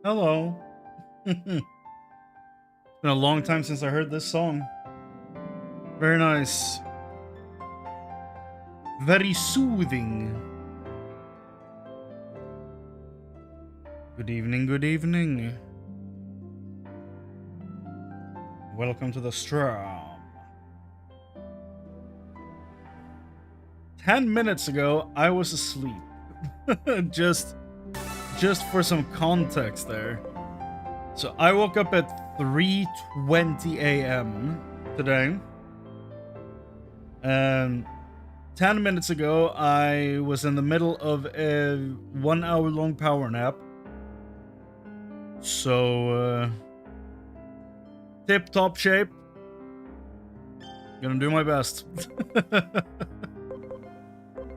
Hello. It's been a long time since I heard this song. Very nice. Very soothing. Good evening, good evening. Welcome to the stream. 10 minutes ago, I was asleep. just for some context there. So I woke up at 3:20 a.m. today. 10 minutes ago, I was in the middle of a 1 hour long power nap. So, tip top shape. Gonna do my best.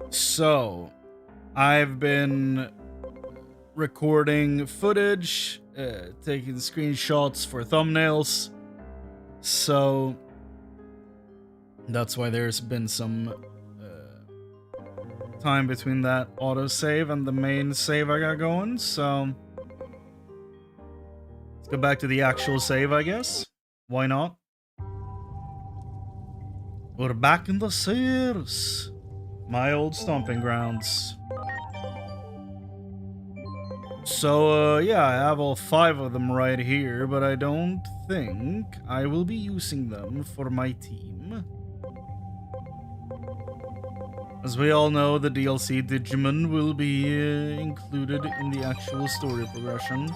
So, I've been recording footage, taking screenshots for thumbnails. So, that's why there's been some time between that autosave and the main save I got going. So, let's go back to the actual save, I guess. Why not? We're back in the Sears. My old stomping grounds. So, yeah, I have all 5 of them right here, but I don't think I will be using them for my team. As we all know, the DLC Digimon will be included in the actual story progression.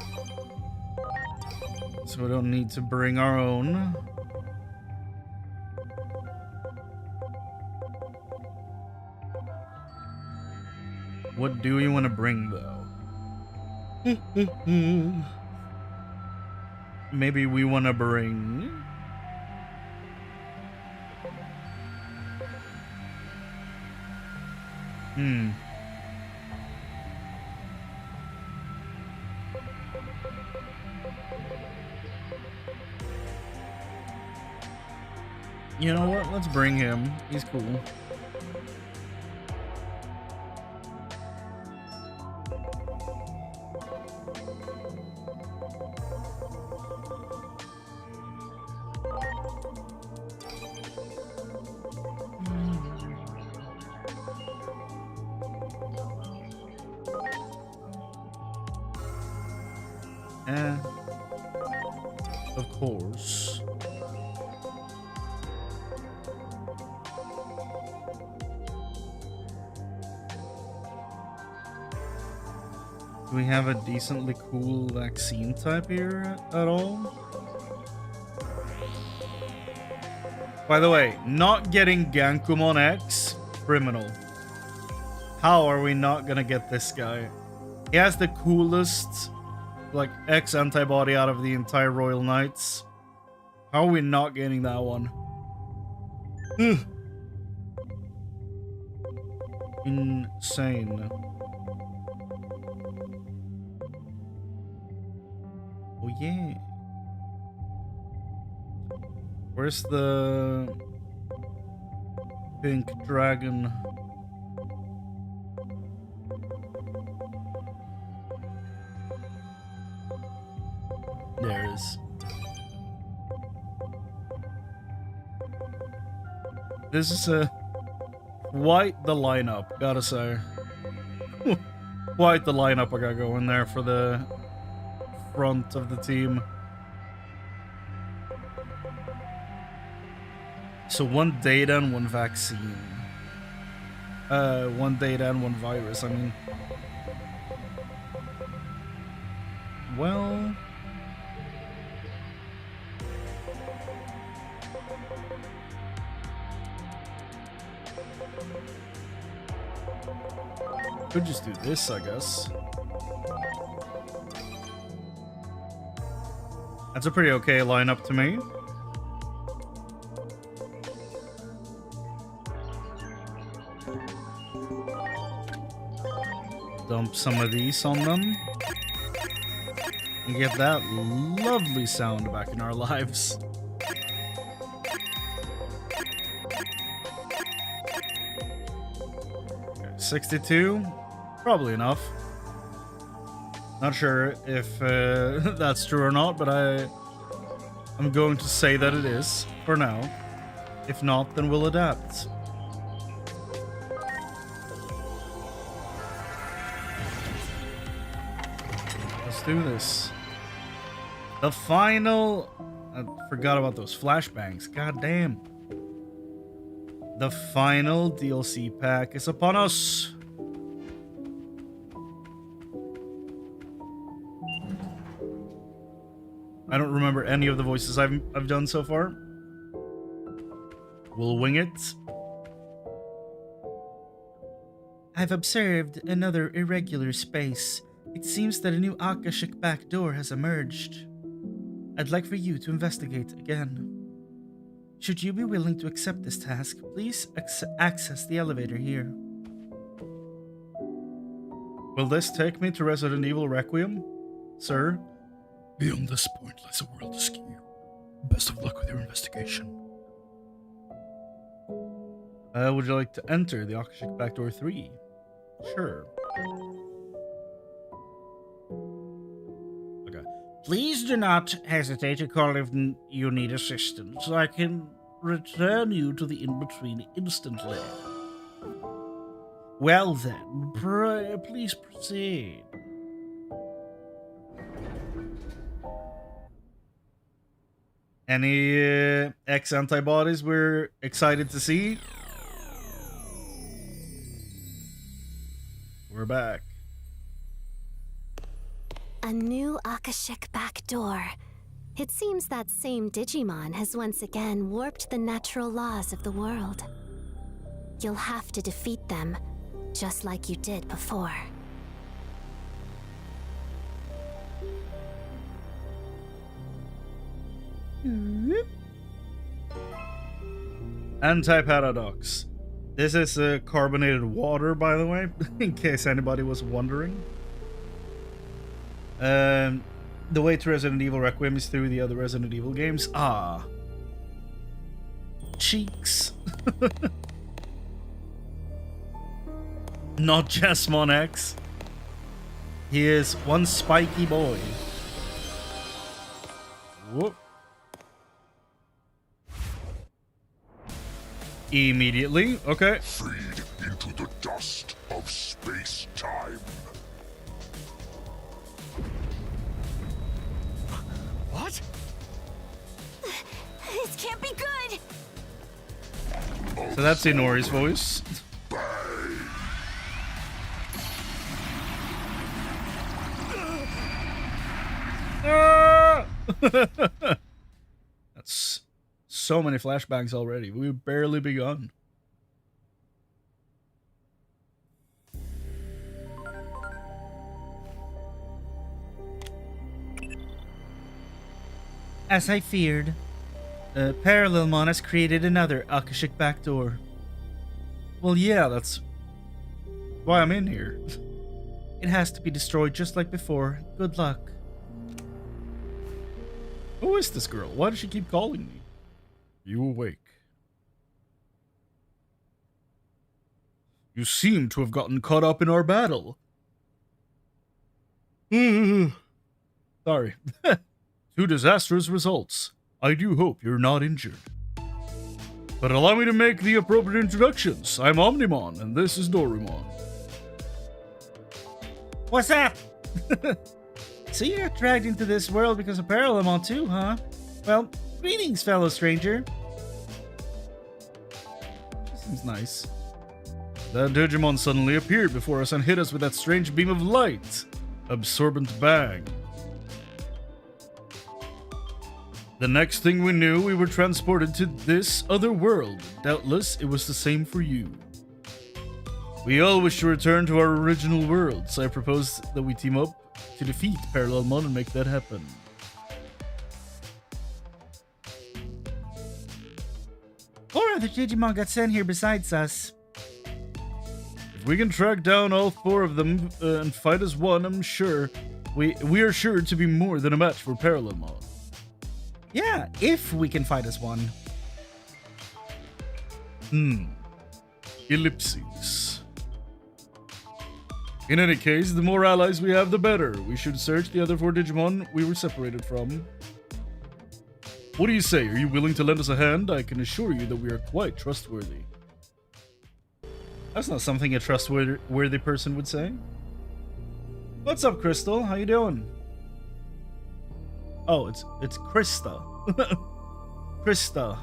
So we don't need to bring our own. What do you want to bring, though? Maybe we want to bring... You know what? Let's bring him. He's cool. Of course. Do we have a decently cool vaccine type here at all? By the way, not getting Gankumon X, criminal. How are we not gonna get this guy? He has the coolest, like, X antibody out of the entire Royal Knights. How are we not getting that one? Insane. Oh yeah. Where's the pink dragon? There it is. This is quite the lineup, gotta say. Quite the lineup I got going there for the front of the team. So 1 data and 1 vaccine. 1 data and 1 virus, I mean. Well... Could just do this, I guess. That's a pretty okay lineup to me. Dump some of these on them. And get that lovely sound back in our lives. 62? Probably enough. Not sure if that's true or not, but I'm going to say that it is for now. If not, then we'll adapt. Let's do this. The final... I forgot about those flashbangs. God damn. The final DLC pack is upon us. I don't remember any of the voices I've done so far. We'll wing it. I've observed another irregular space. It seems that a new Akashic backdoor has emerged. I'd like for you to investigate again. Should you be willing to accept this task, please access the elevator here. Will this take me to Resident Evil Requiem, sir? Beyond this point lies a world askew. Best of luck with your investigation. Would you like to enter the Akashic Backdoor 3? Sure. Okay. Please do not hesitate to call if you need assistance. I can return you to the in-between instantly. Well then, please proceed. Any X-antibodies we're excited to see? We're back. A new Akashic backdoor. It seems that same Digimon has once again warped the natural laws of the world. You'll have to defeat them, just like you did before. Anti-paradox. This is carbonated water, by the way, in case anybody was wondering. The way to Resident Evil Requiem is through the other Resident Evil games. Ah. Cheeks. Not Jasmine X. He is one spiky boy. Whoop. Immediately, okay. Feed into the dust of space-time. What? This can't be good! So that's Inori's voice. That's so many flashbacks already. We've barely begun. As I feared, Parallelmon has created another Akashic backdoor. Well, yeah, that's why I'm in here. It has to be destroyed just like before. Good luck. Who is this girl? Why does she keep calling me? You awake. You seem to have gotten caught up in our battle. Sorry. Two disastrous results. I do hope you're not injured. But allow me to make the appropriate introductions. I'm Omnimon, and this is Dorimon. What's up? So you got dragged into this world because of Parallelmon too, huh? Well, greetings, fellow stranger. Seems nice. That Digimon suddenly appeared before us and hit us with that strange beam of light. Absorbent bag. The next thing we knew, we were transported to this other world. Doubtless, it was the same for you. We all wish to return to our original world, so I propose that we team up to defeat Parallelmon and make that happen. Four other Digimon got sent here besides us. If we can track down all four of them and fight as one, I'm sure we are sure to be more than a match for Parallelmon. Yeah, if we can fight as one. Ellipses. In any case, the more allies we have, the better. We should search the other 4 Digimon we were separated from. What do you say? Are you willing to lend us a hand? I can assure you that we are quite trustworthy. That's not something a trustworthy person would say. What's up, Crystal? How you doing? Oh, it's Krista. Krista.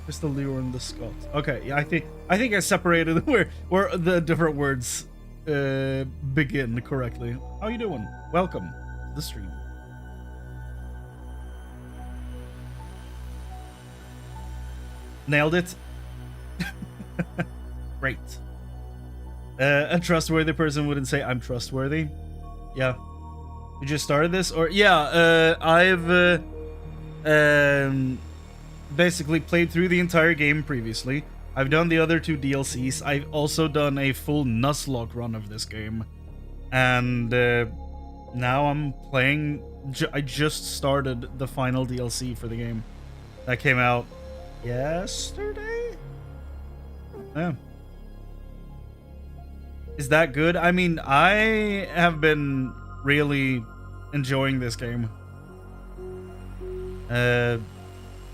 Crystal Leon the Scott. Okay, yeah, I think I separated where the different words begin correctly. How you doing? Welcome to the stream. Nailed it. Great. A trustworthy person wouldn't say I'm trustworthy. Yeah. You just started this? Or yeah, I've basically played through the entire game previously. I've done the other 2 DLCs. I've also done a full Nuzlocke run of this game. And now I'm playing... I just started the final DLC for the game. That came out yesterday? Yeah. Is that good? I mean, I have been really enjoying this game.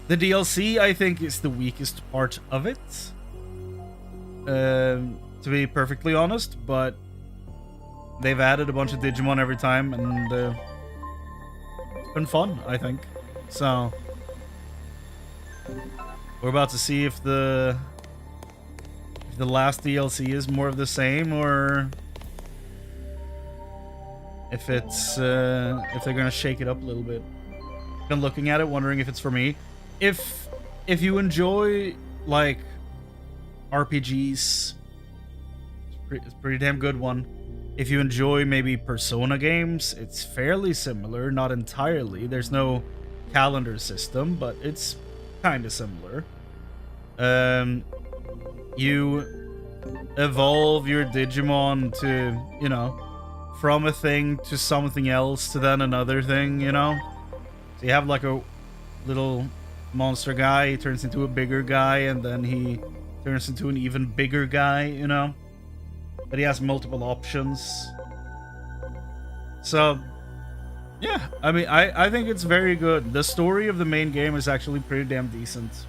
The DLC, I think, is the weakest part of it. To be perfectly honest, but they've added a bunch of Digimon every time, and it's been fun, I think. So, we're about to see if the last DLC is more of the same, or if it's if they're gonna shake it up a little bit. Been looking at it, wondering if it's for me. If you enjoy like RPGs, it's a pretty damn good one. If you enjoy maybe Persona games, it's fairly similar, not entirely. There's no calendar system, but it's kind of similar. You evolve your Digimon to, you know, from a thing to something else to then another thing, you know? So you have like a little monster guy, he turns into a bigger guy, and then he turns into an even bigger guy, you know? But he has multiple options. So, yeah, I mean, I think it's very good. The story of the main game is actually pretty damn decent.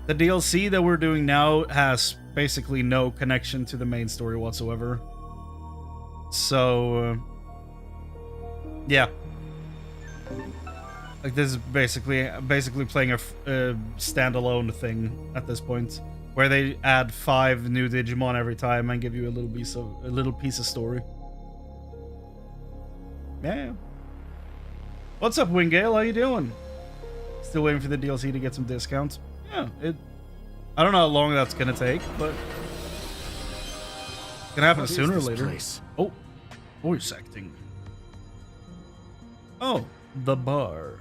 The DLC that we're doing now has basically no connection to the main story whatsoever. So, yeah. Like, this is basically playing a standalone thing at this point, where they add 5 new Digimon every time and give you a little piece of story. Yeah. What's up, Wingale? How you doing? Still waiting for the DLC to get some discounts. Yeah, I don't know how long that's gonna take, but it's gonna happen sooner or later. Oh, voice acting. Oh, the bar.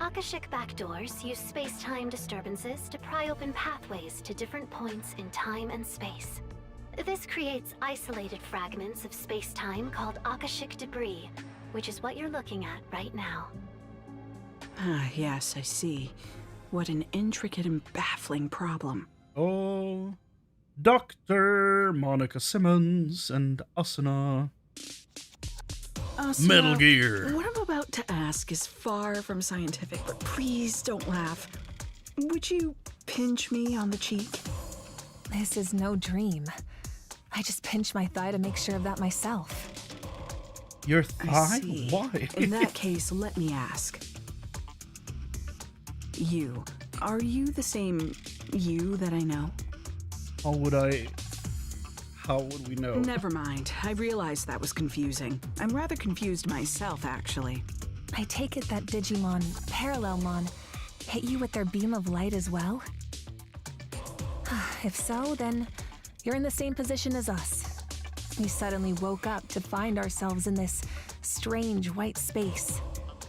Akashic backdoors use space-time disturbances to pry open pathways to different points in time and space. This creates isolated fragments of space-time called Akashic debris, which is what you're looking at right now. Ah, yes, I see. What an intricate and baffling problem. Oh, Dr. Monica Simmons and Asuna. Metal Gear. What I'm about to ask is far from scientific, but please don't laugh. Would you pinch me on the cheek? This is no dream. I just pinched my thigh to make sure of that myself. Your I thigh? see. Why? In that case, let me ask. Are you the same you that I know? How would we know? Never mind. I realized that was confusing. I'm rather confused myself, actually. I take it that Digimon, Parallelmon, hit you with their beam of light as well? If so, then you're in the same position as us. We suddenly woke up to find ourselves in this strange white space.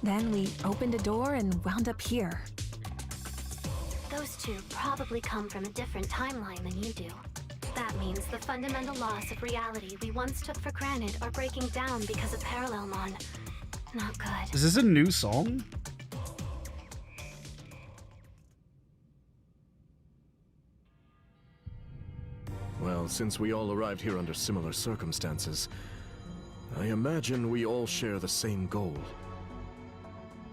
Then we opened a door and wound up here. Those two probably come from a different timeline than you do. That means the fundamental laws of reality we once took for granted are breaking down because of Parallelmon. Not good. Is this a new song? Well, since we all arrived here under similar circumstances, I imagine we all share the same goal.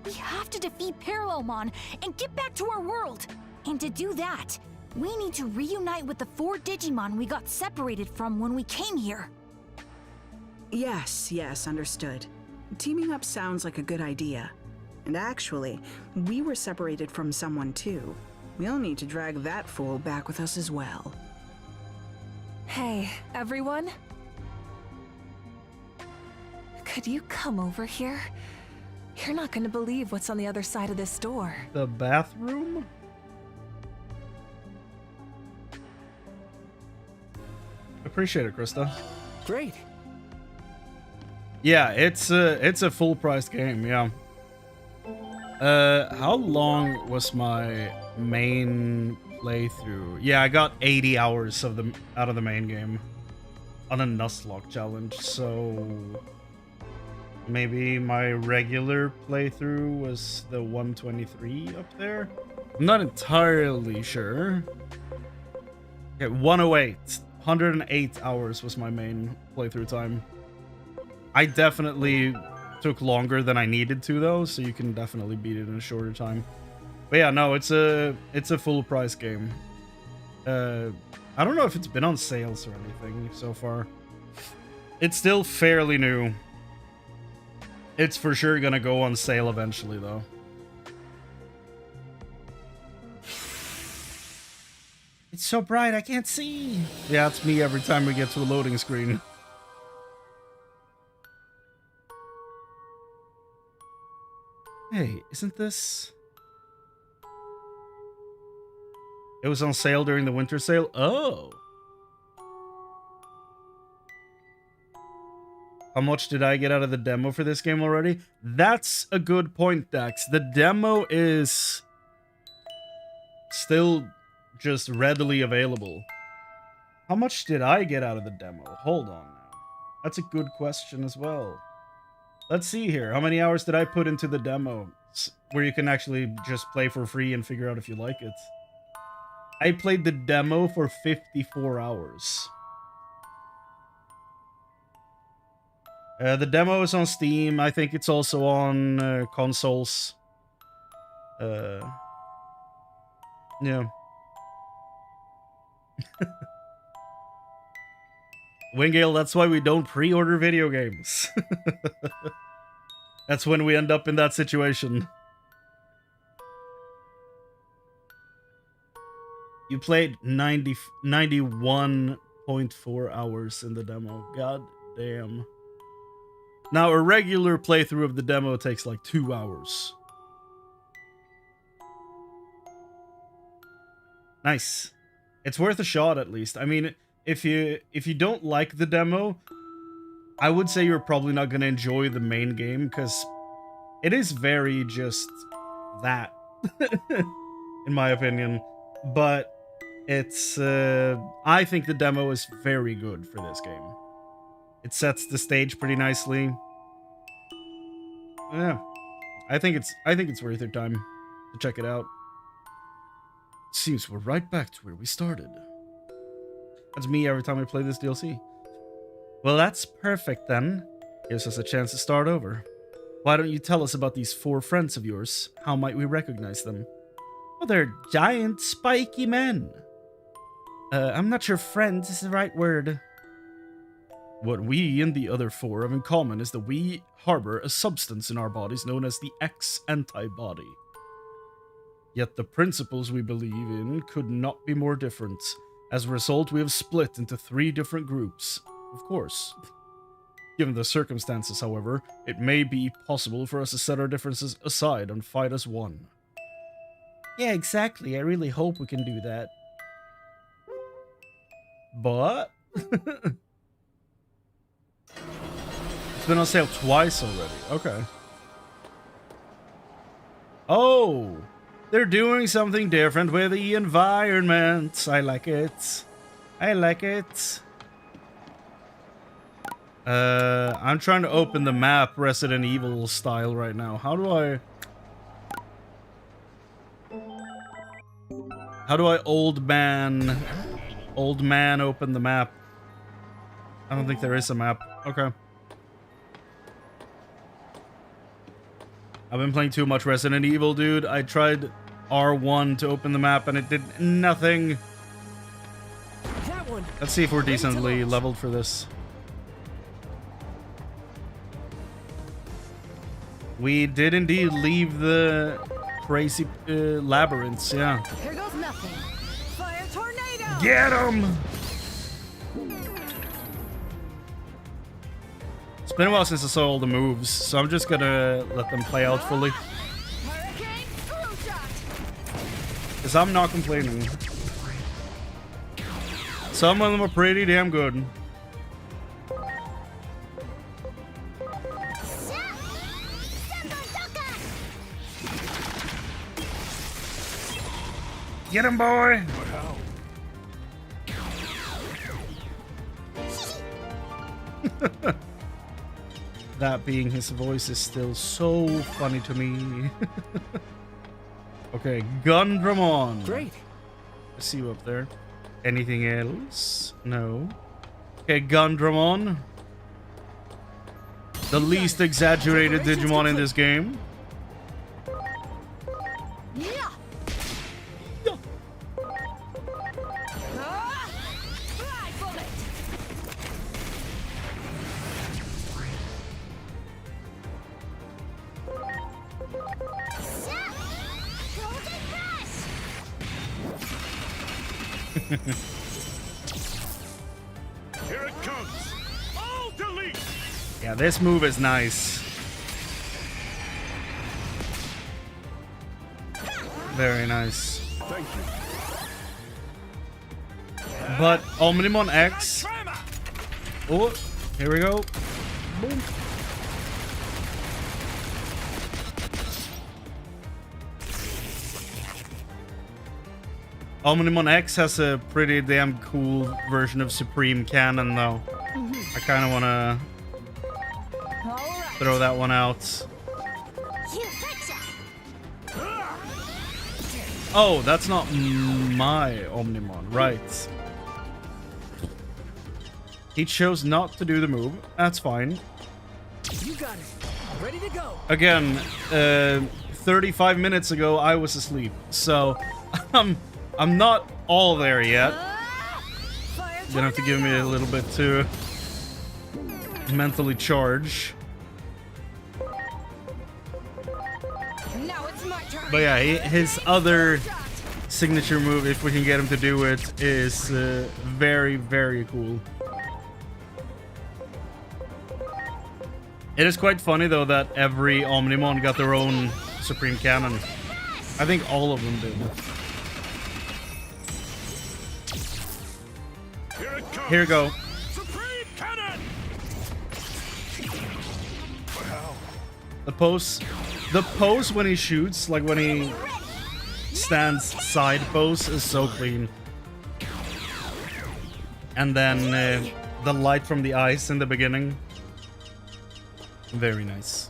We have to defeat Parallelmon and get back to our world. And to do that, we need to reunite with the 4 Digimon we got separated from when we came here. Yes, understood. Teaming up sounds like a good idea. And actually, we were separated from someone too. We'll need to drag that fool back with us as well. Hey, everyone? Could you come over here? You're not gonna believe what's on the other side of this door. The bathroom? Appreciate it, Krista. Great. Yeah, it's a full price game, yeah. How long was my main playthrough? Yeah, I got 80 hours out of the main game on a Nuzlocke challenge, so maybe my regular playthrough was the 123 up there? I'm not entirely sure. Okay, 108. 108 hours was my main playthrough time. I definitely took longer than I needed to though, so you can definitely beat it in a shorter time. But yeah, no, it's a full price game. I don't know if it's been on sales or anything so far. It's still fairly new. It's for sure gonna go on sale eventually though. It's so bright I can't see. Yeah, it's me every time we get to a loading screen. Hey, isn't this... It was on sale during the winter sale? Oh! How much did I get out of the demo for this game already? That's a good point, Dax. The demo is still just readily available. How much did I get out of the demo? Hold on now. That's a good question as well. Let's see here. How many hours did I put into the demo where you can actually just play for free and figure out if you like it? I played the demo for 54 hours. The demo is on Steam. I think it's also on consoles. Yeah. Wingale, that's why we don't pre-order video games. That's when we end up in that situation. You played 91.4 hours in the demo. God damn. Now, a regular playthrough of the demo takes like 2 hours. Nice. It's worth a shot at least. I mean, if you don't like the demo, I would say you're probably not going to enjoy the main game because it is very just that, in my opinion. But it's, I think the demo is very good for this game. It sets the stage pretty nicely. Yeah, I think it's worth your time to check it out. Seems we're right back to where we started. That's me every time I play this DLC. Well, that's perfect then. Gives us a chance to start over. Why don't you tell us about these 4 friends of yours? How might we recognize them? Well, they're giant, spiky men. I'm not sure friends is the right word. What we and the other 4 have in common is that we harbor a substance in our bodies known as the X-Antibody. Yet the principles we believe in could not be more different. As a result, we have split into 3 different groups. Of course. Given the circumstances, however, it may be possible for us to set our differences aside and fight as one. Yeah, exactly. I really hope we can do that. But... It's been on sale twice already. Okay. Oh! They're doing something different with the environment. I like it. I like it. I'm trying to open the map Resident Evil style right now. How do I old man Old man, open the map. I don't think there is a map. Okay. I've been playing too much Resident Evil, dude. I tried R1 to open the map and it did nothing. That one. Let's see if we're decently leveled for this. We did indeed leave the crazy labyrinths, yeah. Here goes nothing. Fire tornado. Get him! It's been a while since I saw all the moves, so I'm just gonna let them play out fully. Hurricane screw shot. Because I'm not complaining. Some of them are pretty damn good. Get him, boy! That being his voice is still so funny to me. Okay, Gundramon. Great. Let's see you up there. Anything else? No. Okay, Gundramon. The least exaggerated Digimon in this game. Yeah. Fly bullet. Here it comes! All delete! Yeah, this move is nice. Very nice. Thank you. But Omnimon X. Oh, here we go. Boom. Omnimon X has a pretty damn cool version of Supreme Cannon, though. I kind of want to throw that one out. Oh, that's not my Omnimon, right? He chose not to do the move. That's fine. You got it. Ready to go. Again, 35 minutes ago, I was asleep, so I'm not all there yet. Fire You're gonna have to give me a little bit to mentally charge. Now it's my turn. But yeah, his other signature move, if we can get him to do it, is very, very cool. It is quite funny, though, that every Omnimon got their own Supreme Cannon. I think all of them did. Here it comes! Here we go. Supreme Cannon! The pose when he shoots, like when he stands side pose, is so clean. And then the light from the eyes in the beginning. Very nice.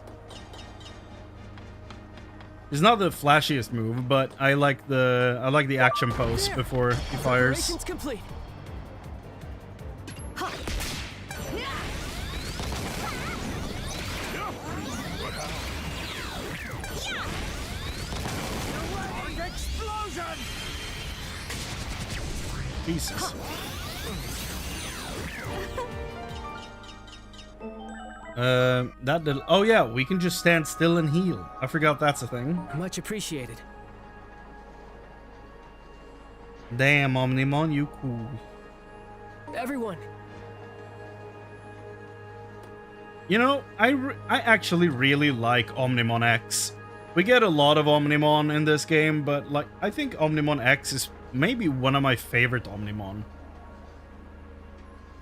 It's not the flashiest move, but I like the action pose before he fires. Operations complete. Explosion! Jesus. That did. Oh yeah, we can just stand still and heal. I forgot that's a thing. Much appreciated. Damn, Omnimon, you cool. Everyone. You know, I actually really like Omnimon X. We get a lot of Omnimon in this game, but like I think Omnimon X is maybe one of my favorite Omnimon.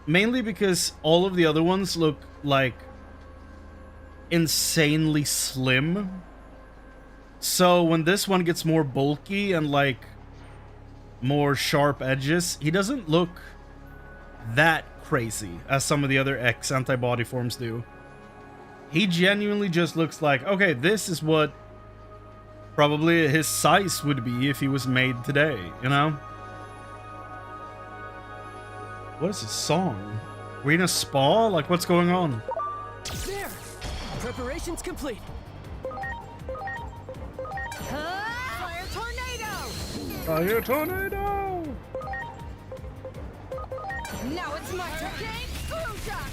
Mainly because all of the other ones look like insanely slim. So when this one gets more bulky and like more sharp edges, he doesn't look that crazy as some of the other X antibody forms do. He genuinely just looks like, okay, this is what probably his size would be if he was made today, you know? What is this song? We in a spa? Like, what's going on? There! Preparations complete. Fire tornado! Fire tornado! Now it's my turn. Okay, screw shot!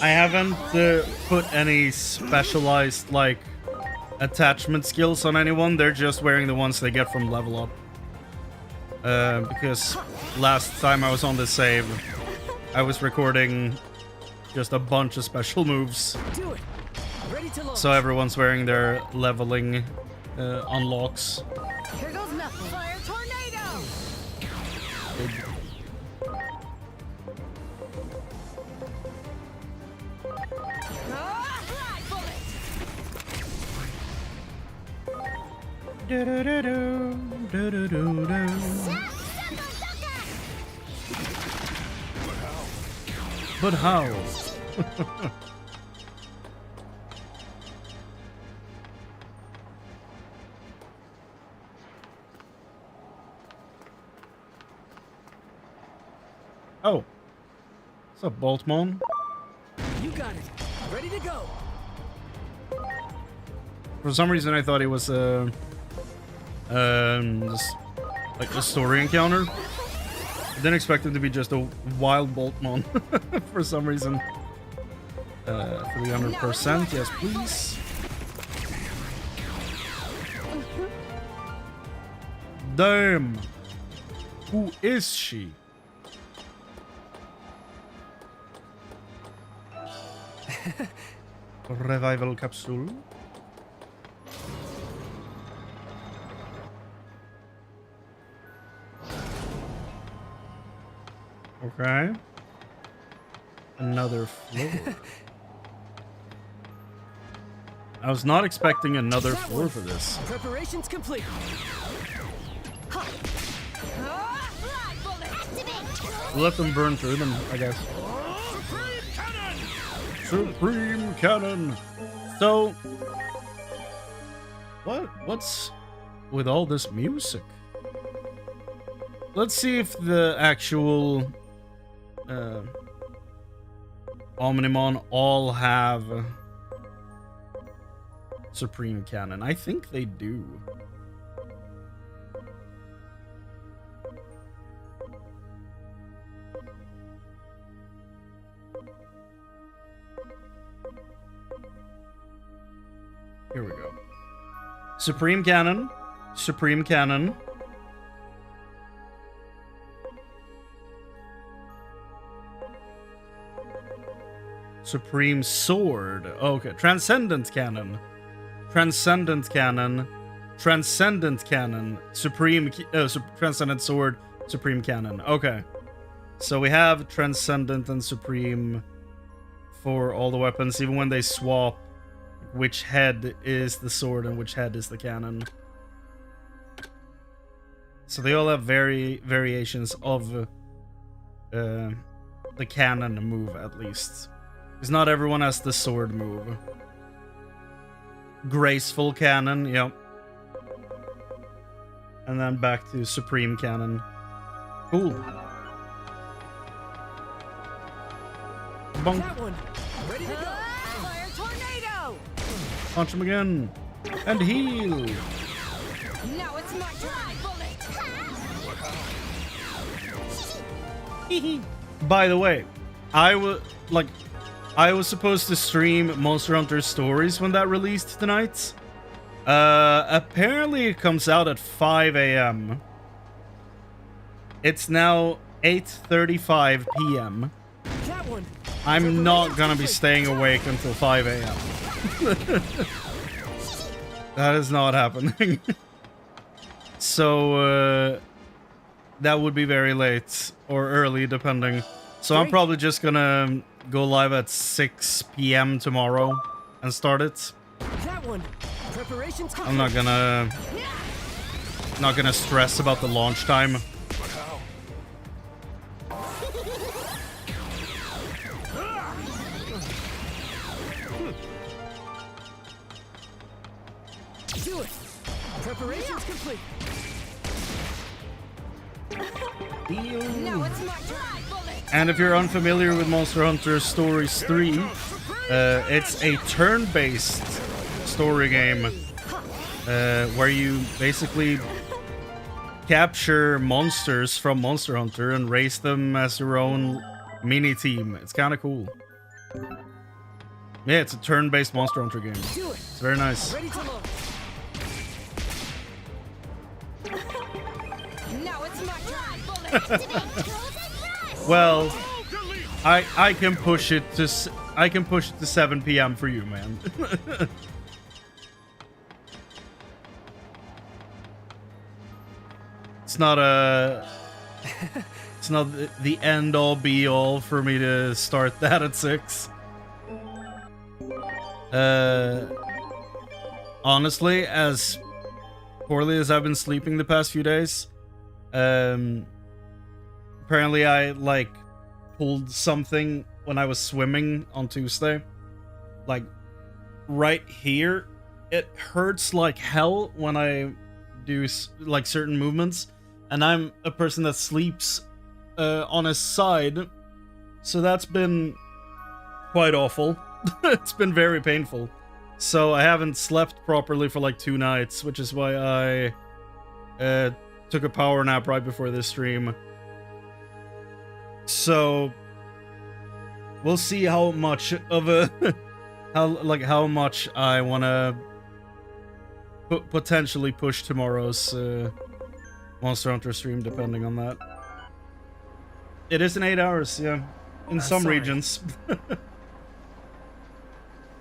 I haven't put any specialized, like, attachment skills on anyone. They're just wearing the ones they get from level up. Because last time I was on the save, I was recording just a bunch of special moves. Do it! Ready to launch. So everyone's wearing their leveling unlocks. Here goes nothing. Fire tornado! Fly bullet! But how? Oh. What's up, Boltmon? You got it. Ready to go. For some reason, I thought it was just, like a story encounter. I didn't expect it to be just a wild Boltmon for some reason. 300%, yes, please. Damn. Who is she? Revival capsule. Okay. Another floor. I was not expecting another floor for this. Preparations complete. Fly bullet! Activate! Let them burn through them, I guess. Supreme Cannon! So... What's with all this music? Let's see if the actual... Omnimon all have... Supreme Cannon. I think they do. Here we go. Supreme Cannon. Supreme Cannon. Supreme Sword. Okay. Transcendent Cannon. Transcendent Cannon. Transcendent Cannon. Transcendent Sword. Supreme Cannon. Okay. So we have Transcendent and Supreme for all the weapons, even when they swap which head is the sword and which head is the cannon. So they all have variations of the cannon move, at least. Because not everyone has the sword move. Graceful Cannon, yep. And then back to Supreme Cannon. Cool. Bonk. That one. Ready to go. Fire tornado! Punch him again. And heal. Now it's my turn. Bullet! By the way, I was supposed to stream Monster Hunter Stories when that released tonight. Apparently it comes out at 5 a.m. It's now 8:35 p.m. That one. I'm not gonna be staying awake until 5 a.m. That is not happening. So, that would be very late or early, depending. So I'm probably just gonna go live at 6 p.m. tomorrow and start it. That one. Preparations I'm not gonna stress about the launch time. Do it! Preparations complete. Now it's my turn. And if you're unfamiliar with Monster Hunter Stories 3, it's a turn-based story game where you basically capture monsters from Monster Hunter and race them as your own mini-team. It's kind of cool. Yeah, it's a turn-based Monster Hunter game. Do it. It's very nice. Ready to launch. Now it's my turn. Well, I can push it to 7 p.m. for you, man. It's not the end all be all for me to start that at 6. Honestly, as poorly as I've been sleeping the past few days, apparently I like pulled something when I was swimming on Tuesday. Like right here, it hurts like hell when I do like certain movements, and I'm a person that sleeps on his side, so that's been quite awful. It's been very painful. So I haven't slept properly for like 2 nights, which is why I took a power nap right before this stream. So we'll see how much of a how much I want to potentially push tomorrow's Monster Hunter stream, depending on that. It is in 8 hours, yeah, in some regions.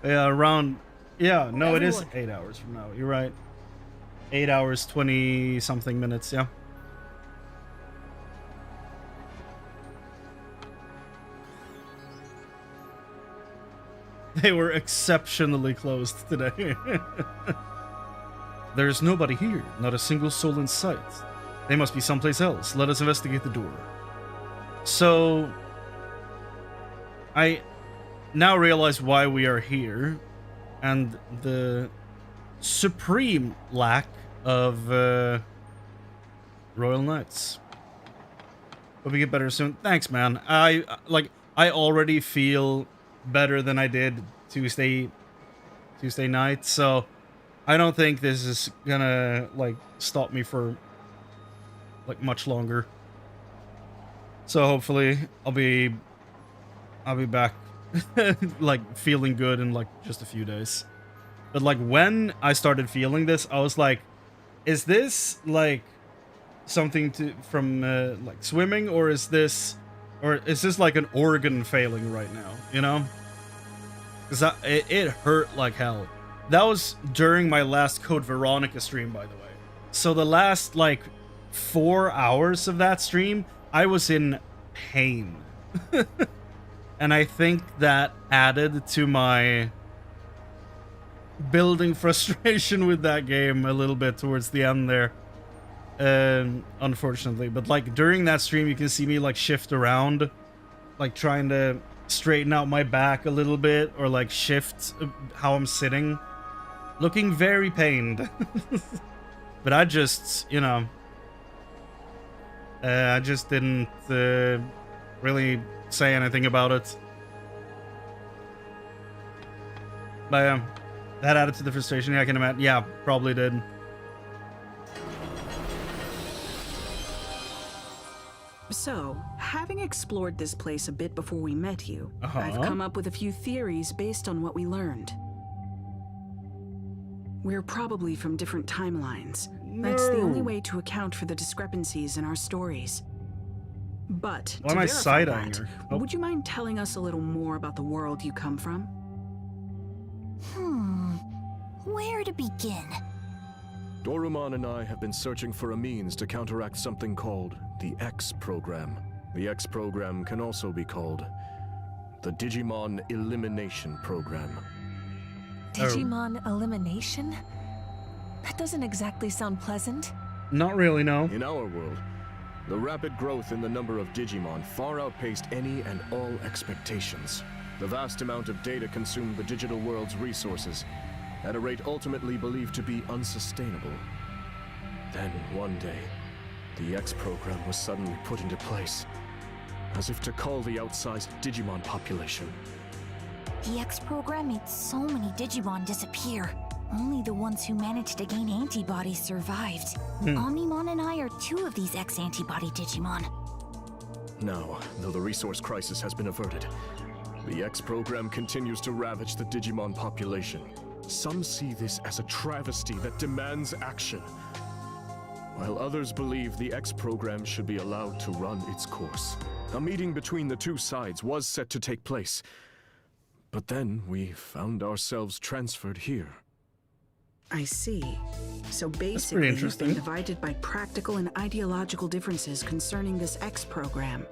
Yeah, around. Yeah, no, it is 8 hours from now. You're right. 8 hours, 20 something minutes. Yeah. They were exceptionally closed today. There's nobody here, not a single soul in sight. They must be someplace else. Let us investigate the door. So, I now realize why we are here, and the supreme lack of Royal Knights. Hope we get better soon. Thanks, man. I already feel better than I did Tuesday night, so I don't think this is gonna like stop me for like much longer. So hopefully I'll be back like feeling good in like just a few days. But like when I started feeling this, I was like, is this like something from like swimming, or is this like an organ failing right now, you know? Because it hurt like hell. That was during my last Code Veronica stream, by the way. So the last like 4 hours of that stream, I was in pain. And I think that added to my building frustration with that game a little bit towards the end there. Unfortunately. But like during that stream, you can see me like shift around, like trying to straighten out my back a little bit, or like shift how I'm sitting, looking very pained. But I just, you know, I just didn't really say anything about it. But that added to the frustration. Yeah, I can imagine. Yeah, probably did. So, having explored this place a bit before we met you, I've come up with a few theories based on what we learned. We're probably from different timelines. That's the only way to account for the discrepancies in our stories. But why am I side-eyeing her? Oh. Would you mind telling us a little more about the world you come from? Where to begin? Dorumon and I have been searching for a means to counteract something called the X program. The X program can also be called the Digimon Elimination Program. Digimon elimination? That doesn't exactly sound pleasant. Not really, no. In our world, the rapid growth in the number of Digimon far outpaced any and all expectations. The vast amount of data consumed the digital world's resources at a rate ultimately believed to be unsustainable. Then, one day, the X program was suddenly put into place, as if to cull the outsized Digimon population. The X program made so many Digimon disappear. Only the ones who managed to gain antibodies survived. Omnimon and I are 2 of these X antibody Digimon. Now, though the resource crisis has been averted, the X program continues to ravage the Digimon population. Some see this as a travesty that demands action, while others believe the X program should be allowed to run its course. A meeting between the two sides was set to take place, but then we found ourselves transferred here. I see. So pretty basically, you've interesting. been divided by practical and ideological differences concerning this X program.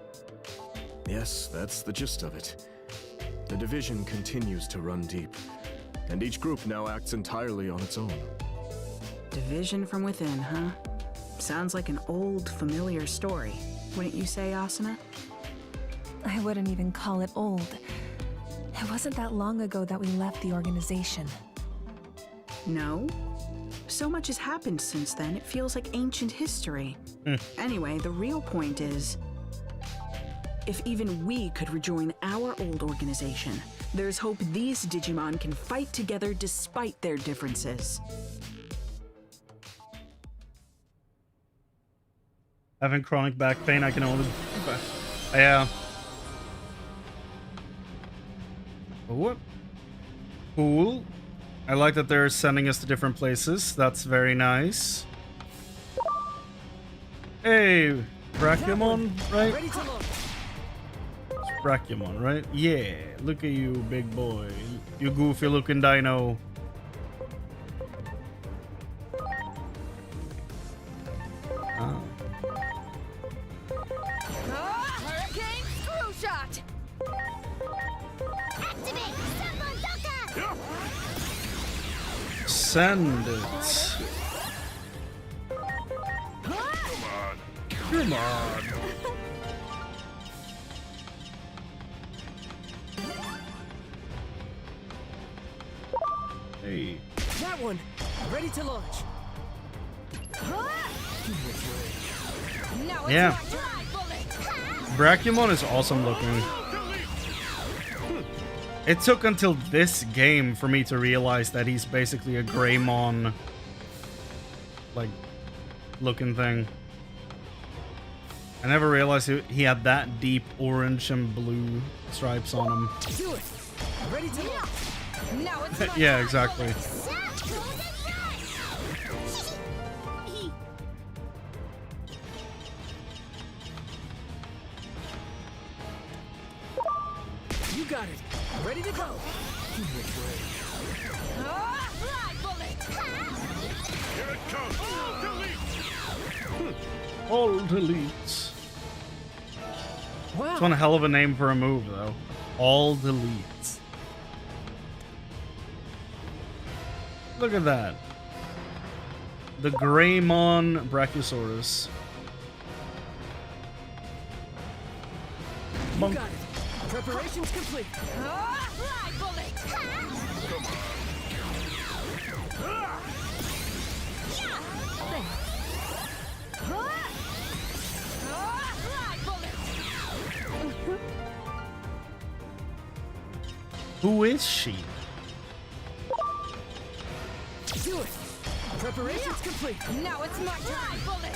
Yes, that's the gist of it. The division continues to run deep, and each group now acts entirely on its own. Division from within, huh? Sounds like an old, familiar story. Wouldn't you say, Asuna? I wouldn't even call it old. It wasn't that long ago that we left the organization. No? So much has happened since then, it feels like ancient history. Anyway, the real point is, if even we could rejoin our old organization, there's hope these Digimon can fight together despite their differences. Having chronic back pain, I can only... Yeah. What? Cool. I like that they're sending us to different places. That's very nice. Hey, Brachymon, right? Ready to launch. It's Brachymon, right? Yeah, look at you, big boy. You goofy looking dino. Oh. Hurricane screw shot. Activate Sabundoka! Send it. Come on. Hey. That one. Ready to launch. Now it's Yeah. my dry bullet. Brachymon is awesome looking. It took until this game for me to realize that he's basically a Greymon, like, looking thing. I never realized he had that deep orange and blue stripes on him. Do it. Ready to launch. Now it's my Yeah, dry exactly. bullet. You got it. Ready to go. Fly bullet. Here it comes! All deletes. Wow. It's one hell of a name for a move, though. All deletes. Look at that. The Greymon Brachiosaurus. You got it. Preparations complete. Fly bullet. Fly bullet. Who is she? Do it. Preparations complete. Now it's my turn. Bullet.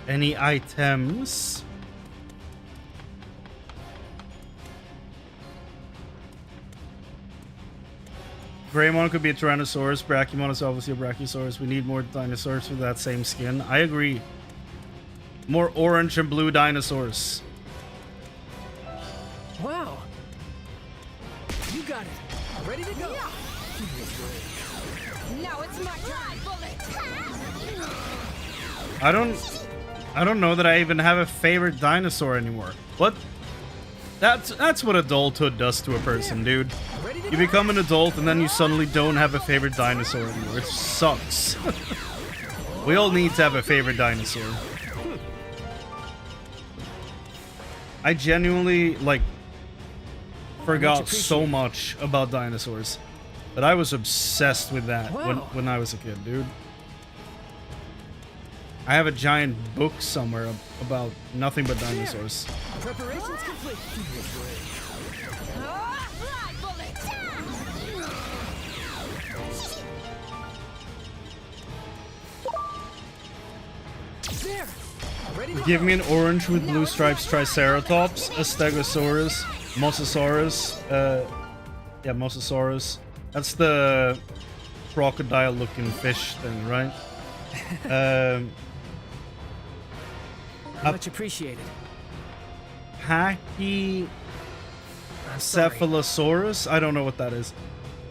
Any items? Greymon could be a Tyrannosaurus. Brachymon is obviously a Brachiosaurus. We need more dinosaurs with that same skin. I agree. More orange and blue dinosaurs. Wow. You got it. Ready to go. Now it's my turn. Bullet. I don't know that I even have a favorite dinosaur anymore. What? That's what adulthood does to a person, dude. Ready to You go. become an adult and then you suddenly don't have a favorite dinosaur anymore. It sucks. We all need to have a favorite dinosaur. I genuinely, like, forgot so much about dinosaurs. But I was obsessed with that when I was a kid, dude. I have a giant book somewhere about nothing but dinosaurs. Preparations complete. Fly bullet. There. Ready to Give go. me an orange with blue stripes Triceratops, a Stegosaurus, Mosasaurus, yeah, Mosasaurus. That's the crocodile-looking fish thing, right? Much appreciated. Pachycephalosaurus? I don't know what that is.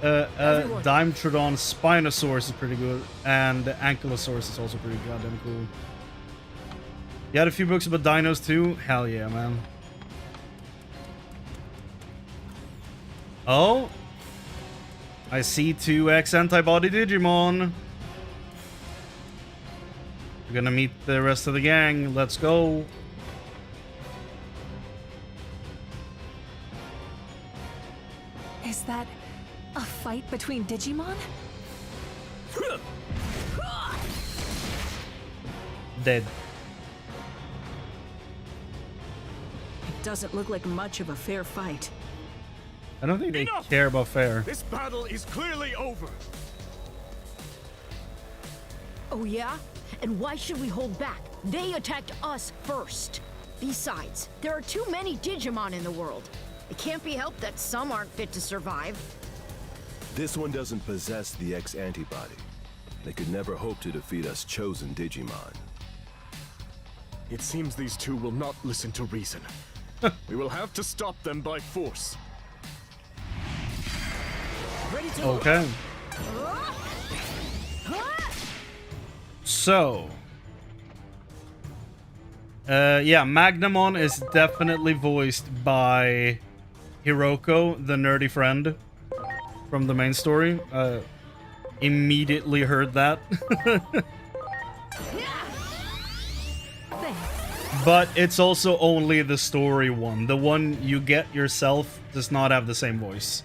Dimetrodon Spinosaurus is pretty good, and Ankylosaurus is also pretty goddamn cool. You had a few books about dinos too? Hell yeah, man. Oh, I see 2X Antibody Digimon. We're gonna meet the rest of the gang. Let's go. Is that a fight between Digimon? Dead. It doesn't look like much of a fair fight. I don't think they care about fair. This battle is clearly over. Oh yeah? And why should we hold back? They attacked us first. Besides, there are too many Digimon in the world. It can't be helped that some aren't fit to survive. This one doesn't possess the X antibody. They could never hope to defeat us chosen Digimon. It seems these two will not listen to reason. We will have to stop them by force. Ready to Okay. So, yeah, Magnamon is definitely voiced by Hiroko, the nerdy friend from the main story. Immediately heard that. But it's also only the story one. The one you get yourself does not have the same voice.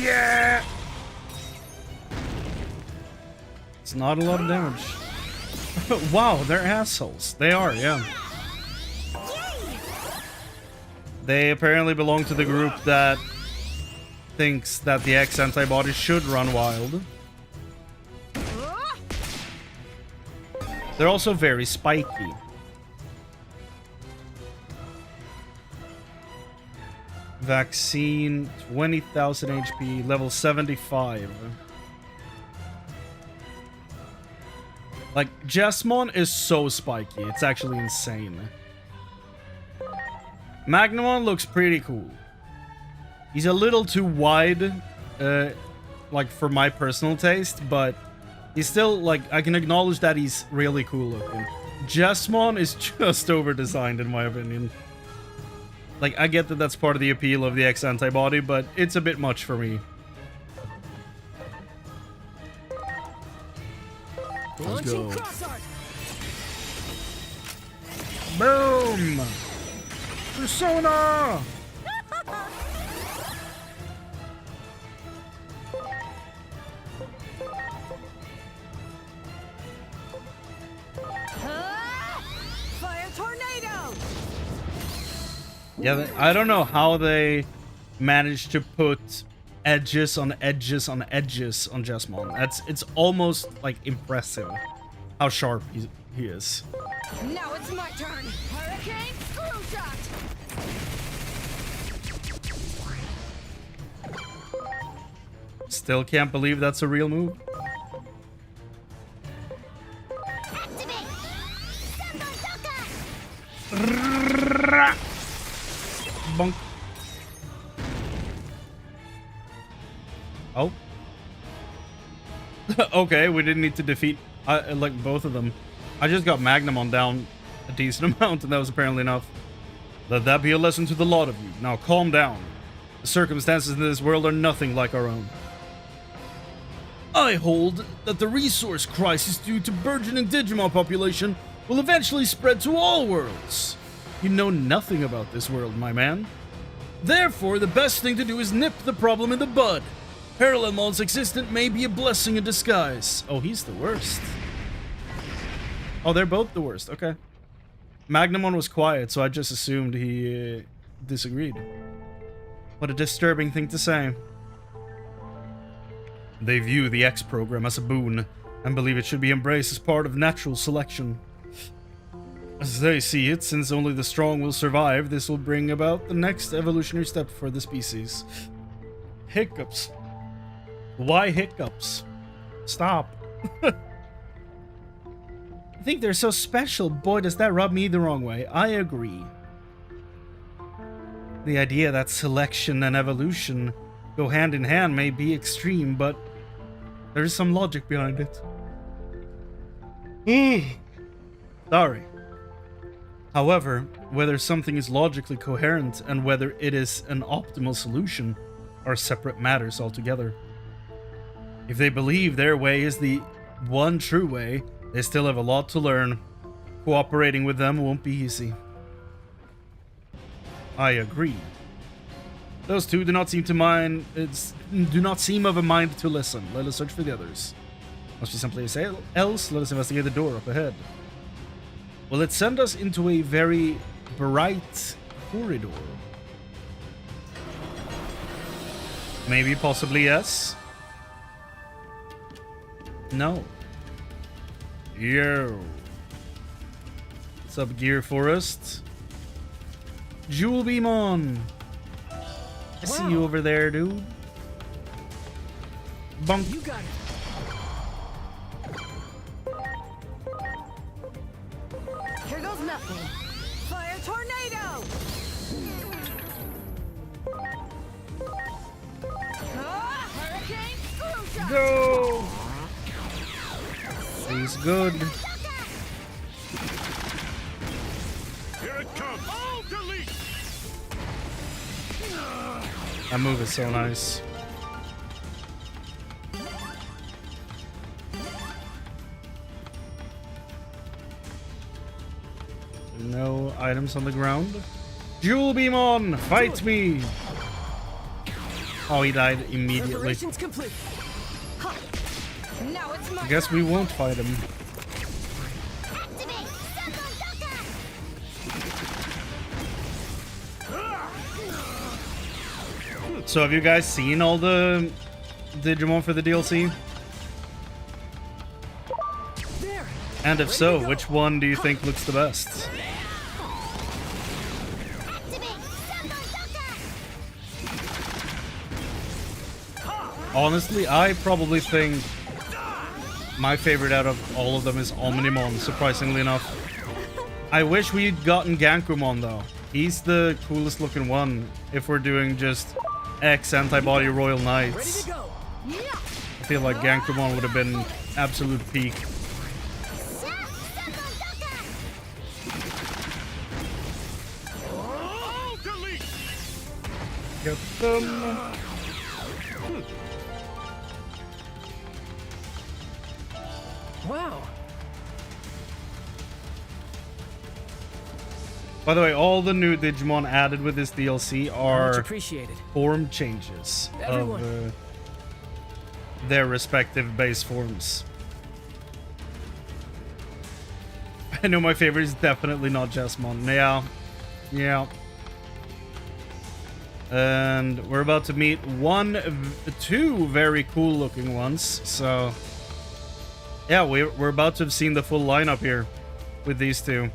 Yeah! It's not a lot of damage. Wow, they're assholes. They are, yeah. They apparently belong to the group that thinks that the X antibody should run wild. They're also very spiky. Vaccine, 20,000 HP, level 75. Like, Jesmon is so spiky, it's actually insane. Magnamon looks pretty cool. He's a little too wide, like, for my personal taste, but he's still, like, I can acknowledge that he's really cool looking. Jesmon is just over-designed, in my opinion. Like, I get that that's part of the appeal of the X antibody, but it's a bit much for me. Let's go. Boom! Persona! Fire tornado! Yeah, I don't know how they managed to put edges on edges on edges on Jesmon. It's almost like impressive how sharp he is. Now it's my turn. Hurricane screw shot. Still can't believe that's a real move. Bonk. Oh. Okay, we didn't need to defeat like both of them. I just got Magnamon down a decent amount, and that was apparently enough. Let that be a lesson to the lot of you. Now calm down. circumstances in this world are nothing like our own. I hold that the resource crisis due to burgeoning Digimon population will eventually spread to all worlds. You know nothing about this world, my man. Therefore, the best thing to do is nip the problem in the bud. Parallelmon's existence may be a blessing in disguise. Oh, he's the worst. Oh, they're both the worst. Okay. Magnamon was quiet, so I just assumed he disagreed. What a disturbing thing to say. They view the X program as a boon and believe it should be embraced as part of natural selection. As they see it, since only the strong will survive, this will bring about the next evolutionary step for the species. Hiccups. Why hiccups? Stop. I think they're so special. Boy, does that rub me the wrong way. I agree. The idea that selection and evolution go hand in hand may be extreme, but there is some logic behind it. Sorry. However, whether something is logically coherent and whether it is an optimal solution are separate matters altogether. If they believe their way is the one true way, they still have a lot to learn. Cooperating with them won't be easy. I agree. Those two do not seem to mind. Do not seem of a mind to listen. Let us search for the others. Must be someplace else. Let us investigate the door up ahead. Will it send us into a very bright corridor? Maybe, possibly, yes. No. Yo. What's up, Gear Forest? Jewel Beam on. I see you over there, dude. Bonk. You got it. Here goes nothing. Fire tornado. Hurricane screwdriver. Go. He's good. Here it comes! Oh, delete! That move is so nice. No items on the ground. Jewel Beam on! Fight me! Oh, he died immediately. Preparations complete. Now it's my I guess we won't fight him. So have you guys seen all the Digimon for the DLC? There. And if so, which one do you think looks the best? Honestly, I probably think my favorite out of all of them is Omnimon, surprisingly enough. I wish we'd gotten Gankumon though. He's the coolest looking one if we're doing just X Antibody Royal Knights. Ready to go. Yeah. I feel like Gankumon would have been absolute peak. Oh, delete! Get them. Wow. By the way, all the new Digimon added with this DLC Much are appreciated. form changes Everyone. of their respective base forms. I know my favorite is definitely not Jesmon. Yeah. And we're about to meet two very cool looking ones. So yeah, we're about to have seen the full lineup here with these two.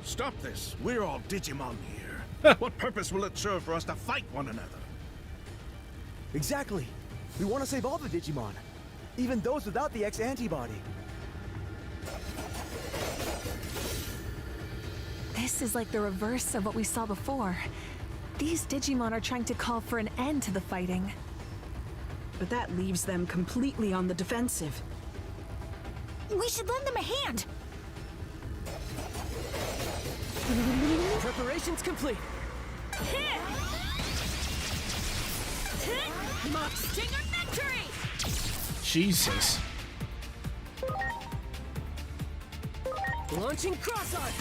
Stop this. We're all Digimon here. What purpose will it serve for us to fight one another? Exactly. We want to save all the Digimon, even those without the X antibody. This is like the reverse of what we saw before. These Digimon are trying to call for an end to the fighting. But that leaves them completely on the defensive. We should lend them a hand. Preparations complete. Mock Stinger victory! Jesus. Launching cross arc.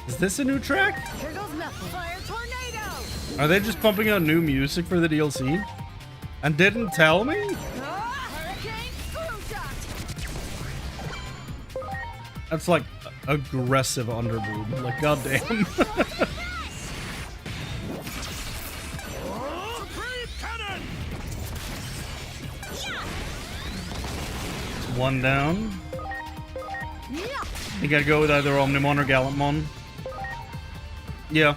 Is this a new track? Here goes nothing. Fire tornado! Are they just pumping out new music for the DLC? And didn't tell me? Hurricane screw shot! That's like aggressive underboob. Like, goddamn. Supreme Cannon! One down. You gotta go with either Omnimon or Gallantmon. Yeah.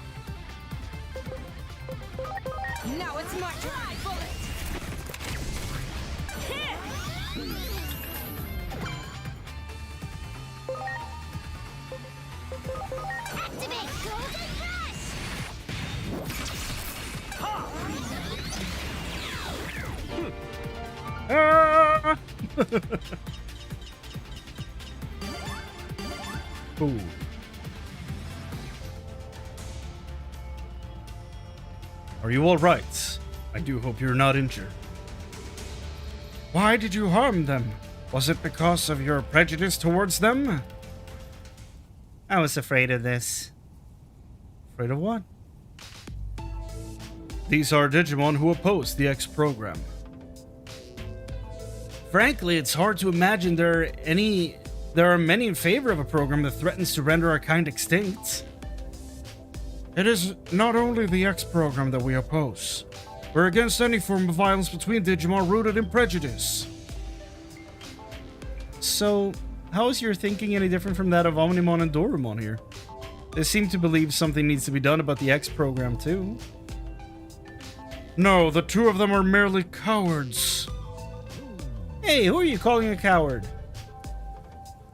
Now it's my dry bullet! Activate Golden Crush! Ah! Ooh. Are you all right? I do hope you're not injured. Why did you harm them? Was it because of your prejudice towards them? I was afraid of this. Afraid of what? These are Digimon who oppose the X program. Frankly, it's hard to imagine there are many in favor of a program that threatens to render our kind extinct. It is not only the X program that we oppose. We're against any form of violence between Digimon rooted in prejudice. So, how is your thinking any different from that of Omnimon and Dorumon here? They seem to believe something needs to be done about the X program too. No, the two of them are merely cowards. Hey, who are you calling a coward?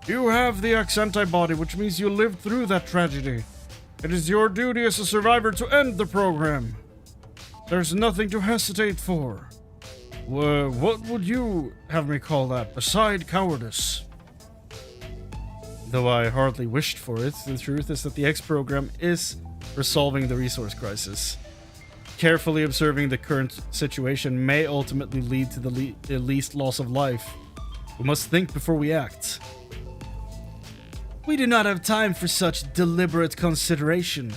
You have the X antibody, which means you lived through that tragedy. It is your duty as a survivor to end the program. There's nothing to hesitate for. What would you have me call that, beside cowardice? Though I hardly wished for it, the truth is that the X program is resolving the resource crisis. Carefully observing the current situation may ultimately lead to the least loss of life. We must think before we act. We do not have time for such deliberate consideration.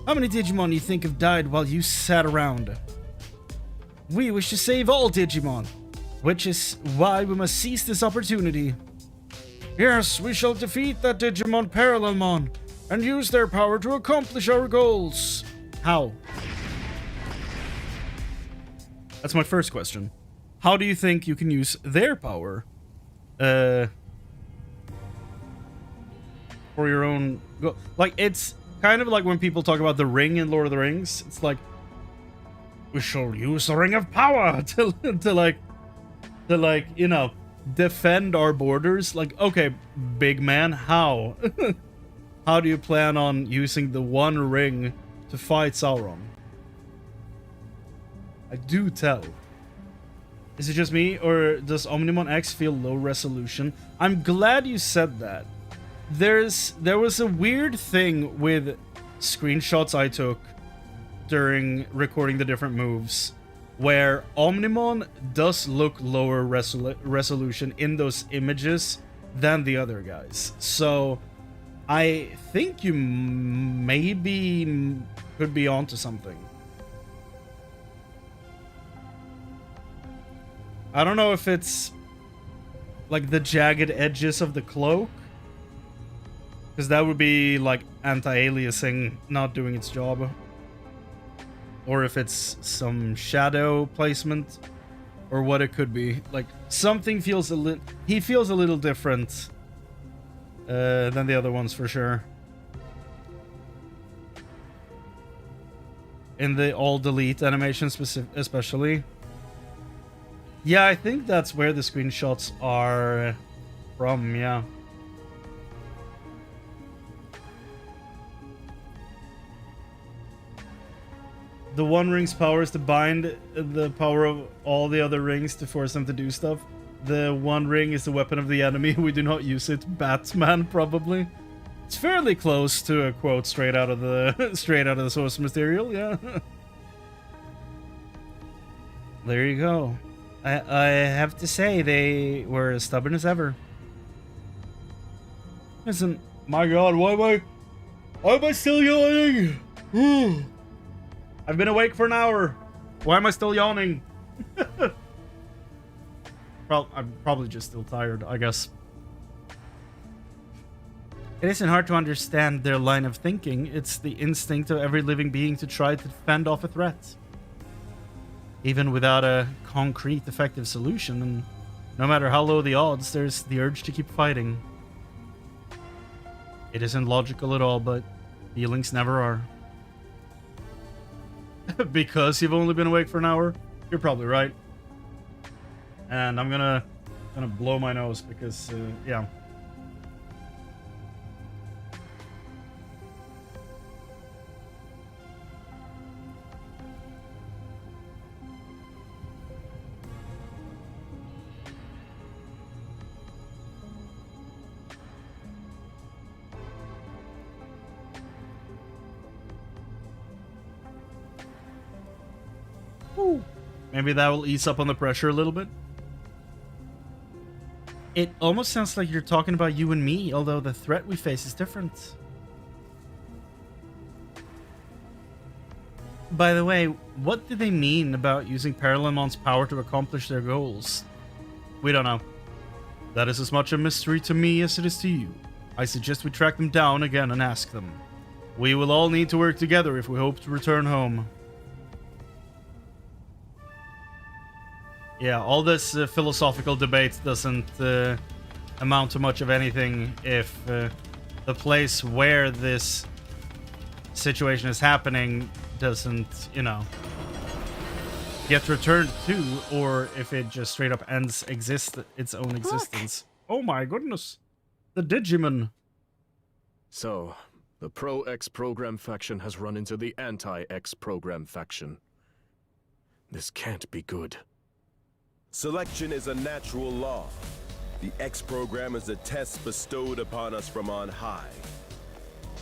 How many Digimon do you think have died while you sat around? We wish to save all Digimon, which is why we must seize this opportunity. Yes, we shall defeat that Digimon Parallelmon and use their power to accomplish our goals. How? That's my first question. How do you think you can use their power? For your own go. Like, it's kind of like when people talk about the ring in Lord of the Rings. It's like, we shall use the ring of power to you know, defend our borders. Like, okay, big man, how? How do you plan on using the one ring to fight Sauron? I do tell. Is it just me, or does Omnimon X feel low resolution? I'm glad you said that. There was a weird thing with screenshots I took during recording the different moves, where Omnimon does look lower resolution in those images than the other guys. So I think you maybe could be onto something. I don't know if it's like the jagged edges of the cloak, because that would be like anti-aliasing not doing its job. Or if it's some shadow placement, or what it could be. Like, something feels he feels a little different than the other ones for sure. In the all delete animation especially. Yeah, I think that's where the screenshots are from, yeah. The One Ring's power is to bind the power of all the other rings to force them to do stuff. The One Ring is the weapon of the enemy. We do not use it. Batman, probably. It's fairly close to a quote straight out of the source material. Yeah. There you go. I have to say they were as stubborn as ever. Listen, my God, why am I still yawning? I've been awake for an hour. Why am I still yawning? Well, I'm probably just still tired, I guess. It isn't hard to understand their line of thinking. It's the instinct of every living being to try to fend off a threat. Even without a concrete, effective solution, and no matter how low the odds, there's the urge to keep fighting. It isn't logical at all, but feelings never are. Because you've only been awake for an hour? You're probably right. And I'm gonna blow my nose because, yeah. Ooh. Maybe that will ease up on the pressure a little bit. It almost sounds like you're talking about you and me, although the threat we face is different. By the way, what do they mean about using Parallelmon's power to accomplish their goals? We don't know. That is as much a mystery to me as it is to you. I suggest we track them down again and ask them. We will all need to work together if we hope to return home. Yeah, all this philosophical debate doesn't amount to much of anything if the place where this situation is happening doesn't, you know, get returned to, or if it just straight up ends its own existence. Look. Oh my goodness. The Digimon. So, the pro-X program faction has run into the anti-X program faction. This can't be good. Selection is a natural law. The X program is a test bestowed upon us from on high,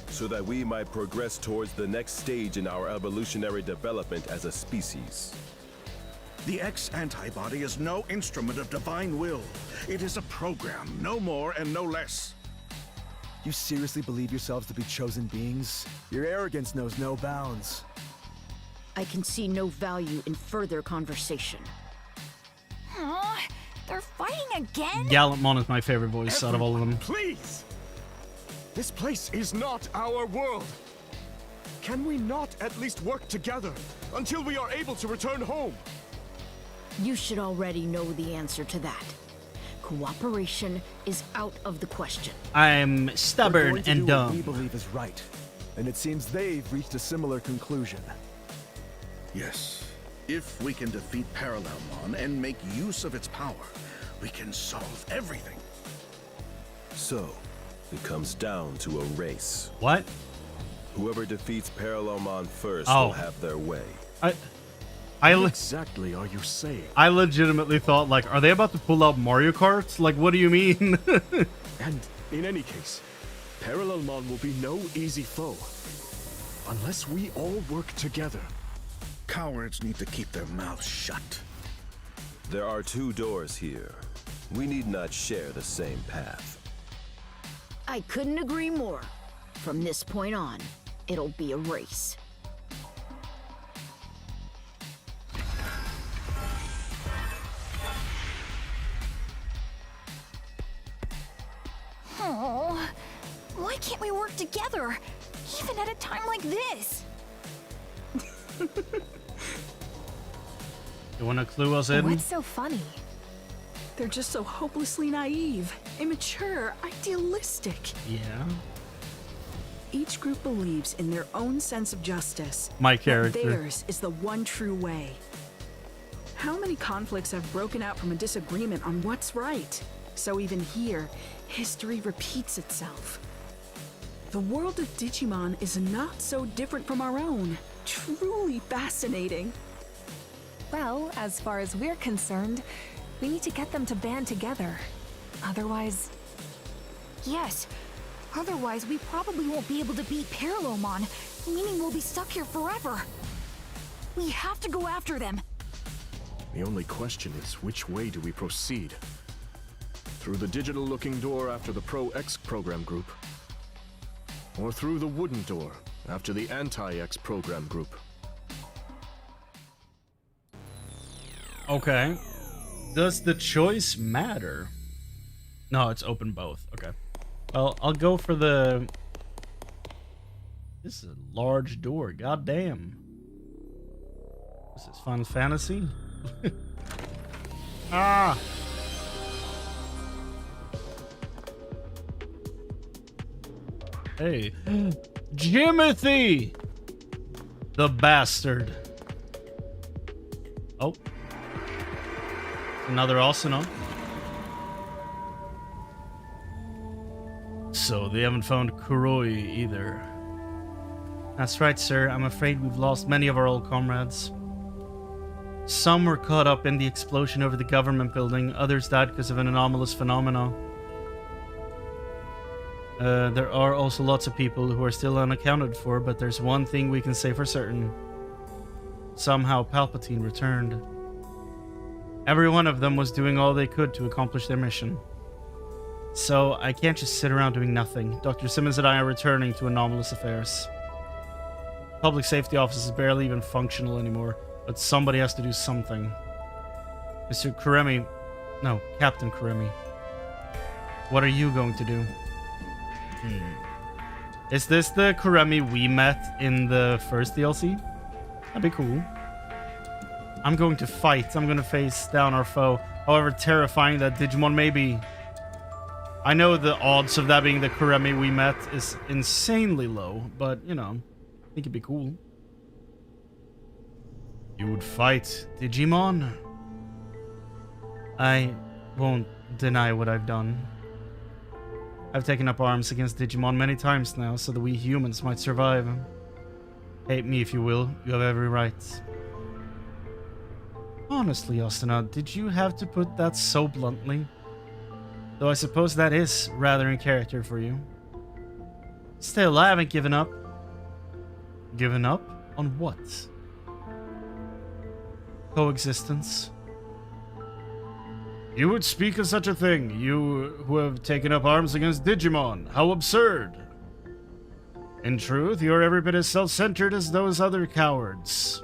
so that we might progress towards the next stage in our evolutionary development as a species. The X antibody is no instrument of divine will. It is a program, no more and no less. You seriously believe yourselves to be chosen beings? Your arrogance knows no bounds. I can see no value in further conversation. They're fighting again? Gallantmon is my favorite voice out of all of them. Please! This place is not our world. Can we not at least work together until we are able to return home? You should already know the answer to that. Cooperation is out of the question. I'm stubborn and dumb. What we believe is right, and it seems they've reached a similar conclusion. Yes. If we can defeat Parallelmon and make use of its power, we can solve everything. So, it comes down to a race. What? Whoever defeats Parallelmon first will have their way. What exactly are you saying? I legitimately thought, like, are they about to pull out Mario Kart? Like, what do you mean? And in any case, Parallelmon will be no easy foe. Unless we all work together. Cowards need to keep their mouths shut. There are two doors here. We need not share the same path. I couldn't agree more. From this point on, it'll be a race. Oh, why can't we work together? Even at a time like this? You want to clue us in? What's so funny? They're just so hopelessly naive, immature, idealistic. Yeah. Each group believes in their own sense of justice. My character. That theirs is the one true way. How many conflicts have broken out from a disagreement on what's right? So even here, history repeats itself. The world of Digimon is not so different from our own. Truly fascinating. Well, as far as we're concerned, We need to get them to band together. Otherwise... Yes. Otherwise, we probably won't be able to beat Parallelmon, meaning we'll be stuck here forever. We have to go after them. The only question is, which way do we proceed? Through the digital-looking door after the Pro-X program group? Or through the wooden door after the Anti-X program group? Okay. Does the choice matter? No, it's open both. Okay. Well, I'll go for the... This is a large door. God damn. This is Final Fantasy? Ah! Hey. Jimothy! The bastard. Oh. Another Asuna. So, they haven't found Kuroi either. That's right, sir. I'm afraid we've lost many of our old comrades. Some were caught up in the explosion over the government building. Others died because of an anomalous phenomenon. There are also lots of people who are still unaccounted for, but there's one thing we can say for certain. Somehow Palpatine returned. Every one of them was doing all they could to accomplish their mission. So, I can't just sit around doing nothing. Dr. Simmons and I are returning to anomalous affairs. Public safety office is barely even functional anymore, but somebody has to do something. Mr. Kuremi... No, Captain Kuremi. What are you going to do? Is this the Kuremi we met in the first DLC? That'd be cool. I'm going to fight. I'm going to face down our foe. However terrifying that Digimon may be. I know the odds of that being the Kuremi we met is insanely low, but, you know, I think it'd be cool. You would fight Digimon? I won't deny what I've done. I've taken up arms against Digimon many times now, so that we humans might survive. Hate me if you will, you have every right. Honestly, Asuna, did you have to put that so bluntly? Though I suppose that is rather in character for you. Still, I haven't given up. Given up? On what? Coexistence. You would speak of such a thing, you who have taken up arms against Digimon. How absurd. In truth, you're every bit as self-centered as those other cowards.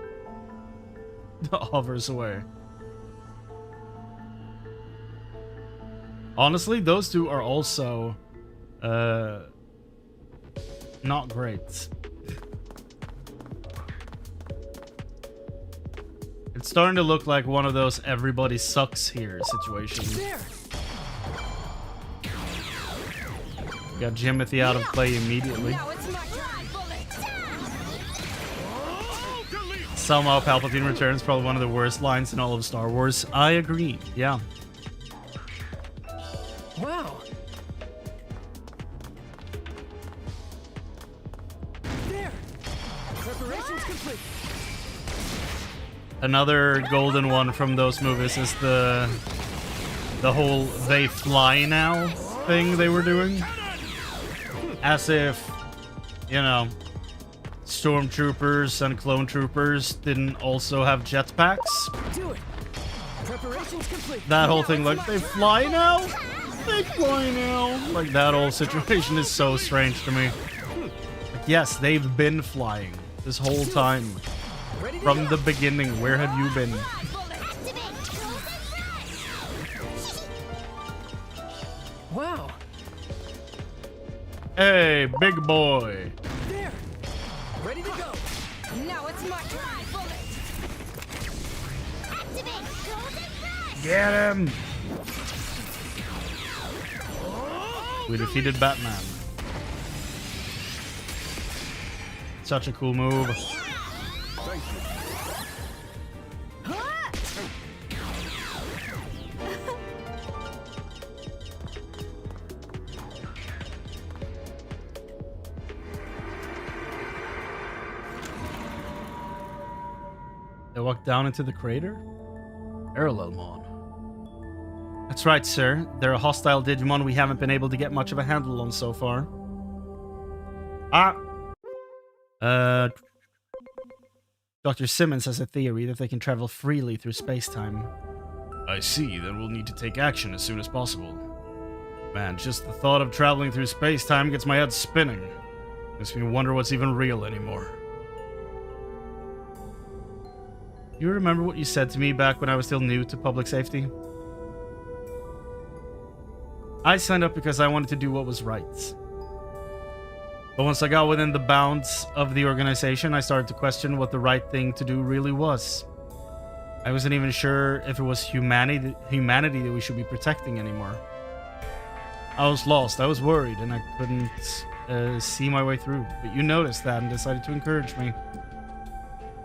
Hovers away. Honestly, those two are also not great. It's starting to look like one of those everybody sucks here situations. Got Jimothy out of play immediately. Somehow Palpatine returns, probably one of the worst lines in all of Star Wars. I agree, yeah. Wow. There. Preparations complete. Another golden one from those movies is the whole they fly now thing they were doing. As if, you know, stormtroopers and clone troopers didn't also have jetpacks. Do it. Preparations complete. That whole thing, like, they fly now? They fly now? Like, that whole situation is so strange to me. Like, yes, they've been flying this whole time. From the beginning, where have you been? Wow. Hey, big boy. There. Ready to go. Now it's my turn. Get him! We defeated Batman. Such a cool move. Thank you. They walked down into the crater? Parallelmon. That's right, sir. They're a hostile Digimon we haven't been able to get much of a handle on so far. Dr. Simmons has a theory that they can travel freely through space-time. I see, then we'll need to take action as soon as possible. Man, just the thought of traveling through space-time gets my head spinning. Makes me wonder what's even real anymore. You remember what you said to me back when I was still new to public safety? I signed up because I wanted to do what was right. But once I got within the bounds of the organization, I started to question what the right thing to do really was. I wasn't even sure if it was humanity that we should be protecting anymore. I was lost, I was worried, and I couldn't see my way through. But you noticed that and decided to encourage me.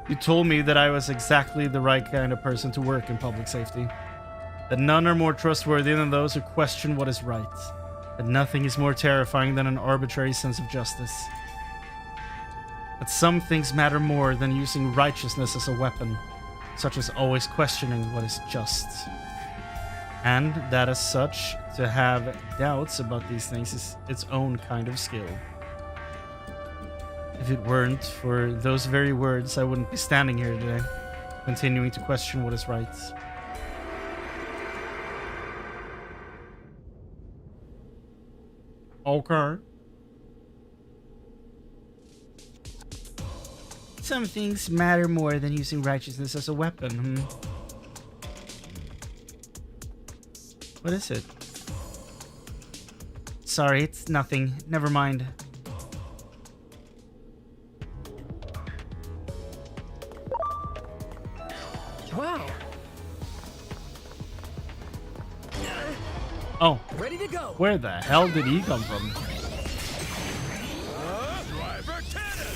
You told me that I was exactly the right kind of person to work in public safety. That none are more trustworthy than those who question what is right. That nothing is more terrifying than an arbitrary sense of justice. That some things matter more than using righteousness as a weapon, such as always questioning what is just. And that as such, to have doubts about these things is its own kind of skill. If it weren't for those very words, I wouldn't be standing here today, continuing to question what is right. Okay. Some things matter more than using righteousness as a weapon, What is it? Sorry, it's nothing. Never mind. Wow. Oh. Ready to go. Where the hell did he come from? Driver cannon!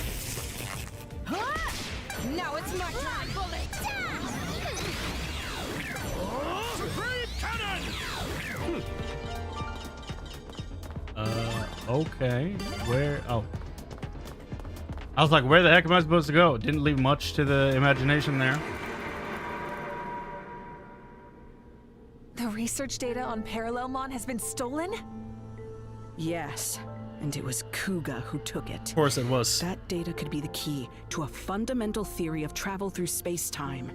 Now it's my time, bullet! Supreme cannon! Okay. Where? Oh. I was like, where the heck am I supposed to go? Didn't leave much to the imagination there. The research data on Parallelmon has been stolen? Yes, and it was Kuga who took it. Of course it was. That data could be the key to a fundamental theory of travel through space-time.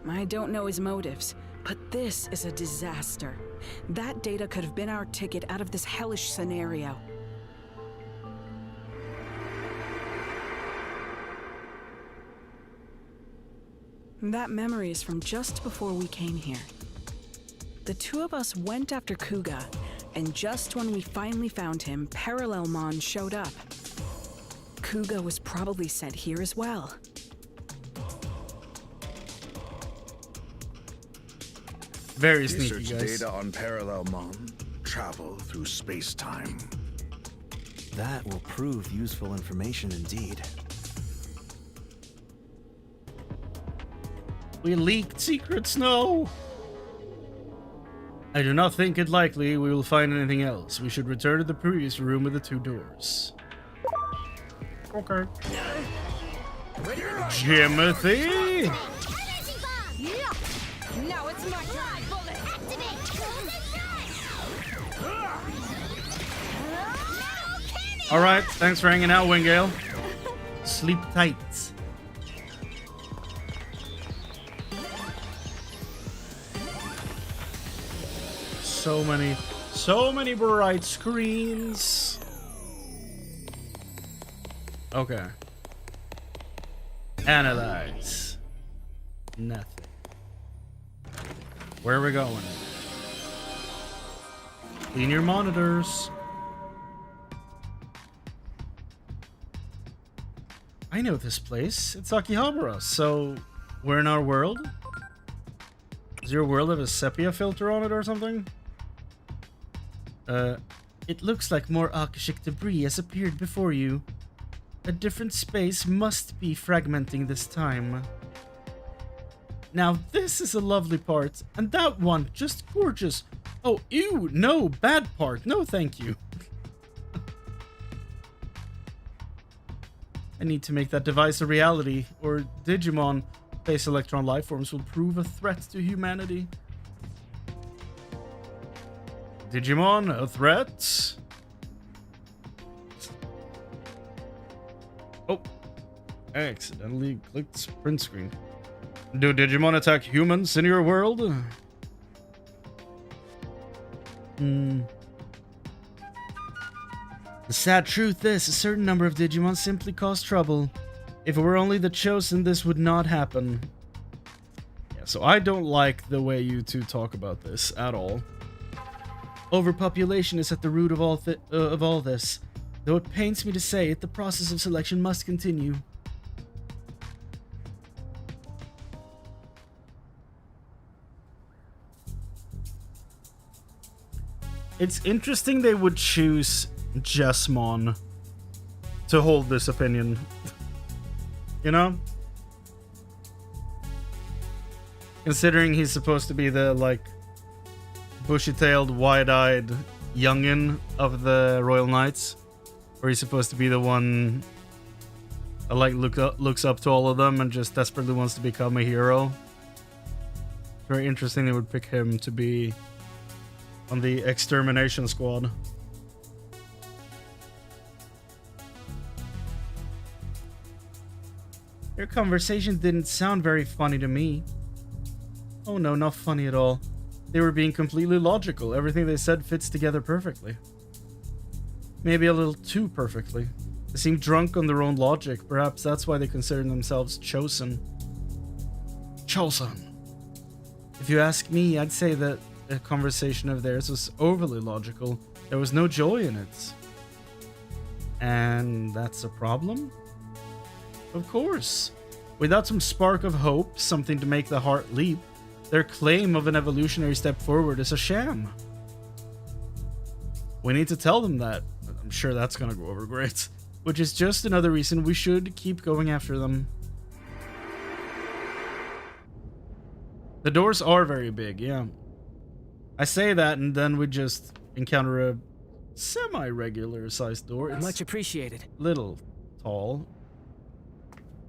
I don't know his motives, but this is a disaster. That data could have been our ticket out of this hellish scenario. That memory is from just before we came here. The two of us went after Kuga, and just when we finally found him, Parallelmon showed up. Kuga was probably sent here as well. Very sneaky, Research guys. data on Parallelmon. Travel through space-time. That will prove useful information indeed. We leaked secrets, no! I do not think it likely we will find anything else. We should return to the previous room with the two doors. Okay. Jimothy! Yeah! Now it's my time, bullet! Activate! Alright, thanks for hanging out, Wingale. Sleep tight. So many bright screens. Okay. Analyze. Nothing. Where are we going? Clean your monitors. I know this place. It's Akihabara, so we're in our world? Does your world have a sepia filter on it or something? It looks like more Akashic debris has appeared before you. A different space must be fragmenting this time. Now this is a lovely part, and that one, just gorgeous. Oh, ew, no, bad part, no thank you. I need to make that device a reality, or Digimon, base electron life forms will prove a threat to humanity. Digimon, a threat? Oh, I accidentally clicked print screen. Do Digimon attack humans in your world? The sad truth is, a certain number of Digimon simply cause trouble. If it were only the chosen, this would not happen. Yeah, so I don't like the way you two talk about this at all. Overpopulation is at the root of all this. Though it pains me to say it, the process of selection must continue. It's interesting they would choose Jesmon to hold this opinion. You know? Considering he's supposed to be the, like, bushy-tailed, wide-eyed youngin of the Royal Knights. Or he's supposed to be the one that, like, looks up to all of them and just desperately wants to become a hero. Very interesting they would pick him to be on the extermination squad. Your conversation didn't sound very funny to me. Oh no, not funny at all. They were being completely logical. Everything they said fits together perfectly. Maybe a little too perfectly. They seemed drunk on their own logic. Perhaps that's why they consider themselves chosen. Chosen. If you ask me, I'd say that a conversation of theirs was overly logical. There was no joy in it. And that's a problem? Of course. Without some spark of hope, something to make the heart leap, their claim of an evolutionary step forward is a sham. We need to tell them that. I'm sure that's gonna go over great. Which is just another reason we should keep going after them. The doors are very big, yeah. I say that and then we just encounter a semi-regular sized door. It's much appreciated. Little tall.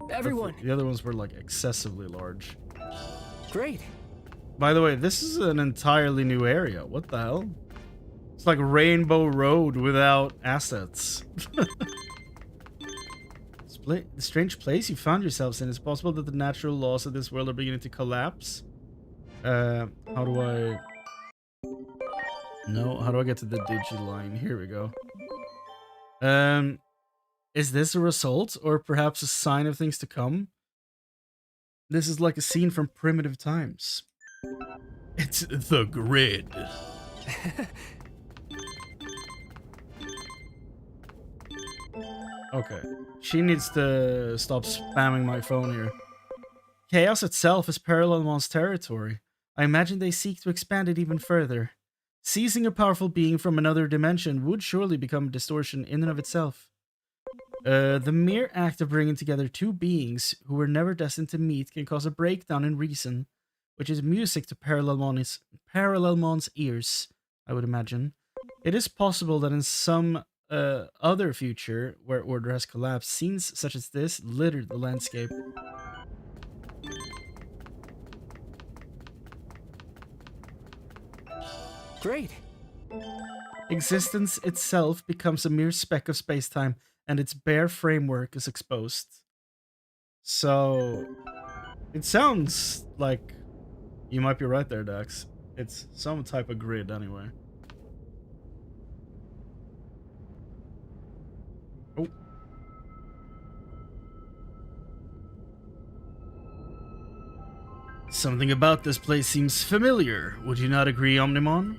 Everyone. The other ones were like excessively large. Great. By the way, this is an entirely new area. What the hell? It's like Rainbow Road without assets. The strange place you found yourselves in. It's possible that the natural laws of this world are beginning to collapse. How do I... No, how do I get to the Digiline? Here we go. Is this a result, or perhaps a sign of things to come? This is like a scene from primitive times. It's the grid. Okay. She needs to stop spamming my phone here. Chaos itself is Parallelmon's territory. I imagine they seek to expand it even further. Seizing a powerful being from another dimension would surely become a distortion in and of itself. The mere act of bringing together two beings who were never destined to meet can cause a breakdown in reason, which is music to Parallelmon's ears, I would imagine. It is possible that in some other future, where order has collapsed, scenes such as this littered the landscape. Great. Existence itself becomes a mere speck of space-time, and its bare framework is exposed. So, it sounds like you might be right there, Dax. It's some type of grid anyway. Oh. Something about this place seems familiar. Would you not agree, Omnimon?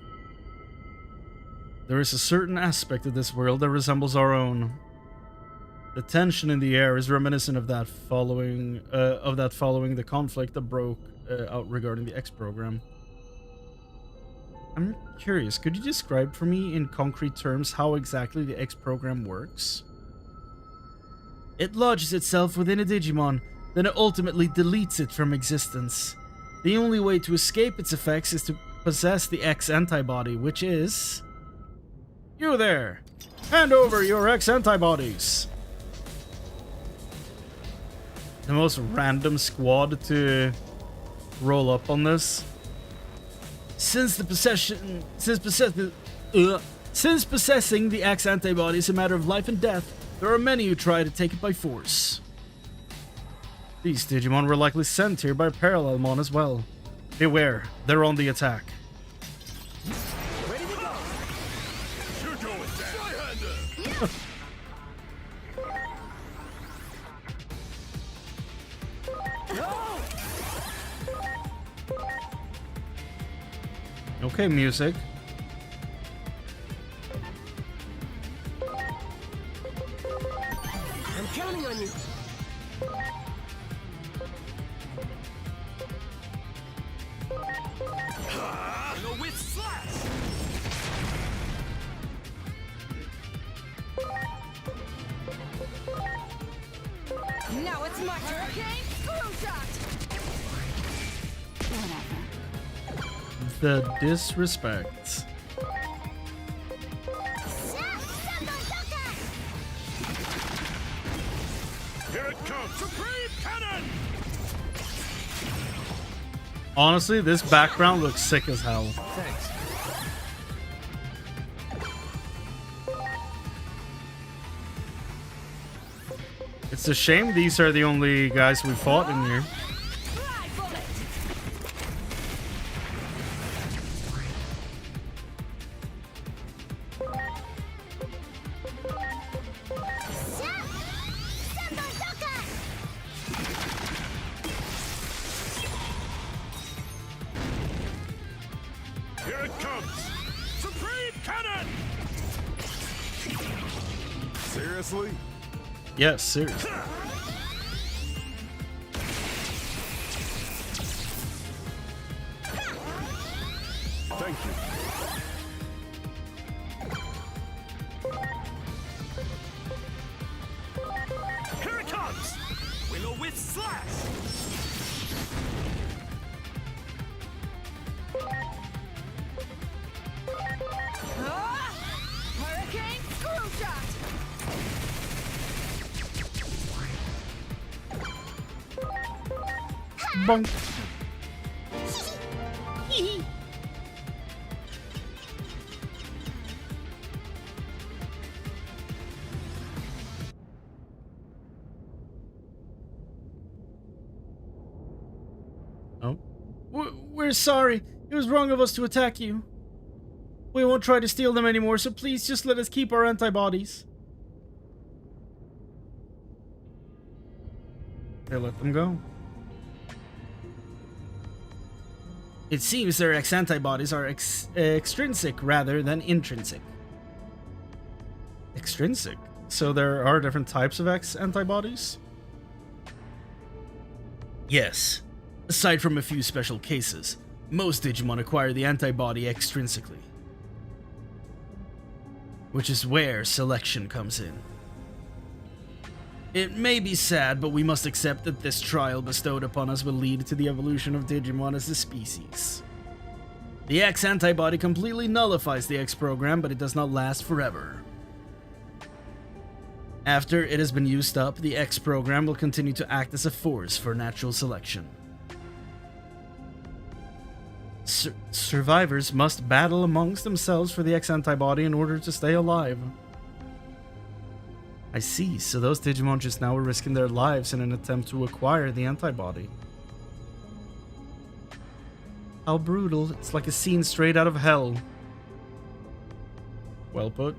There is a certain aspect of this world that resembles our own. The tension in the air is reminiscent of that following the conflict that broke out regarding the X program. I'm curious, could you describe for me in concrete terms how exactly the X program works? It lodges itself within a Digimon, then it ultimately deletes it from existence. The only way to escape its effects is to possess the X antibody, which is... You there! Hand over your X antibodies! The most random squad to roll up on this. Since Since possessing the X antibody is a matter of life and death, there are many who try to take it by force. These Digimon were likely sent here by Parallelmon as well. Beware, they're on the attack. Ready to go. You're going down. Okay, music. I'm counting on you. With slash. Now it's my turn. Hurricane screw shot. The disrespect. Here it comes. Supreme Cannon. Honestly, this background looks sick as hell. Thanks. It's a shame these are the only guys we fought in here. Here it comes. Supreme Cannon. Seriously? Yes, seriously. Thank you. Here it comes. Willow with slash. Hurricane screw shot. Bonk. Oh. We're sorry. It was wrong of us to attack you. We won't try to steal them anymore, so please just let us keep our antibodies. They let them go. It seems their X antibodies are extrinsic rather than intrinsic. Extrinsic? So there are different types of X antibodies? Yes. Aside from a few special cases, most Digimon acquire the antibody extrinsically. Which is where selection comes in. It may be sad, but we must accept that this trial bestowed upon us will lead to the evolution of Digimon as a species. The X antibody completely nullifies the X program, but it does not last forever. After it has been used up, the X program will continue to act as a force for natural selection. Survivors must battle amongst themselves for the X antibody in order to stay alive. I see, so those Digimon just now were risking their lives in an attempt to acquire the antibody. How brutal, it's like a scene straight out of hell. Well put.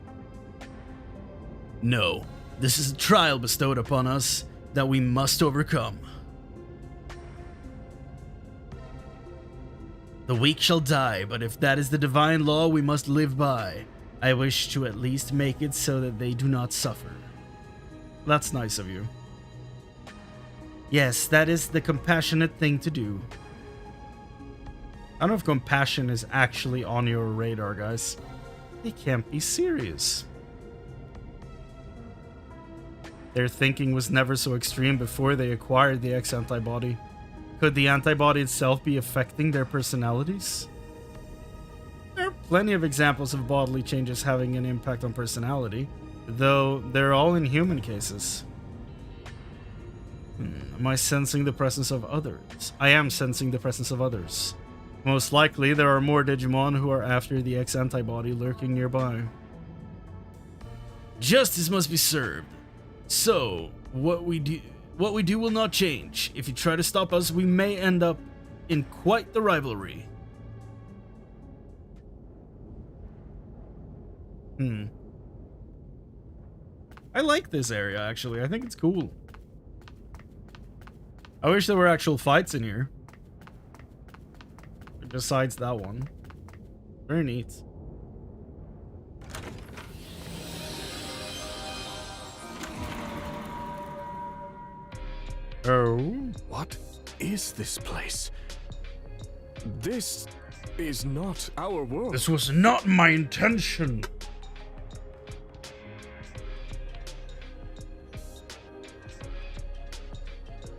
No, this is a trial bestowed upon us that we must overcome. The weak shall die, but if that is the divine law we must live by, I wish to at least make it so that they do not suffer. That's nice of you. Yes, that is the compassionate thing to do. I don't know if compassion is actually on your radar, guys. They can't be serious. Their thinking was never so extreme before they acquired the X antibody. Could the antibody itself be affecting their personalities? There are plenty of examples of bodily changes having an impact on personality, though they're all in human cases. Am I sensing the presence of others? I am sensing the presence of others. Most likely, there are more Digimon who are after the X-Antibody lurking nearby. Justice must be served. So, what we do will not change. If you try to stop us, we may end up in quite the rivalry. I like this area, actually. I think it's cool. I wish there were actual fights in here. Besides that one. Very neat. Oh. What is this place? This is not our world. This was not my intention.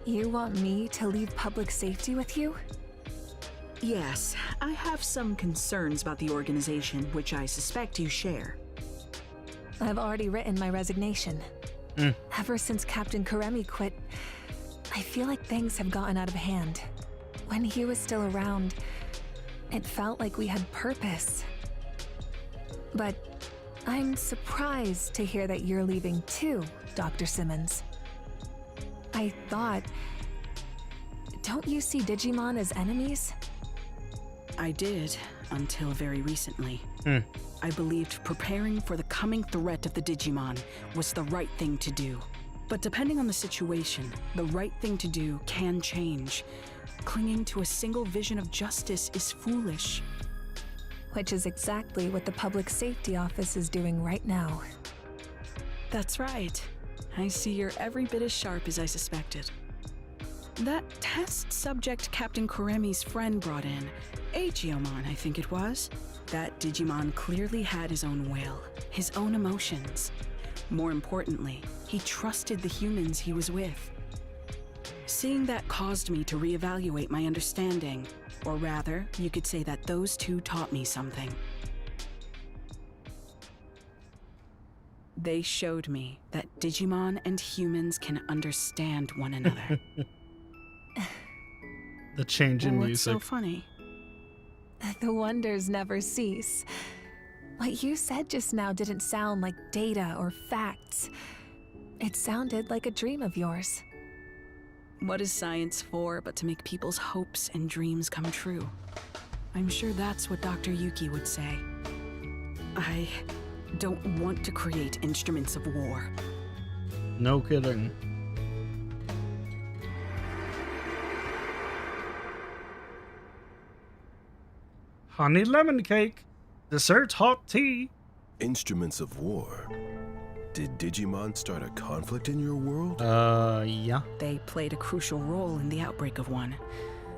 You want me to leave public safety with you? Yes, I have some concerns about the organization, which I suspect you share. I've already written my resignation. Ever since Captain Karemi quit, I feel like things have gotten out of hand. When he was still around, it felt like we had purpose. But I'm surprised to hear that you're leaving too, Dr. Simmons. I thought... Don't you see Digimon as enemies? I did, until very recently. I believed preparing for the coming threat of the Digimon was the right thing to do. But depending on the situation, the right thing to do can change. Clinging to a single vision of justice is foolish. Which is exactly what the Public Safety Office is doing right now. That's right. I see you're every bit as sharp as I suspected. That test subject Captain Karemi's friend brought in, Agiomon, I think it was. That Digimon clearly had his own will, his own emotions. More importantly, he trusted the humans he was with. Seeing that caused me to reevaluate my understanding, or rather, you could say that those two taught me something. They showed me that Digimon and humans can understand one another. The change in What's music. so funny? The wonders never cease. What you said just now didn't sound like data or facts. It sounded like a dream of yours. What is science for but to make people's hopes and dreams come true? I'm sure that's what Dr. Yuki would say. I don't want to create instruments of war. No kidding. Honey lemon cake. Dessert hot tea. Instruments of war. Did Digimon start a conflict in your world? Yeah. They played a crucial role in the outbreak of one.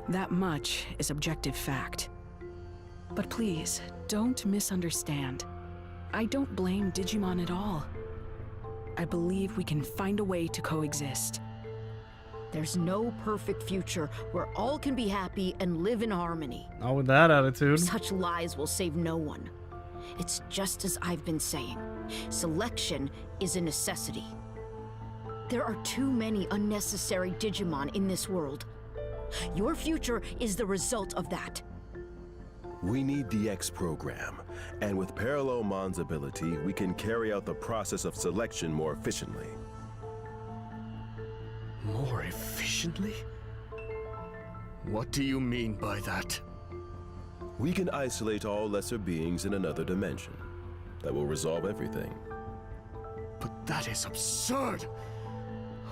That much is objective fact. But please, don't misunderstand. I don't blame Digimon at all. I believe we can find a way to coexist. There's no perfect future where all can be happy and live in harmony. Not with that attitude. Such lies will save no one. It's just as I've been saying. Selection is a necessity. There are too many unnecessary Digimon in this world. Your future is the result of that. We need the X program, and with Parallelmon's ability, we can carry out the process of selection more efficiently. More efficiently? What do you mean by that? We can isolate all lesser beings in another dimension. That will resolve everything. But that is absurd!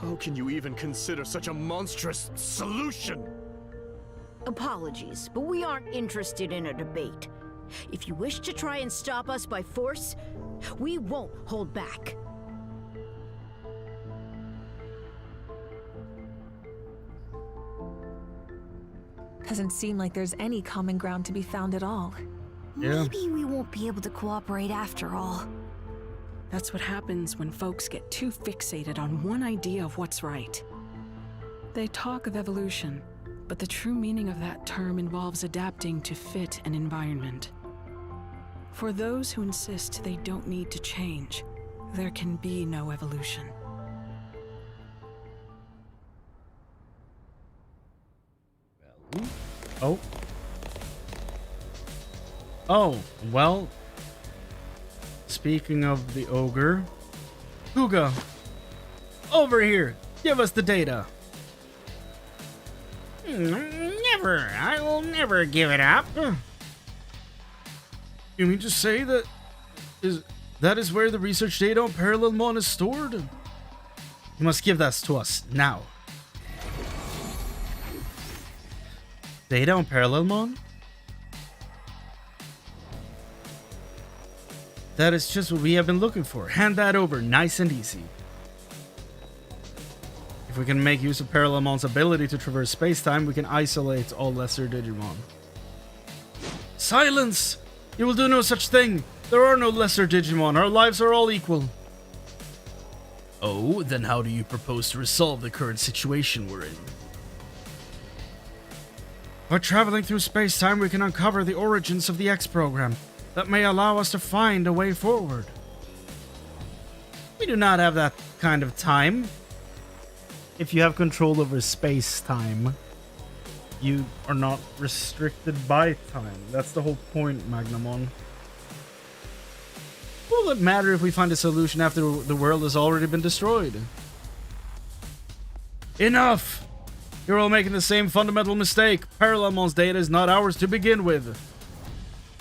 How can you even consider such a monstrous solution? Apologies, but we aren't interested in a debate. If you wish to try and stop us by force, we won't hold back. Doesn't seem like there's any common ground to be found at all. Yeah. Maybe we won't be able to cooperate after all. That's what happens when folks get too fixated on one idea of what's right. They talk of evolution, but the true meaning of that term involves adapting to fit an environment. For those who insist they don't need to change, there can be no evolution. Oh. Oh, well. Speaking of the ogre, Kuga, over here. Give us the data. Never. I will never give it up. You mean to say that is where the research data on Parallelmon is stored? You must give that to us now. Data on Parallelmon? That is just what we have been looking for. Hand that over, nice and easy. If we can make use of Parallelmon's ability to traverse space-time, we can isolate all lesser Digimon. Silence! You will do no such thing! There are no lesser Digimon, our lives are all equal. Oh, then how do you propose to resolve the current situation we're in? By traveling through space-time, we can uncover the origins of the X program that may allow us to find a way forward. We do not have that kind of time. If you have control over space-time, you are not restricted by time. That's the whole point, Magnamon. Will it matter if we find a solution after the world has already been destroyed? Enough! You're all making the same fundamental mistake. Parallelmon's data is not ours to begin with.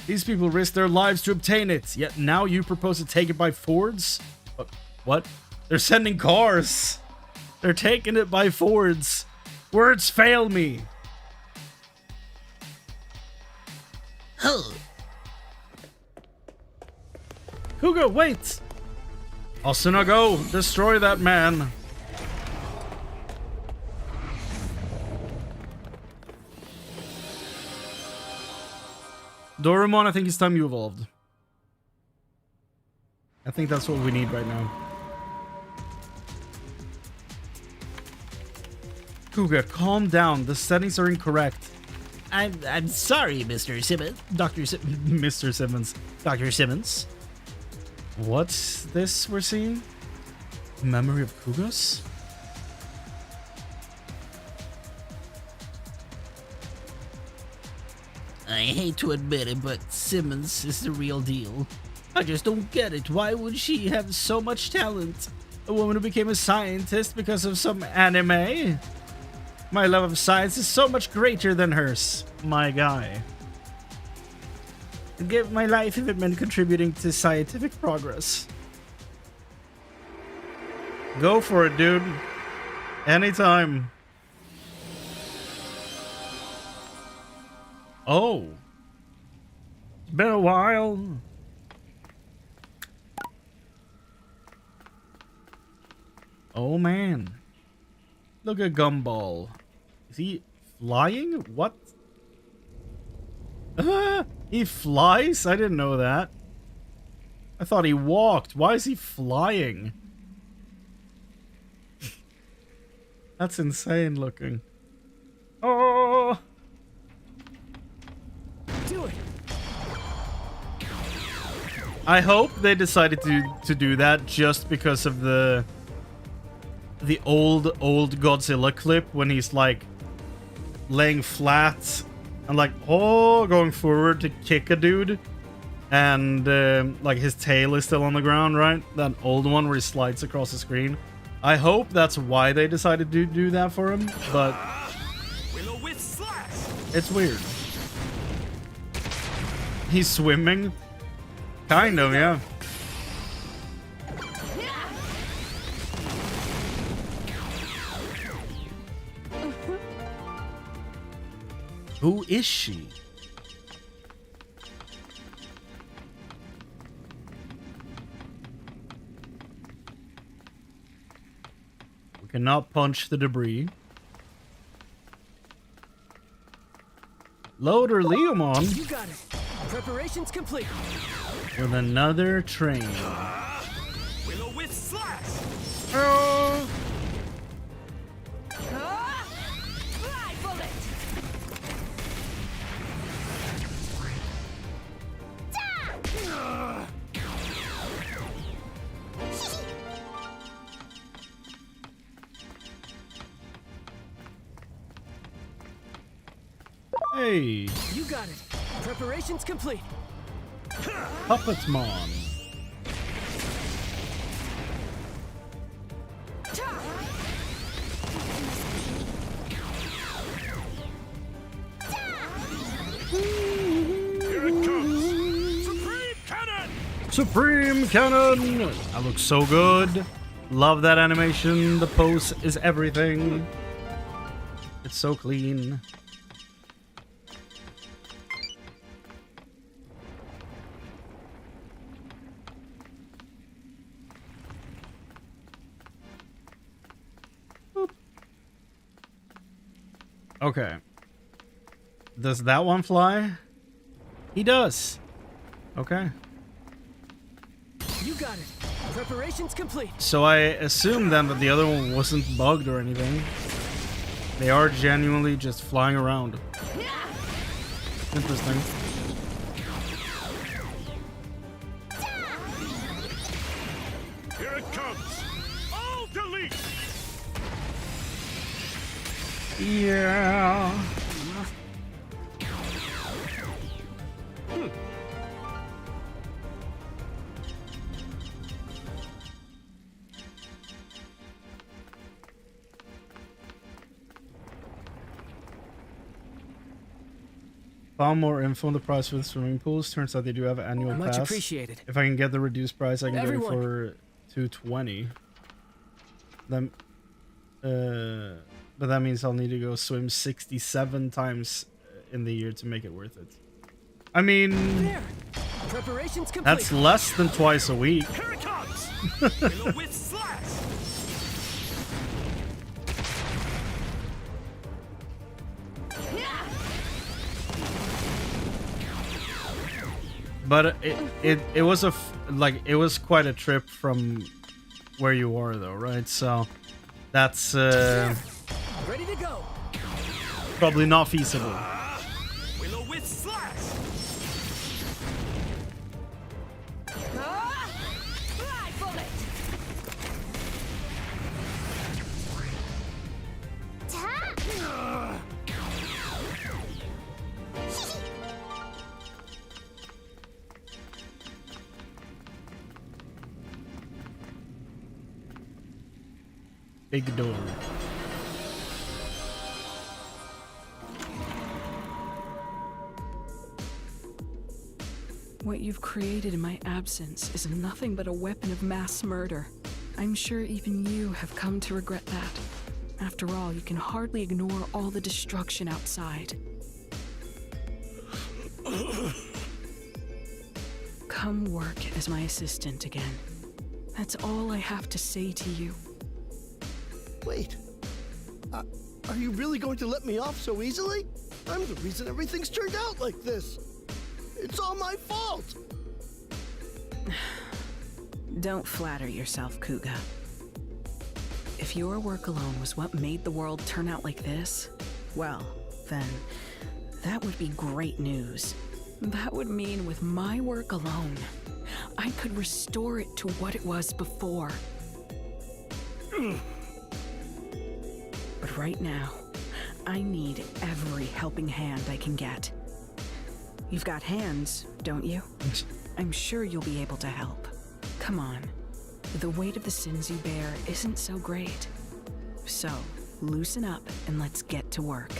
These people risked their lives to obtain it, yet now you propose to take it by Fords? What? They're sending cars! They're taking it by Fords. Words fail me. Kuga, wait! Asuna, go! Destroy that man! Doraemon, I think it's time you evolved. I think that's what we need right now. Kuga, calm down. The settings are incorrect. I'm sorry, Mr. Simmons. Mr. Simmons. Dr. Simmons. What's this we're seeing? Memory of Kugas? I hate to admit it, but Simmons is the real deal. I just don't get it. Why would she have so much talent? A woman who became a scientist because of some anime? My love of science is so much greater than hers, my guy. I'd give my life if it meant contributing to scientific progress. Go for it, dude. Anytime. Oh. It's been a while. Oh, man. Look at Gumball. Is he flying? What? He flies? I didn't know that. I thought he walked. Why is he flying? That's insane looking. Oh! Do it. I hope they decided to do that just because of the old Godzilla clip when he's like laying flat and like going forward to kick a dude and like his tail is still on the ground, right? That old one where he slides across the screen. I hope that's why they decided to do that for him, but it's weird. He's swimming? Kind of, yeah. Who is she? We cannot punch the debris. Load or Leomon. You got it. Preparations complete. With another train. Willow with slash. Oh. Fly bullet! Hey. You got it. Preparations complete. Puppetmon. Here it comes! Supreme Cannon! Supreme Cannon! That looks so good. Love that animation. The pose is everything. It's so clean. Boop. Okay. Does that one fly? He does. Okay. You got it. Preparations complete. So I assume then that the other one wasn't bugged or anything. They are genuinely just flying around. Interesting. Here it comes! All delete! Yeah. Found more info on the price for the swimming pools. Turns out they do have an annual Much pass. appreciated. If I can get the reduced price, I can Everyone. get it for $220. Then, but that means I'll need to go swim 67 times in the year to make it worth it. I mean, There. Preparations complete. that's less than twice a week. Here it comes! Willow with slash! But it was it was quite a trip from where you are though, right? So that's Ready to go. probably not feasible. Willow with slash! Fly bullet! Big door. What you've created in my absence is nothing but a weapon of mass murder. I'm sure even you have come to regret that. After all, you can hardly ignore all the destruction outside. Come work as my assistant again. That's all I have to say to you. Wait. Are you really going to let me off so easily? I'm the reason everything's turned out like this. It's all my fault. Don't flatter yourself, Kuga. If your work alone was what made the world turn out like this, well, then that would be great news. That would mean with my work alone, I could restore it to what it was before. But right now, I need every helping hand I can get. You've got hands, don't you? I'm sure you'll be able to help. Come on. The weight of the sins you bear isn't so great. So, loosen up and let's get to work.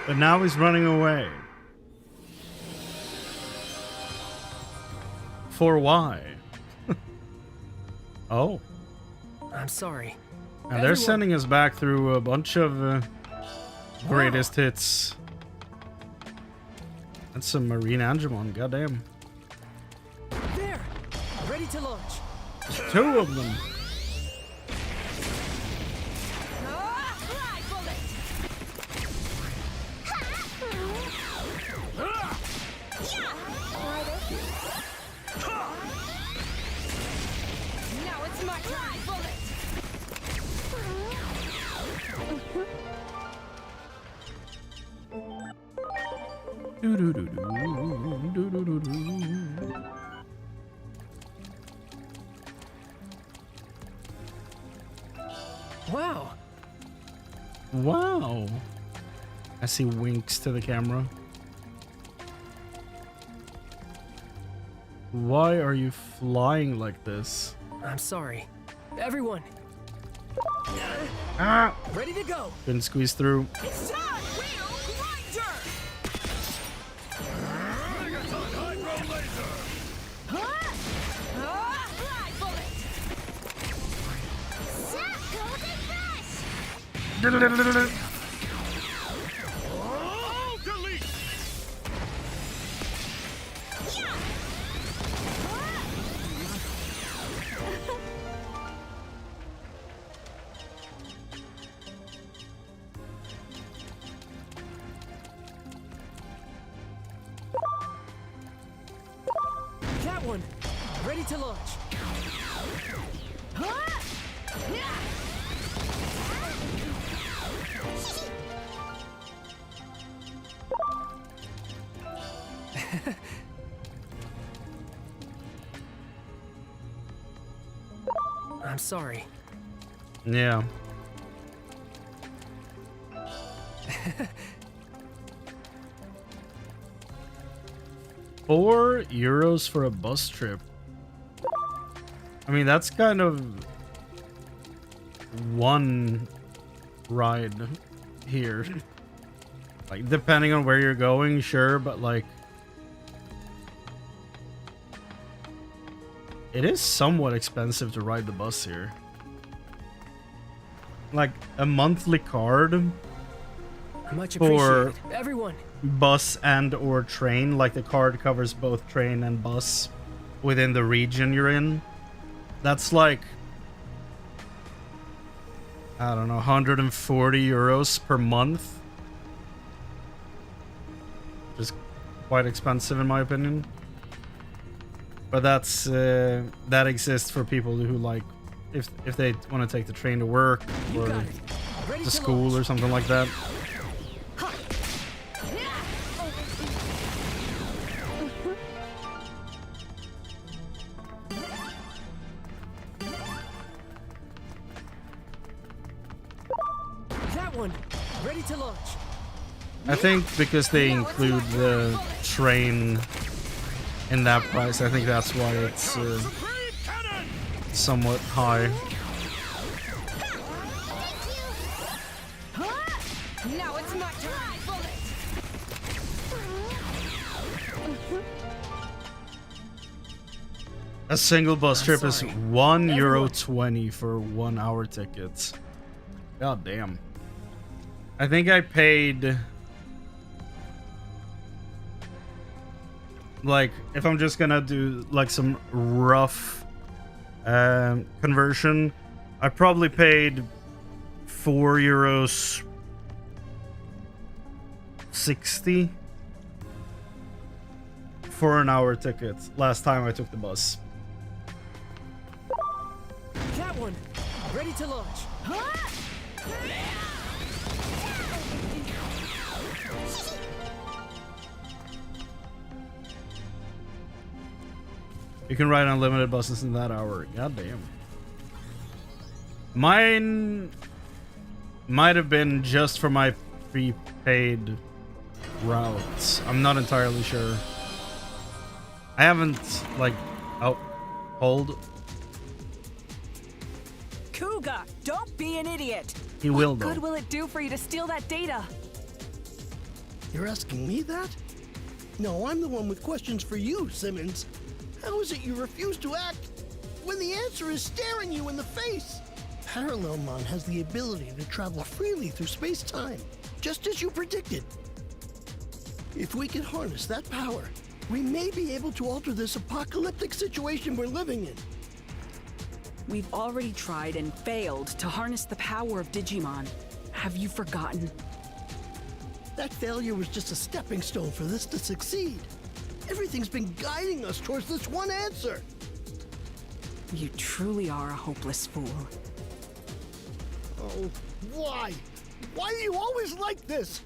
But now he's running away. For why? Oh. I'm sorry. And they're sending us back through a bunch of greatest hits. That's some Marine Angemon, goddamn. There. Ready to launch. Two of them. Fly bullet! Now it's my fly bullet! Wow. Wow. As he winks to the camera. Why are you flying like this? I'm sorry. Everyone, Ah! ready to go. Couldn't squeeze through. It's time! Wheel Grinder! Megaton Hydro Laser! Fly bullet! Zap golden flash! Oh, delete! That one, ready to launch. I'm sorry. Yeah. €4 for a bus trip. I mean, that's kind of one ride here. Like, depending on where you're going, sure, but like, it is somewhat expensive to ride the bus here. Like, a monthly card Much for appreciated. Everyone, bus and or train, like the card covers both train and bus within the region you're in. That's like, I don't know, €140 per month. Just quite expensive in my opinion. But that's that exists for people who like, if they want to take the train to work or to school or something like that. that one, ready to launch. I think because they include the train in that price, I think that's why it's somewhat high. Now it's my turn! Bullet! A single bus trip is €1.20 for 1 hour tickets. God damn. I think I paid, like, if I'm just gonna do like some rough conversion, I probably paid €4.60 for an hour ticket last time I took the bus. That one, ready to launch. You can ride unlimited buses in that hour. God damn. Mine might have been just for my prepaid routes. I'm not entirely sure. I haven't, like, oh, hold. Kuga, don't be an idiot. He will, What though. good will it do for you to steal that data? You're asking me that? No, I'm the one with questions for you, Simmons. How is it you refuse to act when the answer is staring you in the face? Parallelmon has the ability to travel freely through space-time, just as you predicted. If we can harness that power, we may be able to alter this apocalyptic situation we're living in. We've already tried and failed to harness the power of Digimon. Have you forgotten? That failure was just a stepping stone for this to succeed. Everything's been guiding us towards this one answer. You truly are a hopeless fool. Oh, why? Why are you always like this?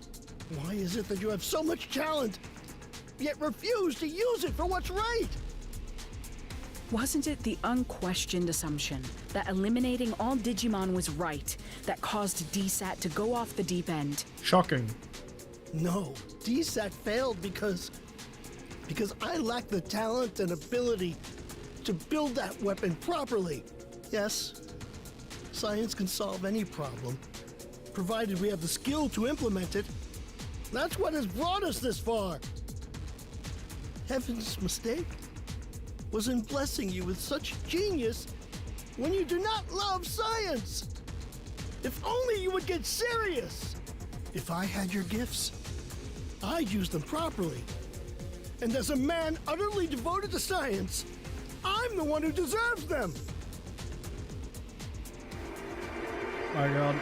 Why is it that you have so much talent, yet refuse to use it for what's right? Wasn't it the unquestioned assumption that eliminating all Digimon was right that caused DSAT to go off the deep end? Shocking. No, DSAT failed because I lack the talent and ability to build that weapon properly. Yes, science can solve any problem, provided we have the skill to implement it. That's what has brought us this far. Heaven's mistake was in blessing you with such genius when you do not love science. If only you would get serious. If I had your gifts, I'd use them properly. And as a man utterly devoted to science, I'm the one who deserves them. My God.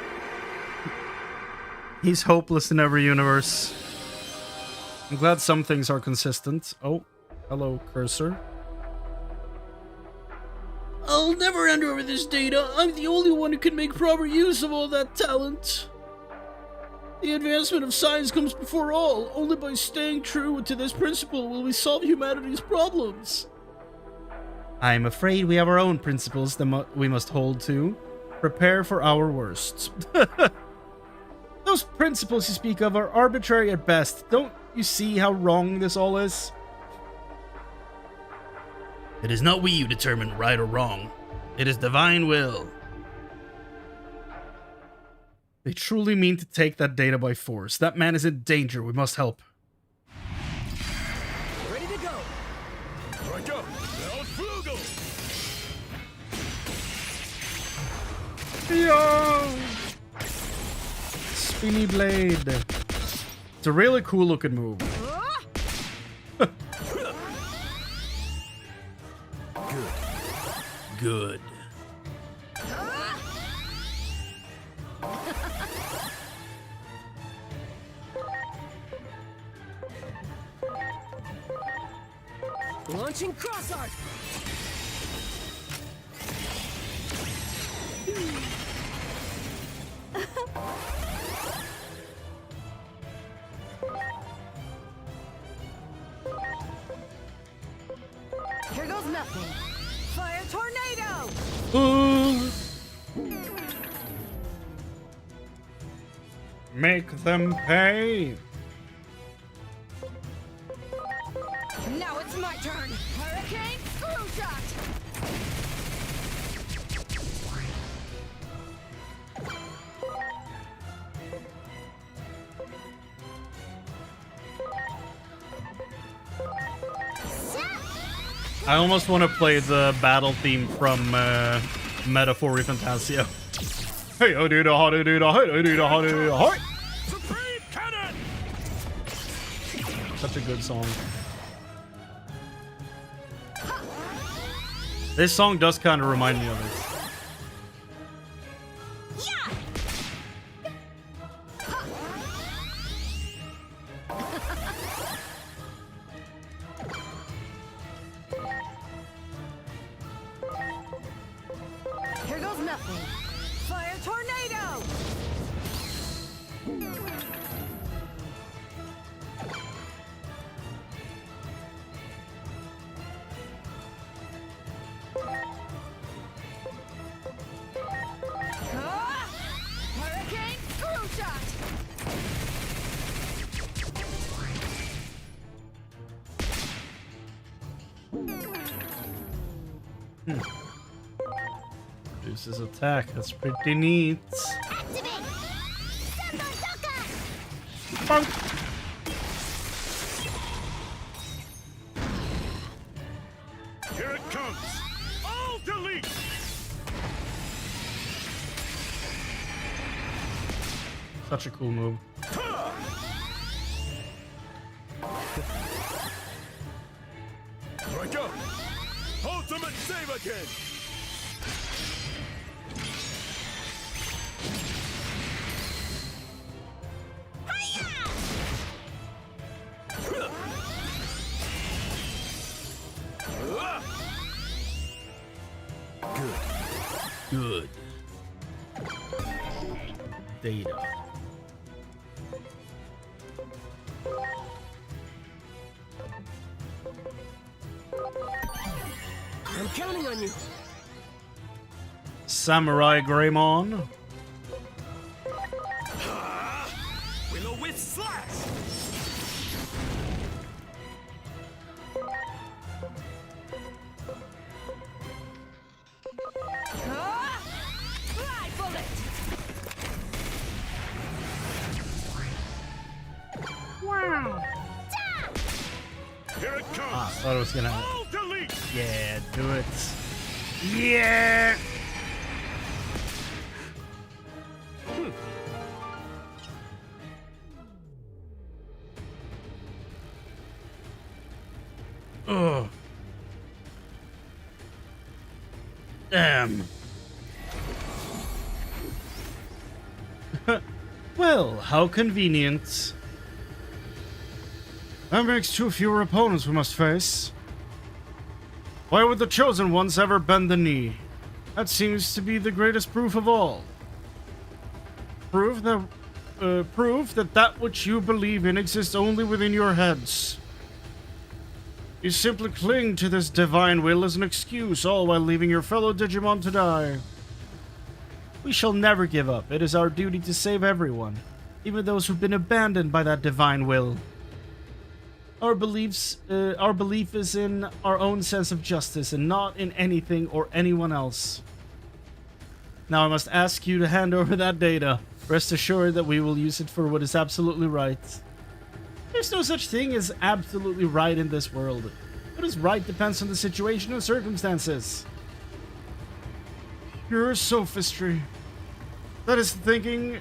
He's hopeless in every universe. I'm glad some things are consistent. Oh, hello, cursor. I'll never hand over this data. I'm the only one who can make proper use of all that talent. The advancement of science comes before all. Only by staying true to this principle will we solve humanity's problems. I'm afraid we have our own principles that we must hold to. Prepare for our worst. Those principles you speak of are arbitrary at best. Don't you see how wrong this all is? It is not we who determine right or wrong. It is divine will. They truly mean to take that data by force. That man is in danger. We must help. Ready to go. Right up. Flugel. Yo! Spinny blade. It's a really cool looking move. Good. Launching cross arc. Here goes nothing. Fire tornado! Make them pay. Now it's my turn. Hurricane screw shot! I almost want to play the battle theme from Metaphor Fantasia. Hey, oh, dude, oh, dude, oh, hey, dude, oh, dude, oh, hey. Supreme Cannon! Such a good song. This song does kind of remind me of it. Here goes nothing. Fire tornado! Hurricane screw shot! Reduces attack. That's pretty neat. Activate! Bonk. Here it comes. All delete! Such a cool move. Right up. Ultimate save again. Good. Data. I'm counting on you. Samurai Greymon. Willow with slash. I thought it was gonna. Yeah, do it. Yeah. Ugh. Damn. Well, how convenient. That makes 2 fewer opponents we must face. Why would the Chosen Ones ever bend the knee? That seems to be the greatest proof of all. Proof that that which you believe in exists only within your heads. You simply cling to this divine will as an excuse, all while leaving your fellow Digimon to die. We shall never give up. It is our duty to save everyone, even those who've been abandoned by that divine will. Our belief is in our own sense of justice and not in anything or anyone else. Now I must ask you to hand over that data. Rest assured that we will use it for what is absolutely right. There's no such thing as absolutely right in this world. What is right depends on the situation and circumstances. Pure sophistry. That is the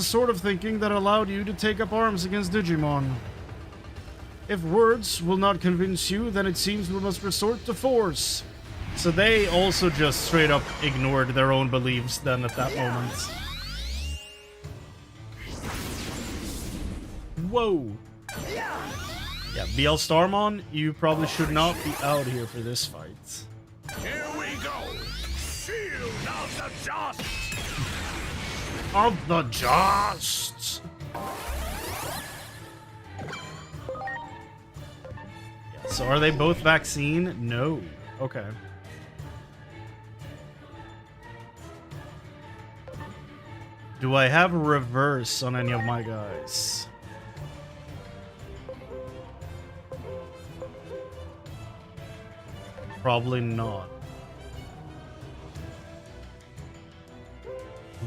sort of thinking that allowed you to take up arms against Digimon. If words will not convince you, then it seems we must resort to force. So they also just straight up ignored their own beliefs then at that moment. Whoa. Yeah, BL Starmon, you probably should not be out here for this fight. Here we go! Shield of the Just! Of the Just! Yeah, so are they both vaccine? No. Okay. Do I have a reverse on any of my guys? Probably not.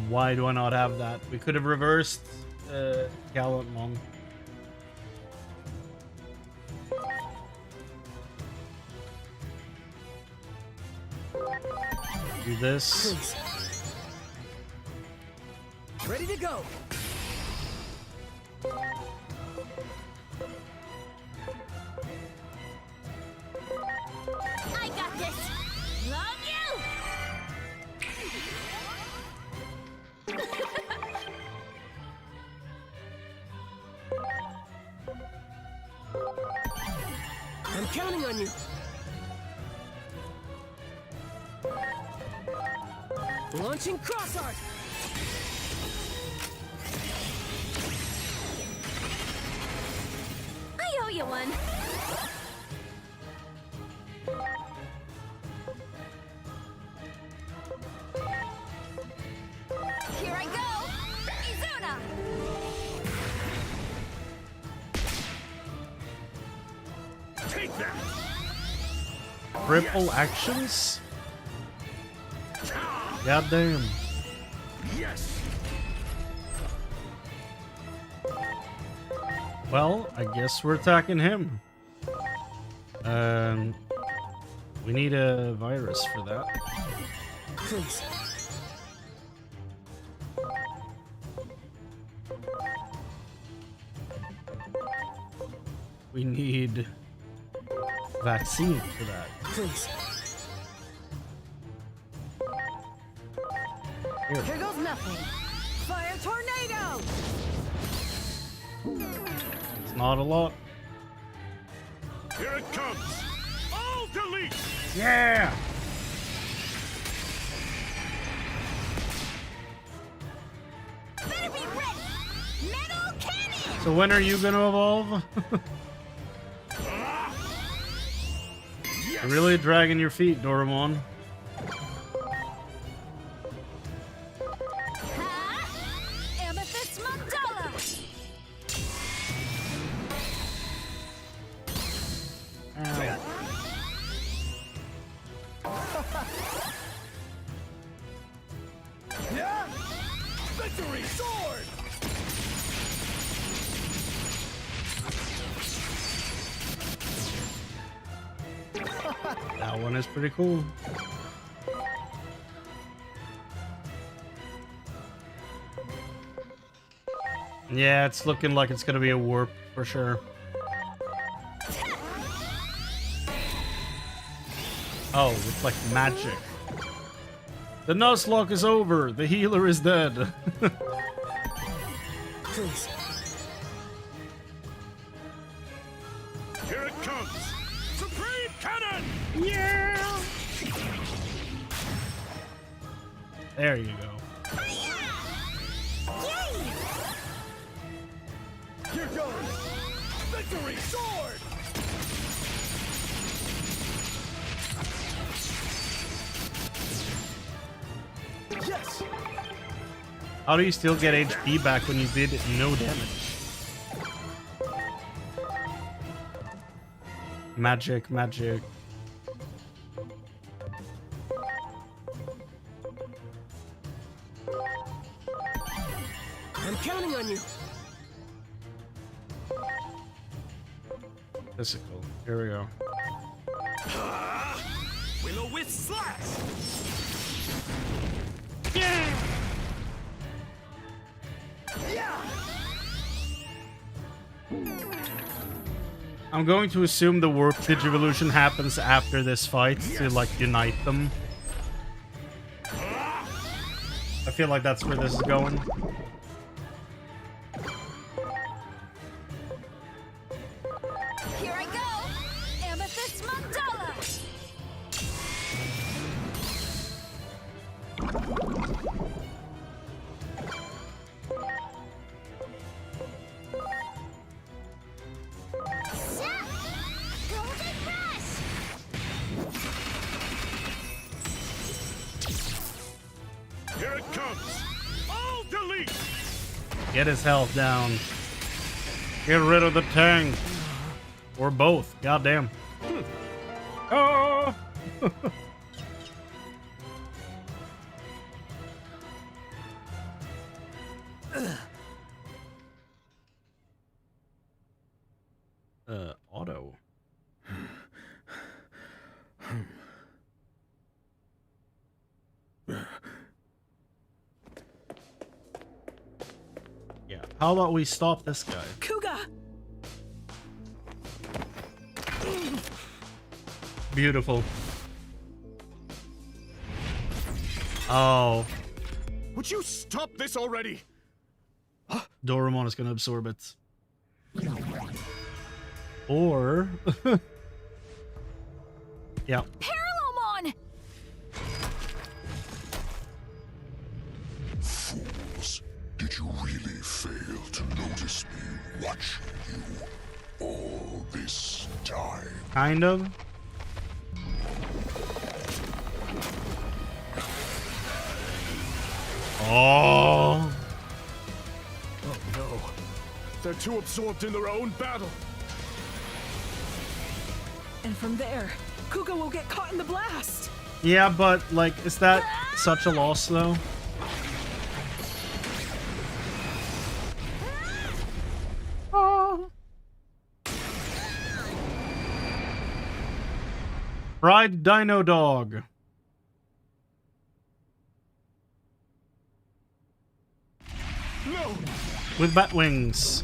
Why do I not have that? We could have reversed Gallantmon. Do this. Ready to go. I got this. Love you. I'm counting on you. Launching cross art. I owe you one. Here I go. Izuna. Take that! Triple actions? God damn. Yes! Well, I guess we're attacking him. We need a virus for that. Please. We need vaccine for that. Please. Here. Here goes nothing. Fire tornado! It's not a lot. Here it comes! All delete! Yeah! Better be ready. Metal cannon. So when are you gonna evolve? You're really dragging your feet, Doraemon. Amethyst Mandala. Yeah! Victory sword! That one is pretty cool. Yeah, it's looking like it's gonna be a warp for sure. Oh, it's like magic. The Nuzlocke is over. The healer is dead. Please. Here it comes! Supreme Cannon! Yeah! There you go. Here goes! Victory sword! Yes! How do you still get HP back when you did no damage? Magic, magic. I'm counting on you. Physical. Here we go. Will-o-wisp slash! Yeah! I'm going to assume the warp digivolution happens after this fight to like unite them. I feel like that's where this is going. Here I go! Amethyst Mandala! Golden Rush! Here it comes! All delete! Get his health down. Get rid of the tank. Or both. Goddamn. Oh! Auto. Yeah. How about we stop this guy? Kuga! Beautiful. Oh. Would you stop this already? Doremon is gonna absorb it. Or... yeah. Parallelmon! Fools, did you really fail to notice me watching you all this time? Kind of. Oh. Oh no. They're too absorbed in their own battle. And from there, Kuga will get caught in the blast. Yeah, but, like, is that such a loss, though? Oh. Fried Dino Dog. No! With bat wings.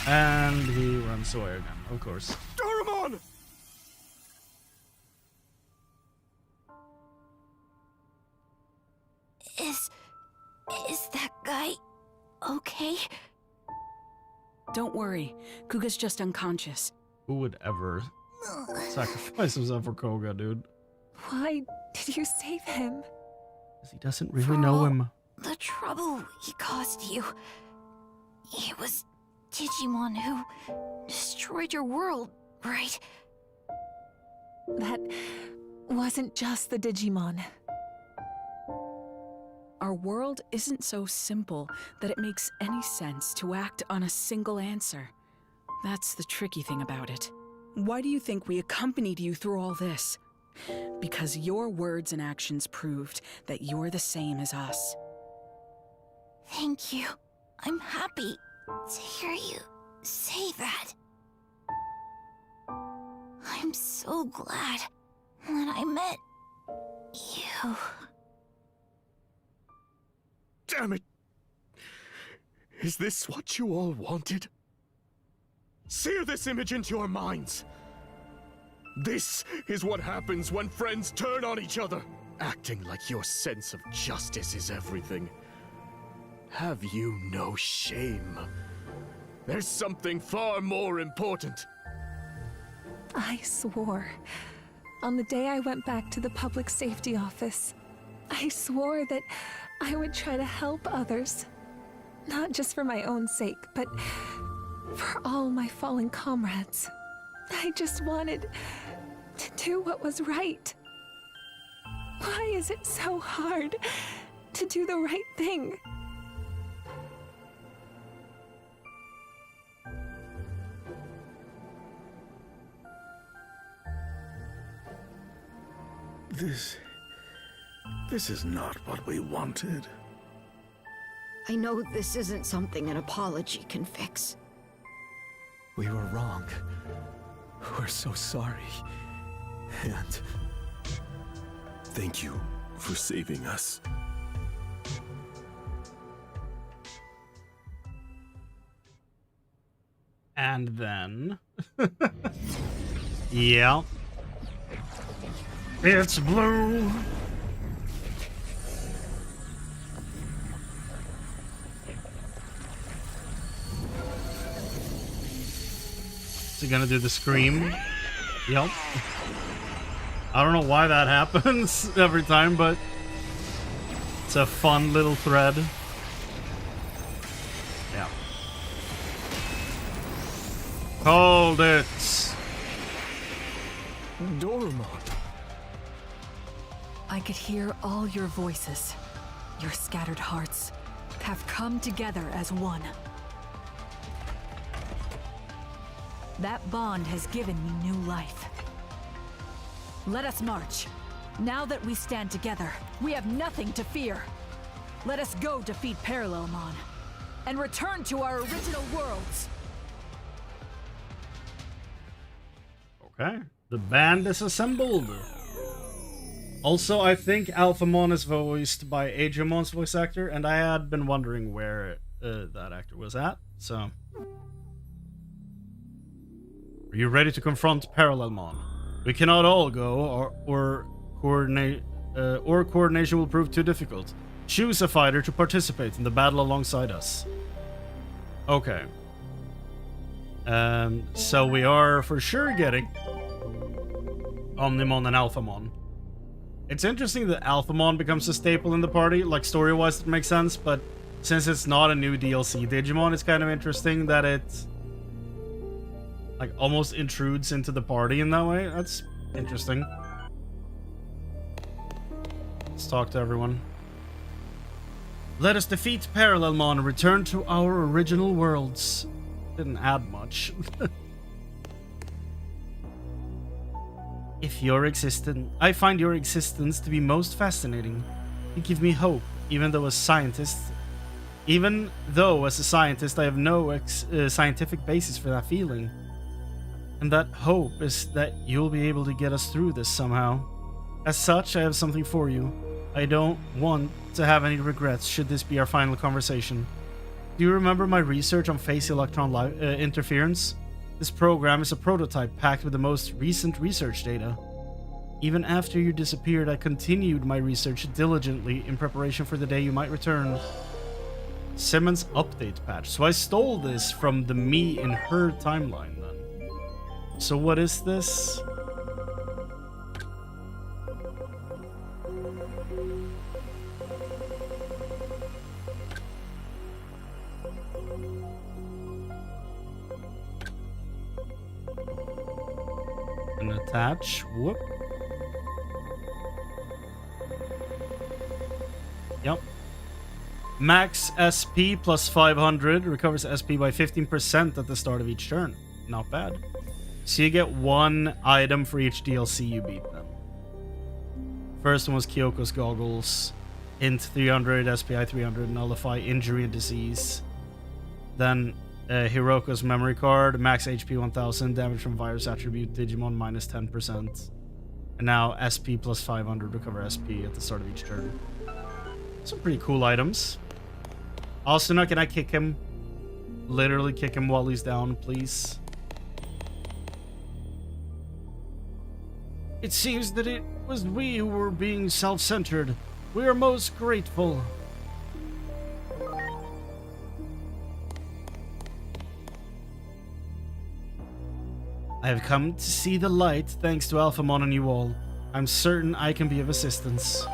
And he runs away again, of course. Doremon! Is that guy okay? Don't worry, Kuga's just unconscious. Who would ever sacrifice himself for Koga, dude? Why did you save him? Because he doesn't really know him. The trouble he caused you. It was Digimon who destroyed your world, right? That wasn't just the Digimon. Our world isn't so simple that it makes any sense to act on a single answer. That's the tricky thing about it. Why do you think we accompanied you through all this? Because your words and actions proved that you're the same as us. Thank you. I'm happy to hear you say that. I'm so glad that I met you. Damn it! Is this what you all wanted? Sear this image into your minds. This is what happens when friends turn on each other. Acting like your sense of justice is everything. Have you no shame? There's something far more important. I swore. On the day I went back to the public safety office, I swore that I would try to help others. Not just for my own sake, but for all my fallen comrades. I just wanted to do what was right. Why is it so hard to do the right thing? This is not what we wanted. I know this isn't something an apology can fix. We were wrong. We're so sorry. And thank you for saving us. And then... yeah. It's blue! Is he gonna do the scream? Yep. I don't know why that happens every time, but it's a fun little thread. Yeah. Hold it! Doraemon. I could hear all your voices. Your scattered hearts have come together as one. That bond has given me new life. Let us march. Now that we stand together, we have nothing to fear. Let us go defeat Parallelmon and return to our original worlds. Okay, the band is assembled. Also, I think Alphamon is voiced by Agemon's voice actor, and I had been wondering where that actor was at, so... Are you ready to confront Parallelmon? We cannot all go, or coordination will prove too difficult. Choose a fighter to participate in the battle alongside us. Okay. So we are for sure getting Omnimon and Alphamon. It's interesting that Alphamon becomes a staple in the party, like story-wise it makes sense, but since it's not a new DLC Digimon, it's kind of interesting that it like almost intrudes into the party in that way. That's interesting. Let's talk to everyone. Let us defeat Parallelmon and return to our original worlds. Didn't add much. If your existence, I find your existence to be most fascinating. You give me hope, even though as a scientist I have no scientific basis for that feeling. And that hope is that you'll be able to get us through this somehow. As such, I have something for you. I don't want to have any regrets should this be our final conversation. Do you remember my research on phase electron interference? This program is a prototype packed with the most recent research data. Even after you disappeared, I continued my research diligently in preparation for the day you might return. Simmons update patch. So I stole this from the me in her timeline then. So what is this? And attach. Whoop. Yep. Max SP plus 500 recovers SP by 15% at the start of each turn. Not bad. So you get one item for each DLC you beat then. First one was Kyoko's Goggles. Int 300, SPI 300, Nullify, Injury and Disease. Then Hiroko's memory card, max HP 1000, damage from virus attribute, Digimon minus 10%. And now SP plus 500, recover SP at the start of each turn. Some pretty cool items. Asuna, can I kick him? Literally kick him while he's down, please. It seems that it was we who were being self-centered. We are most grateful. I have come to see the light thanks to Alphamon and you all. I'm certain I can be of assistance.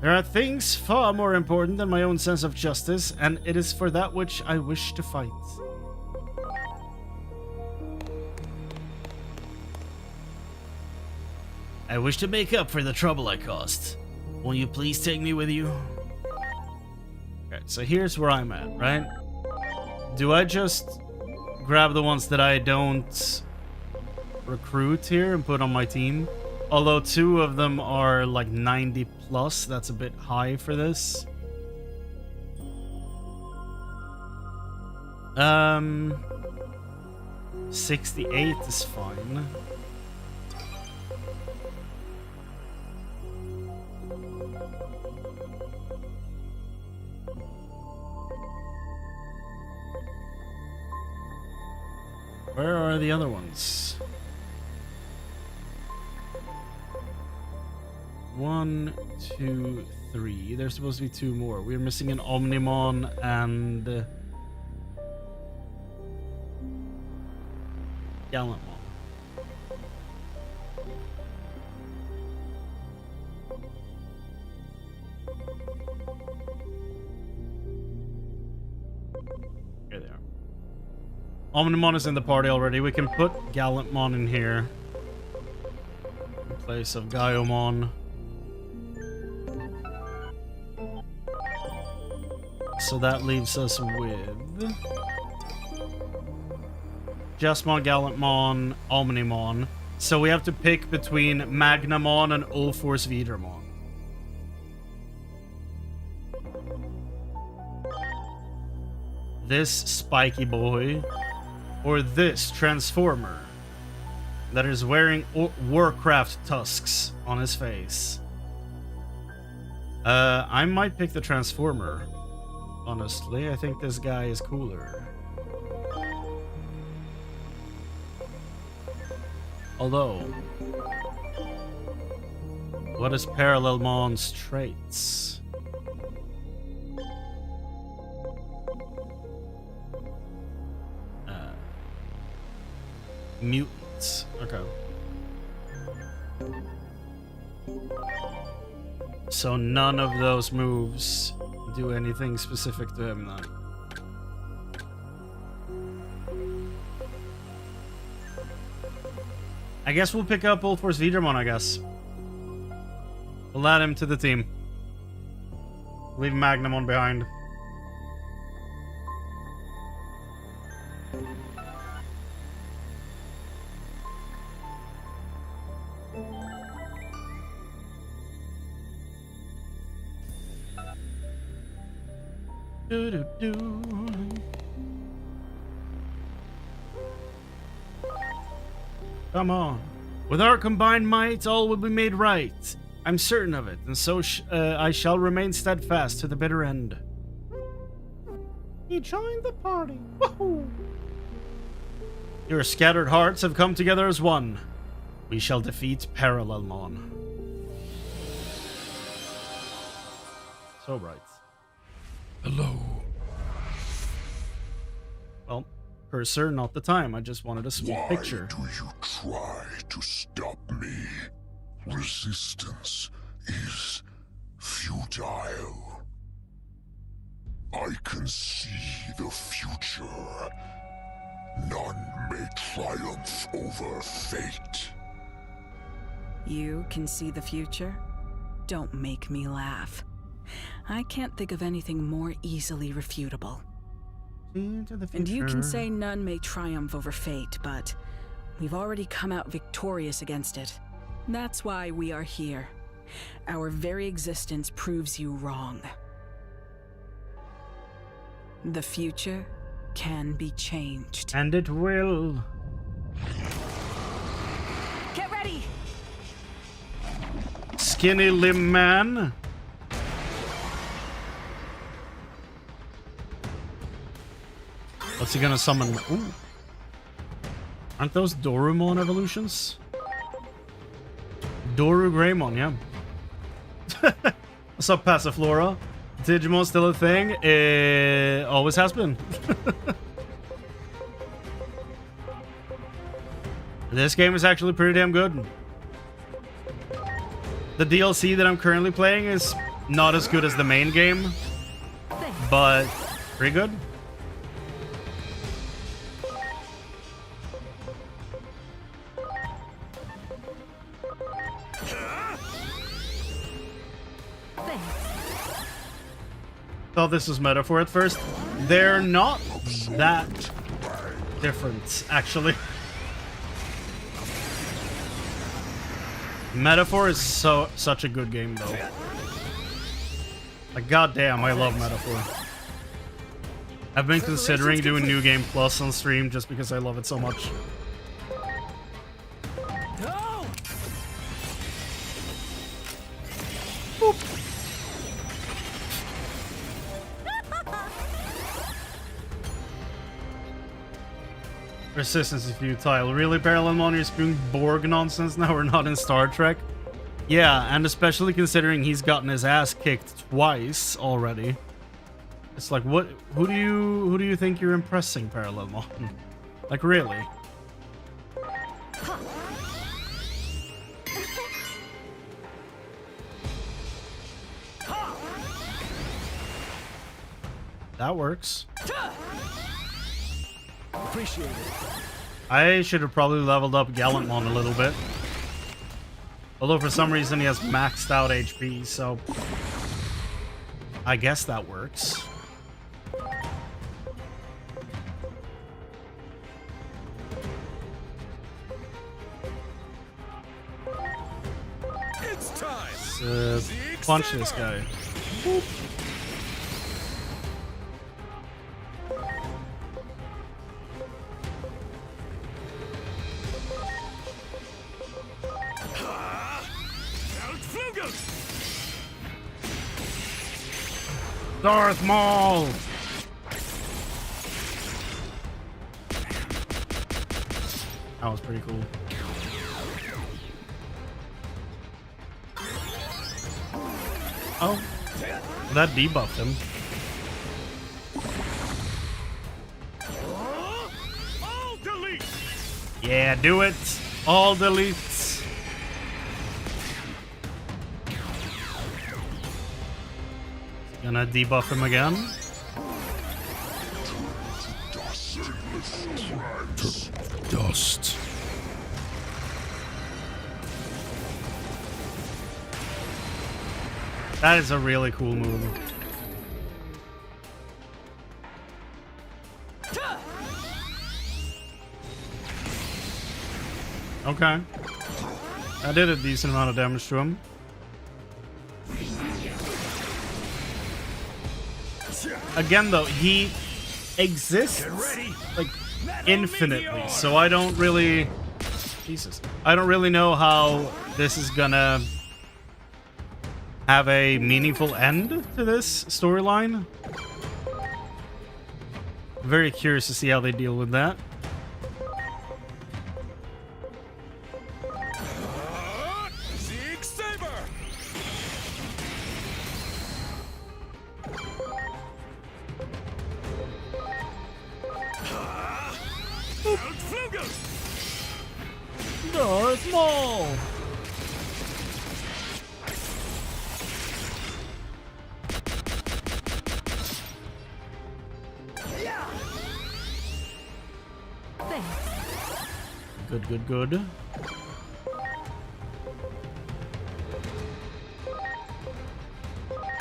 There are things far more important than my own sense of justice, and it is for that which I wish to fight. I wish to make up for the trouble I caused. Will you please take me with you? Okay, so here's where I'm at, right? Do I just grab the ones that I don't recruit here and put on my team? Although 2 of them are like 90 plus, that's a bit high for this. 68 is fine. Where are the other ones? 1, 2, 3. There's supposed to be 2 more. We're missing an Omnimon and Gallantmon. Here they are. Omnimon is in the party already. We can put Gallantmon in here in place of Gaiomon. So that leaves us with Justmon, Gallantmon, Omnimon. So we have to pick between Magnamon and Ulforce Vidermon. This spiky boy, or this transformer that is wearing Warcraft tusks on his face. I might pick the transformer. Honestly, I think this guy is cooler. Although, what is Parallelmon's traits? Mutants. Okay. So none of those moves do anything specific to him then. I guess we'll pick up Ulforce Vidermon, I guess. We'll add him to the team. Leave Magnamon behind. Come on. With our combined might, all will be made right. I'm certain of it, and so I shall remain steadfast to the bitter end. He joined the party. Woohoo! Your scattered hearts have come together as one. We shall defeat Parallelmon. So bright. Hello. Well, cursor, not the time. I just wanted a sweet picture. Why do you try to stop me? Resistance is futile. I can see the future. None may triumph over fate. You can see the future? Don't make me laugh. I can't think of anything more easily refutable. And you can say none may triumph over fate, but we've already come out victorious against it. That's why we are here. Our very existence proves you wrong. The future can be changed. And it will. Get ready! Skinny limb man. What's he gonna summon? Ooh. Aren't those Dorumon evolutions? Doru Greymon, yeah. What's up, Passiflora? Digimon still a thing? It always has been. This game is actually pretty damn good. The DLC that I'm currently playing is not as good as the main game, but pretty good. Thought this was Metaphor at first. They're not that different, actually. Metaphor is such a good game, though. Like, goddamn, I love Metaphor. I've been considering doing New Game Plus on stream just because I love it so much. Boop. Resistance is futile. Really, Parallelmon, you're spewing Borg nonsense now? We're not in Star Trek. Yeah, and especially considering he's gotten his ass kicked twice already. It's like, what? Who do you think you're impressing, Parallelmon? Like, really? That works. Appreciate it. I should have probably leveled up Gallantmon a little bit. Although for some reason he has maxed out HP, so I guess that works. It's time. Let's punch this guy. Boop. Darth Maul! That was pretty cool. Oh, that debuffed him. All delete. Yeah, do it. All deletes. Gonna debuff him again. Dust. That is a really cool move. Okay. I did a decent amount of damage to him. Again, though, he exists like infinitely, so I don't really... Jesus. I don't really know how this is gonna have a meaningful end to this storyline. Very curious to see how they deal with that. Darth Maul! Good, good, good.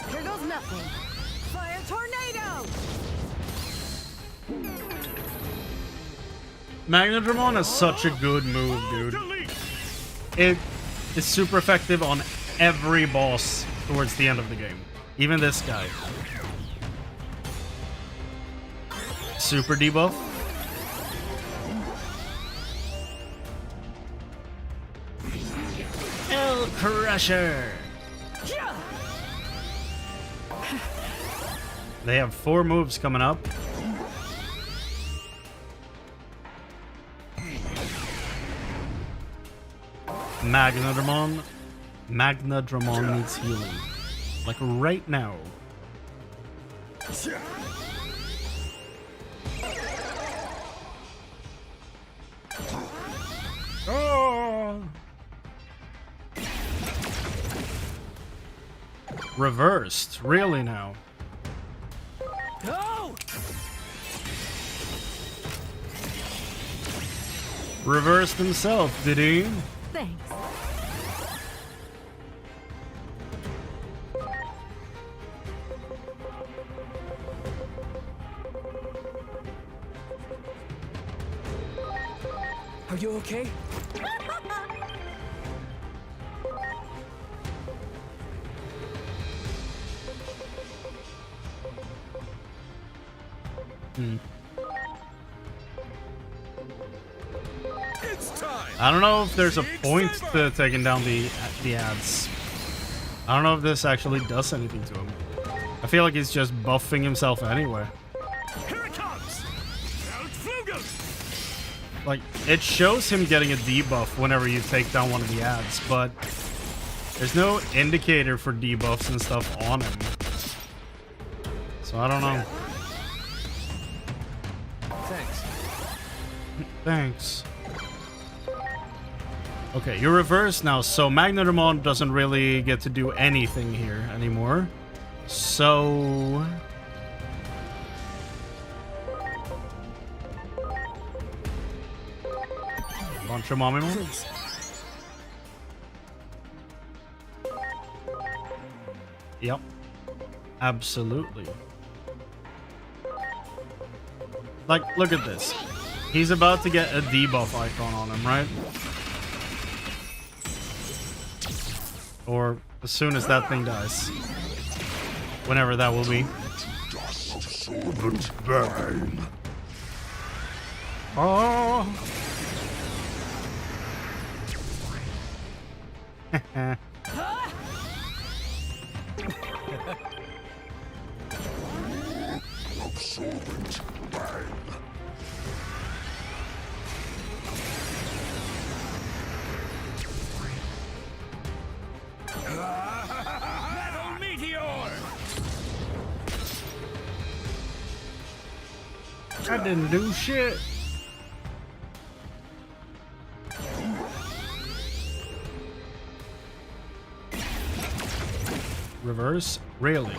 Here goes nothing. Fire tornado! Magnetramon is such a good move, dude. It is super effective on every boss towards the end of the game. Even this guy. super debuff. El Crusher. They have 4 moves coming up. Magnadramon. Magnadramon needs healing. Like right now. Oh. Reversed. Really now. Go! Reversed himself, did he? Thanks. Are you okay? I don't know if there's a point to taking down the ads. I don't know if this actually does anything to him. I feel like he's just buffing himself anyway. Here it comes! Like, it shows him getting a debuff whenever you take down one of the ads, but there's no indicator for debuffs and stuff on him. So I don't know. Thanks. Thanks. Okay, you're reversed now, so Magnadramon doesn't really get to do anything here anymore. So... bunch of mommy moves. Yep. Absolutely. Like, look at this. He's about to get a debuff icon on him, right? Or as soon as that thing dies. Whenever that will be. Oh! Absorbent bang. Metal meteor! I didn't do shit. Reverse railing.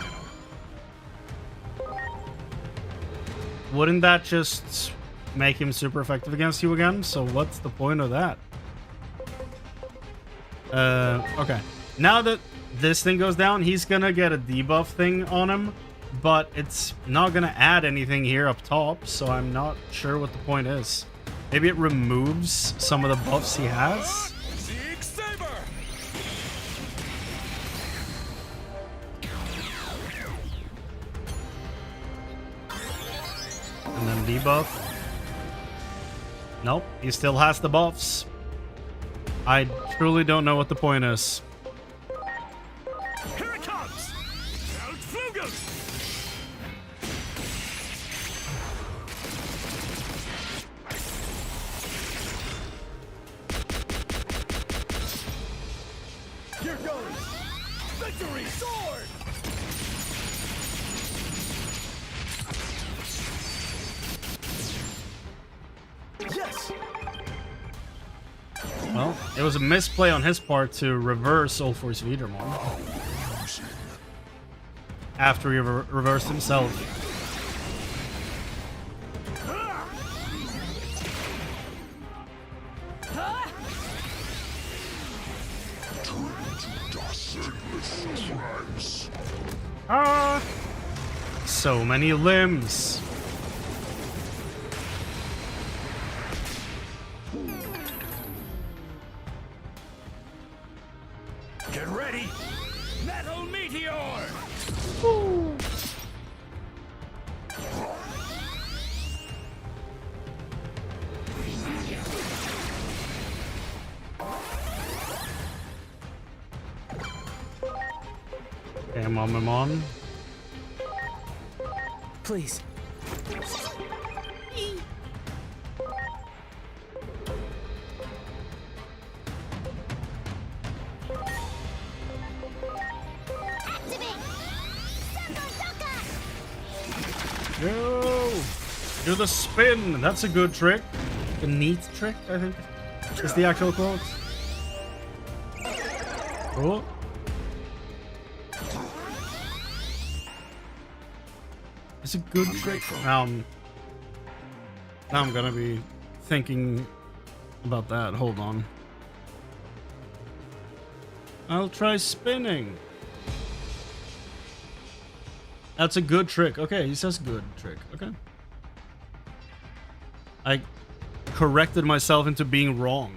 Wouldn't that just make him super effective against you again? So what's the point of that? Okay. Now that this thing goes down, he's gonna get a debuff thing on him, but it's not gonna add anything here up top, so I'm not sure what the point is. Maybe it removes some of the buffs he has? And then debuff. Nope, he still has the buffs. I truly don't know what the point is. Here it comes! Outflugum! Here goes! Victory sword! Yes! Well, it was a misplay on his part to reverse Soul Force Vidermon. After he reversed himself. Ah! So many limbs. Get ready! Metal meteor! Mamamon. Please. Go! Do the spin! That's a good trick. A neat trick, I think. Is the actual quote. Cool. It's a good trick. Now I'm gonna be thinking about that. Hold on. I'll try spinning. That's a good trick. Okay, he says good trick. Okay. I corrected myself into being wrong.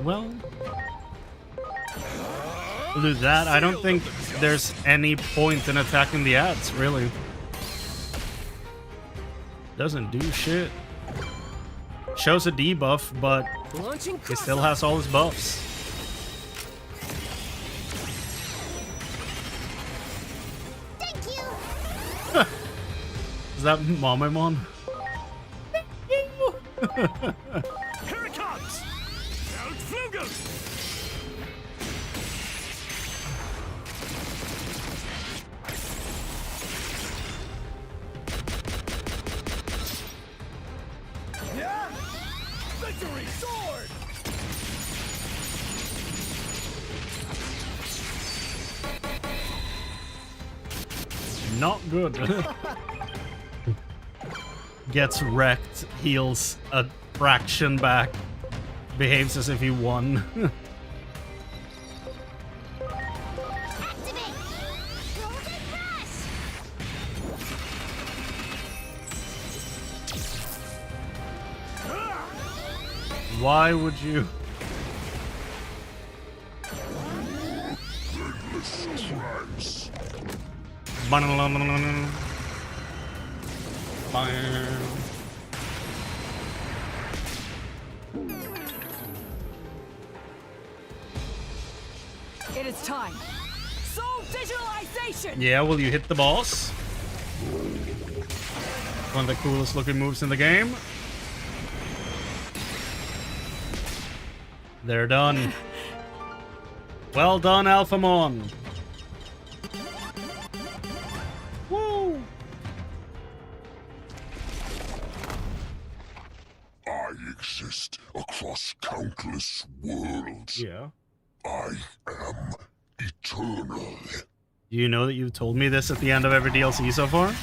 Well, we'll do that. I don't think there's any point in attacking the ads, really. Doesn't do shit. Shows a debuff, but he still has all his buffs. Thank you. Is that Mamamon? Here it comes! Outflugel! Yeah! Victory sword! Not good. Gets wrecked, heals a fraction back, behaves as if he won. Why would you? It is time. Soul digitalization. Yeah, will you hit the boss? One of the coolest looking moves in the game. They're done. Well done, Alphamon. Woo! I exist across countless worlds. Yeah. I am eternal. Do you know that you've told me this at the end of every DLC so far?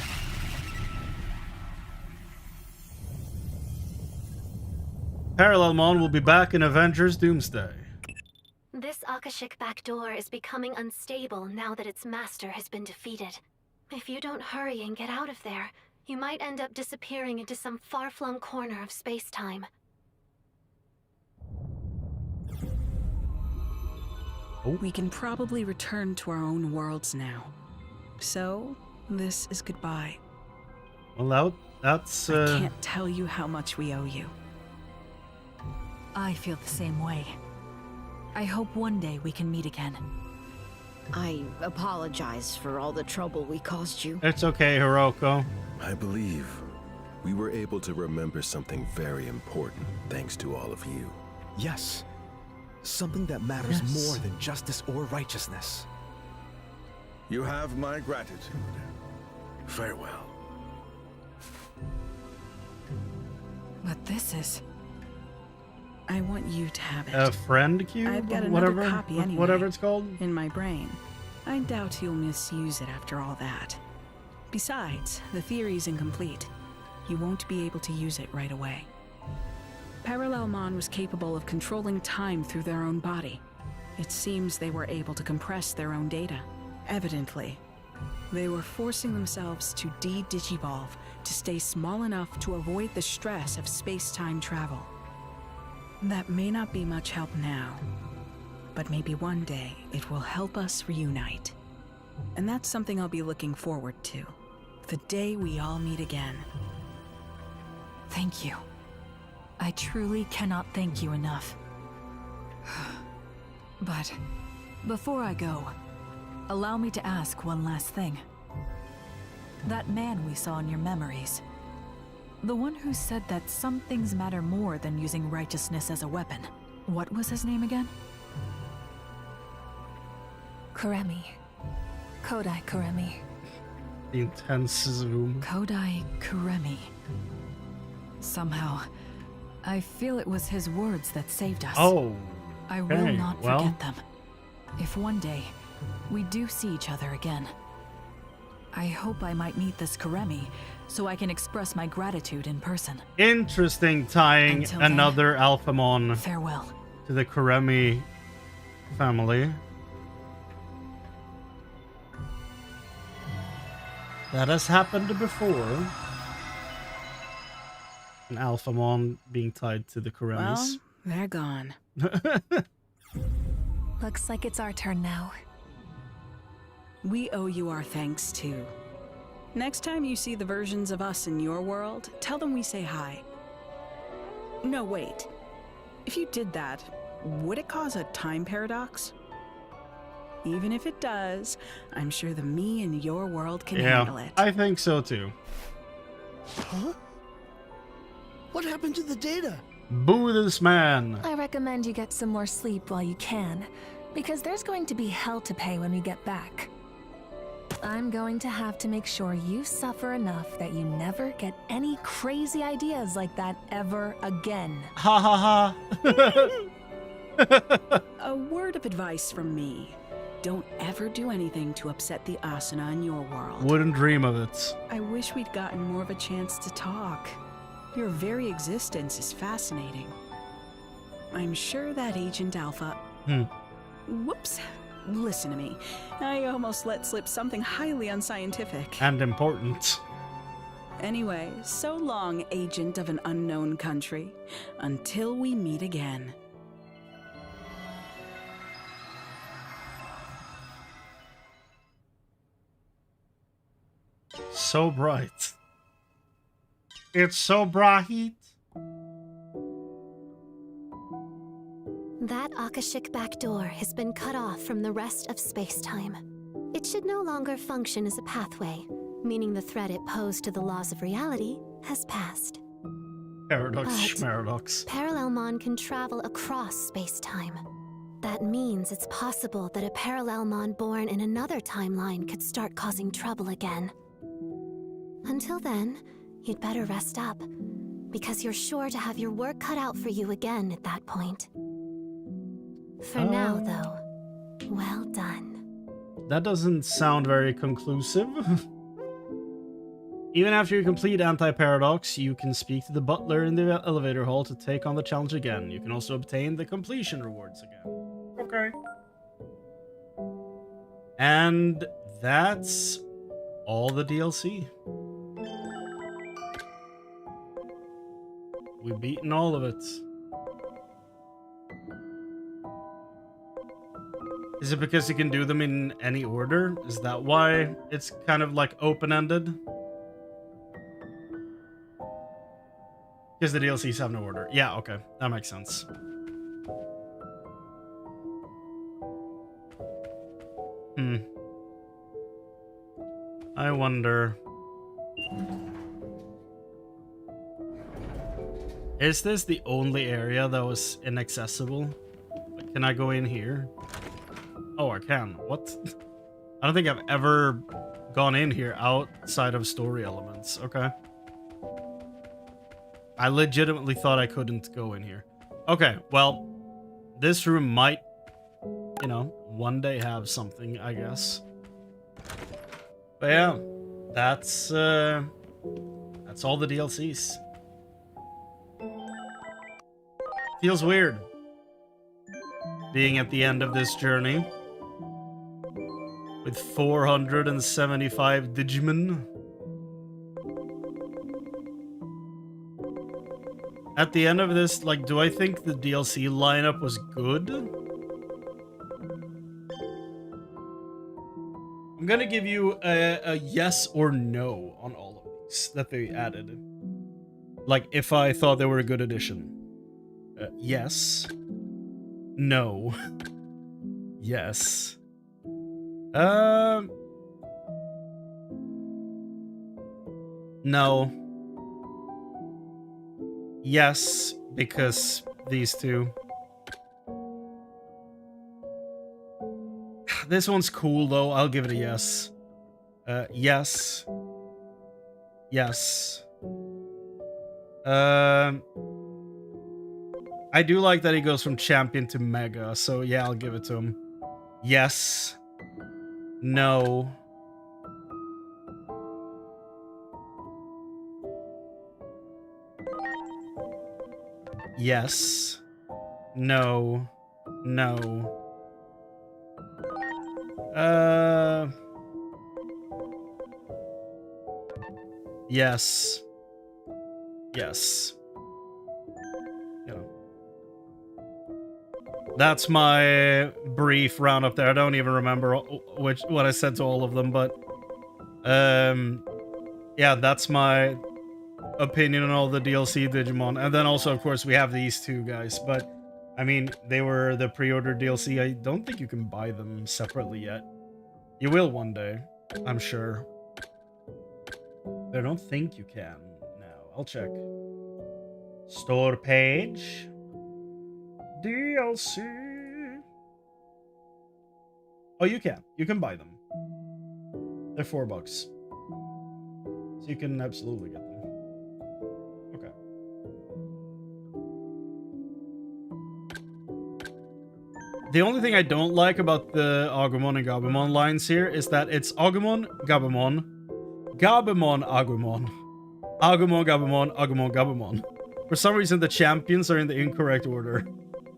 Parallelmon will be back in Avengers Doomsday. This Akashic backdoor is becoming unstable now that its master has been defeated. If you don't hurry and get out of there, you might end up disappearing into some far-flung corner of space-time. We can probably return to our own worlds now. So, this is goodbye. Well, that's... I can't tell you how much we owe you. I feel the same way. I hope one day we can meet again. I apologize for all the trouble we caused you. It's okay, Hiroko. I believe we were able to remember something very important thanks to all of you. Yes. Something that matters more than justice or righteousness. You have my gratitude. Farewell. But this is... I want you to have it. A friend cube? I've got another whatever, copy anyway. Whatever it's called? In my brain. I doubt you'll misuse it after all that. Besides, the theory's incomplete. You won't be able to use it right away. Parallelmon was capable of controlling time through their own body. It seems they were able to compress their own data. Evidently, they were forcing themselves to de-digivolve to stay small enough to avoid the stress of space-time travel. That may not be much help now, but maybe one day it will help us reunite. And that's something I'll be looking forward to. The day we all meet again. Thank you. I truly cannot thank you enough. But before I go, allow me to ask one last thing. That man we saw in your memories, the one who said that some things matter more than using righteousness as a weapon, what was his name again? Kuremi. Kodai Kuremi. The intense zoom. Kodai Kuremi. Somehow, I feel it was his words that saved us. Oh. I will okay, not forget them. If one day we do see each other again, I hope I might meet this Kuremi so I can express my gratitude in person. Interesting, tying Until another Alphamon farewell to the Kuremi family. That has happened before. An Alphamon being tied to the Kuremis. Well, they're gone. Looks like it's our turn now. We owe you our thanks, too. Next time you see the versions of us in your world, tell them we say hi. No, wait. If you did that, would it cause a time paradox? Even if it does, I'm sure the me in your world can handle it. I think so too. Huh? What happened to the data? Boo this man. I recommend you get some more sleep while you can, because there's going to be hell to pay when we get back. I'm going to have to make sure you suffer enough that you never get any crazy ideas like that ever again. Ha ha ha. A word of advice from me. Don't ever do anything to upset the Asuna in your world. Wouldn't dream of it. I wish we'd gotten more of a chance to talk. Your very existence is fascinating. I'm sure that Agent Alpha... Whoops. Listen to me. I almost let slip something highly unscientific. And important. Anyway, so long, Agent of an unknown country. Until we meet again. So bright. It's so bright. That Akashic back door has been cut off from the rest of space-time. It should no longer function as a pathway, meaning the threat it posed to the laws of reality has passed. Paradox, But schmaradox. Parallelmon can travel across space-time. That means it's possible that a Parallelmon born in another timeline could start causing trouble again. Until then, you'd better rest up, because you're sure to have your work cut out for you again at that point. For now, though, well done. That doesn't sound very conclusive. Even after you complete Anti-Paradox, you can speak to the butler in the elevator hall to take on the challenge again. You can also obtain the completion rewards again. Okay. And that's all the DLC. We've beaten all of it. Is it because you can do them in any order? Is that why it's kind of like open-ended? Because the DLCs have no order. Yeah, okay. That makes sense. I wonder... Is this the only area that was inaccessible? Can I go in here? Oh, I can. What? I don't think I've ever gone in here outside of story elements. Okay. I legitimately thought I couldn't go in here. Okay, well, this room might, you know, one day have something, I guess. But yeah, that's all the DLCs. Feels weird being at the end of this journey with 475 Digimon. At the end of this, like, do I think the DLC lineup was good? I'm gonna give you a yes or no on all of these that they added. Like, if I thought they were a good addition. Yes. No. Yes. No. Yes, because these two. This one's cool, though. I'll give it a yes. Yes. Yes. I do like that he goes from champion to mega, so yeah, I'll give it to him. Yes. No. Yes. No. No. Yes. Yes. You know. That's my brief roundup there. I don't even remember what I said to all of them, but yeah, that's my opinion on all the DLC Digimon. And then also, of course, we have these two guys, but I mean, they were the pre-order DLC. I don't think you can buy them separately yet. You will one day, I'm sure. I don't think you can now. I'll check. Store page. DLC. Oh, you can. You can buy them. They're $4. So you can absolutely get them. Okay. The only thing I don't like about the Agumon and Gabumon lines here is that it's Agumon, Gabumon, Gabumon, Agumon, Agumon, Gabumon, Agumon, Gabumon. For some reason, the champions are in the incorrect order.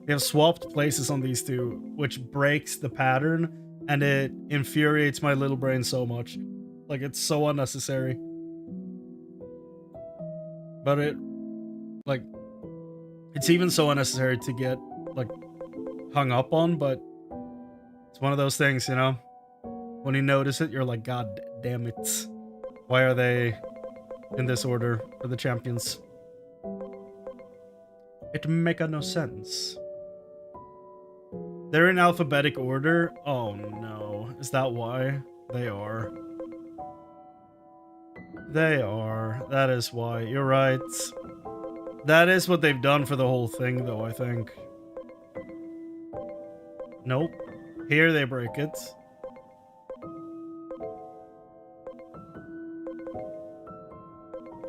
They have swapped places on these two, which breaks the pattern, and it infuriates my little brain so much. Like, it's so unnecessary. But it, like, it's even so unnecessary to get, like, hung up on, but it's one of those things, you know? When you notice it, you're like, God damn it. Why are they in this order for the champions? It make no sense. They're in alphabetic order? Oh no. Is that why? They are. They are. That is why. You're right. That is what they've done for the whole thing, though, I think. Nope. Here they break it.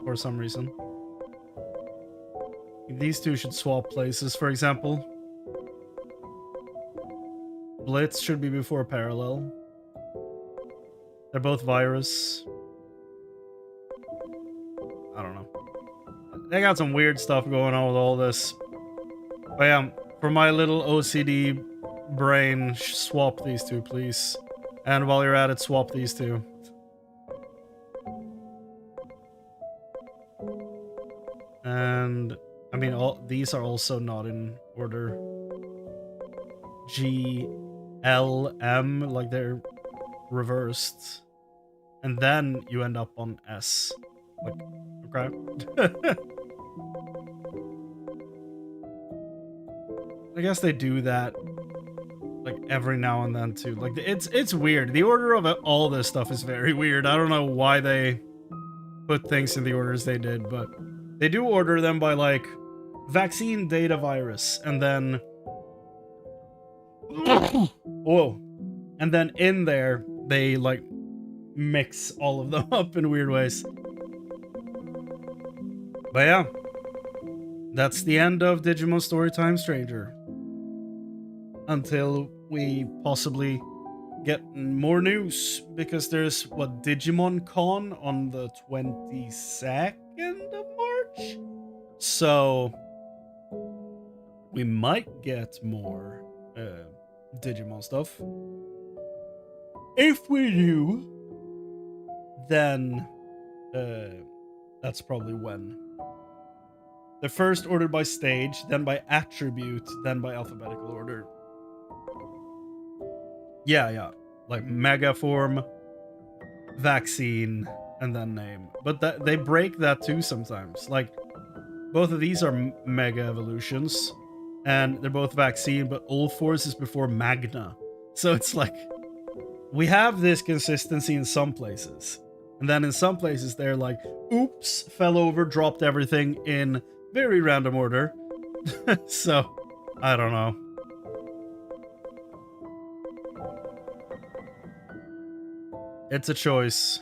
For some reason. These two should swap places, for example. Blitz should be before Parallel. They're both virus. I don't know. They got some weird stuff going on with all this. But yeah, for my little OCD brain, swap these two, please. And while you're at it, swap these two. And I mean, these are also not in order. G, L, M, like they're reversed. And then you end up on S. Like, okay. I guess they do that like every now and then too. Like it's weird. The order of all this stuff is very weird. I don't know why they put things in the orders they did, but they do order them by like vaccine, data, virus, and then whoa, and then in there they like mix all of them up in weird ways. But yeah, that's the end of Digimon Storytime Stranger. Until we possibly get more news, because there's what, Digimon Con on the 22nd of March? So we might get more Digimon stuff. If we do, then that's probably when. They're first ordered by stage, then by attribute, then by alphabetical order. Yeah. Like mega form, vaccine, and then name. But they break that too sometimes. Like both of these are mega evolutions, and they're both vaccine, but Old Force is before Magna. So it's like, we have this consistency in some places, and then in some places they're like, oops, fell over, dropped everything in very random order. So, I don't know. It's a choice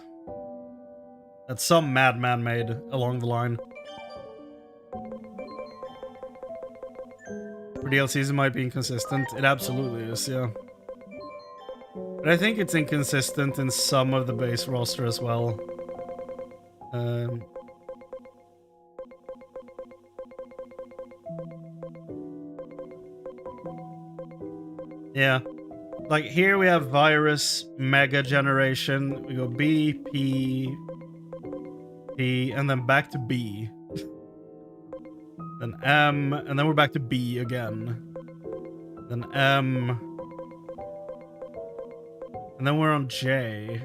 that some madman made along the line. For DLCs, it might be inconsistent. It absolutely is, yeah. But I think it's inconsistent in some of the base roster as well. Yeah. Like, here we have Virus, Mega Generation. We go B, P, P, and then back to B. Then M, and then we're back to B again. Then M. And then we're on J.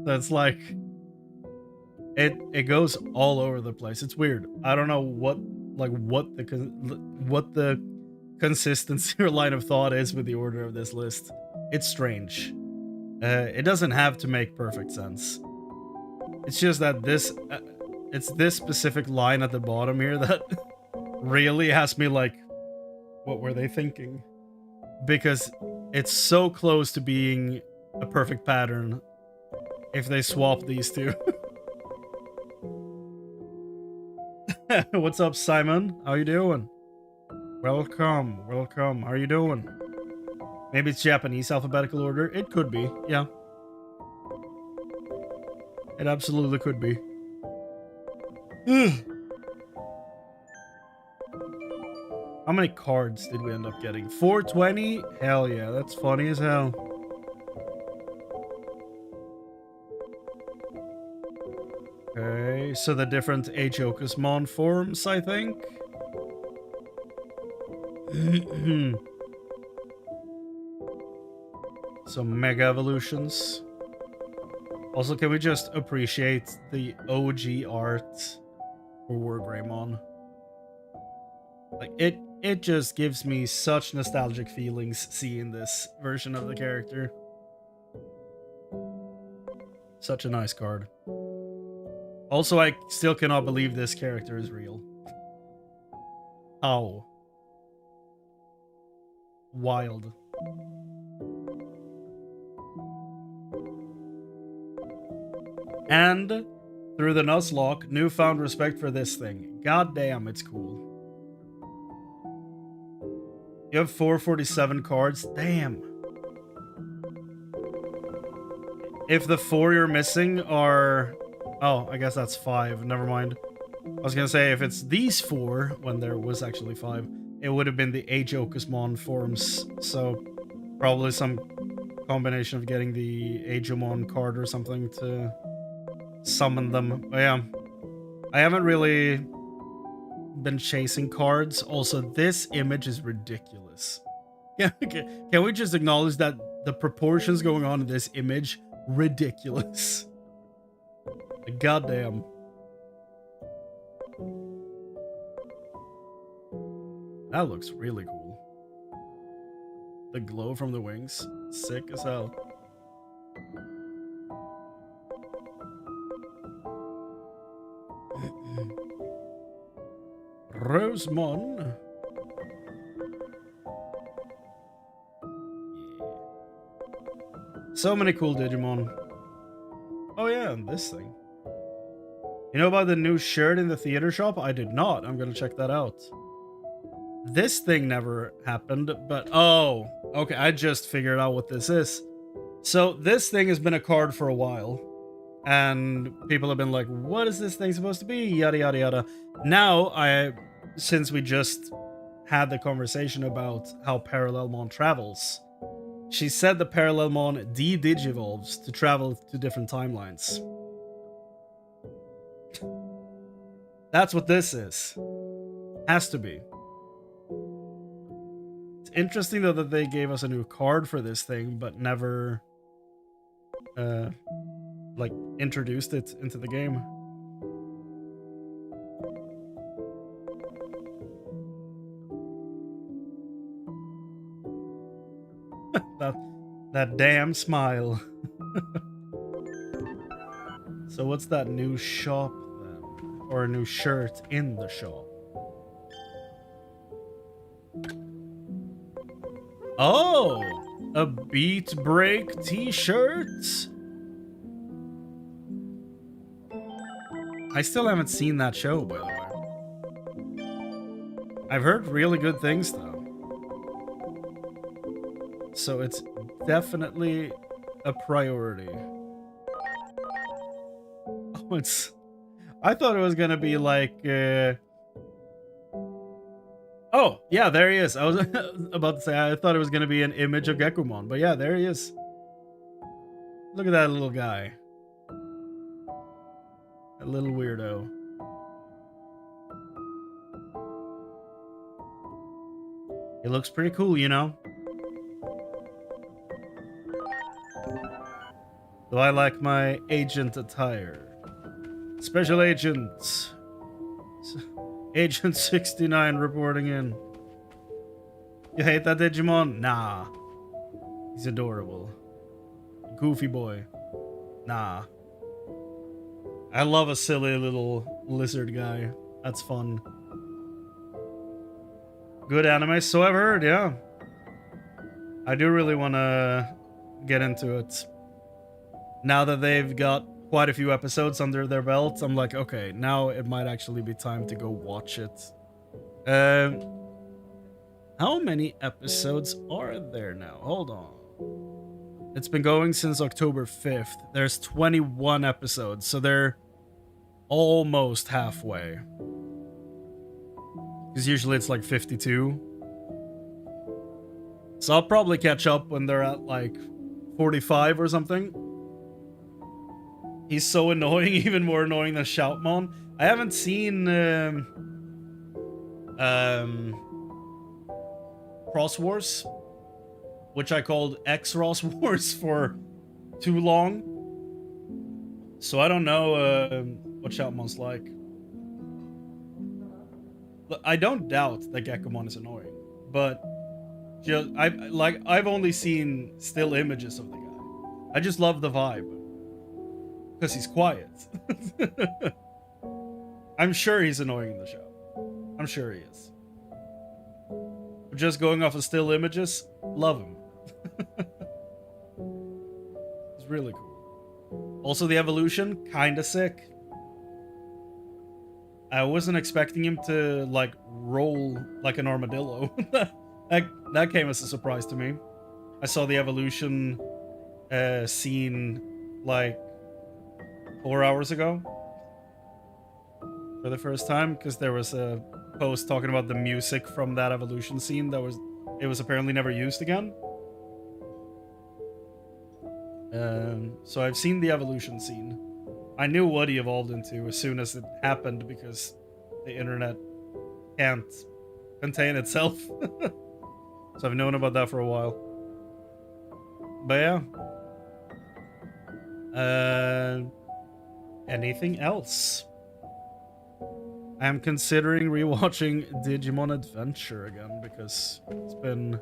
That's like... It goes all over the place. It's weird. I don't know what the consistency or line of thought is with the order of this list. It's strange. It doesn't have to make perfect sense. It's just that it's this specific line at the bottom here that really has me like, what were they thinking? Because it's so close to being a perfect pattern if they swap these two. What's up, Simon? How you doing? Welcome, welcome. How are you doing? Maybe it's Japanese alphabetical order. It could be, yeah. It absolutely could be. How many cards did we end up getting? 420? Hell yeah, that's funny as hell. Okay, so the different Ajokusmon forms, I think. Some mega evolutions. Also, can we just appreciate the OG art for War Greymon? Like, it just gives me such nostalgic feelings seeing this version of the character. Such a nice card. Also, I still cannot believe this character is real. How? Wild. And through the Nuzlocke, newfound respect for this thing. God damn, it's cool. You have 447 cards. Damn. If the 4 you're missing are... Oh, I guess that's 5. Never mind. I was gonna say, if it's these 4, when there was actually 5, it would have been the Ajokusmon forms. So, probably some combination of getting the Agumon card or something to summon them. But yeah, I haven't really been chasing cards. Also, this image is ridiculous. Yeah, can we just acknowledge that the proportions going on in this image, ridiculous. Goddamn. That looks really cool. The glow from the wings, sick as hell. Rosemon. Yeah. So many cool Digimon. Oh yeah, and this thing. You know about the new shirt in the theater shop? I did not. I'm gonna check that out. This thing never happened, but oh, okay, I just figured out what this is. So this thing has been a card for a while, and people have been like, what is this thing supposed to be? Yada, yada, yada. Now, since we just had the conversation about how Parallelmon travels, she said the Parallelmon de-digivolves to travel to different timelines. That's what this is. Has to be. It's interesting though that they gave us a new card for this thing, but never like introduced it into the game. That damn smile. So what's that new shop then? Or a new shirt in the shop? Oh! A Beat Break t-shirt? I still haven't seen that show, by the way. I've heard really good things, though. So it's definitely a priority. Oh, it's... I thought it was gonna be like... Oh, yeah, there he is. I was about to say, I thought it was gonna be an image of Gekumon, but yeah, there he is. Look at that little guy. A little weirdo. It looks pretty cool, you know? Do I like my agent attire? Special Agent. Agent 69 reporting in. You hate that Digimon? Nah. He's adorable. Goofy boy. Nah. I love a silly little lizard guy. That's fun. Good anime, so I've heard, yeah. I do really want to get into it. Now that they've got quite a few episodes under their belt, I'm like, okay, now it might actually be time to go watch it. How many episodes are there now? Hold on. It's been going since October 5th. There's 21 episodes, so they're almost halfway. Because usually it's like 52. So I'll probably catch up when they're at like 45 or something. He's so annoying, even more annoying than Shoutmon. I haven't seen Cross Wars, which I called X-Ross Wars for too long. So I don't know what Shoutmon's like. I don't doubt that Gekumon is annoying, but just I've only seen still images of the guy. I just love the vibe because he's quiet. I'm sure he's annoying in the show. I'm sure he is. Just going off of still images, love him. It's really cool. Also, the evolution, kinda sick. I wasn't expecting him to, like, roll like an armadillo. that came as a surprise to me. I saw the evolution scene, like, 4 hours ago. For the first time, because there was a post talking about the music from that evolution scene that was apparently never used again. So I've seen the evolution scene. I knew what he evolved into as soon as it happened because the internet can't contain itself. So I've known about that for a while. But yeah. Anything else? I'm considering rewatching Digimon Adventure again because it's been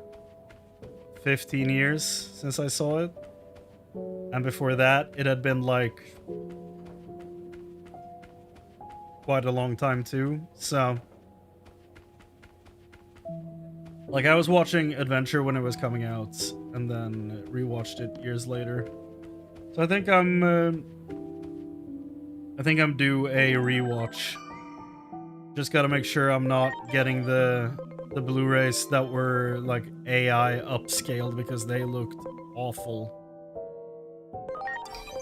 15 years since I saw it. And before that, it had been like quite a long time too. So like I was watching Adventure when it was coming out and then rewatched it years later. So I think I'm due a rewatch. Just gotta make sure I'm not getting the Blu-rays that were like AI upscaled because they looked awful.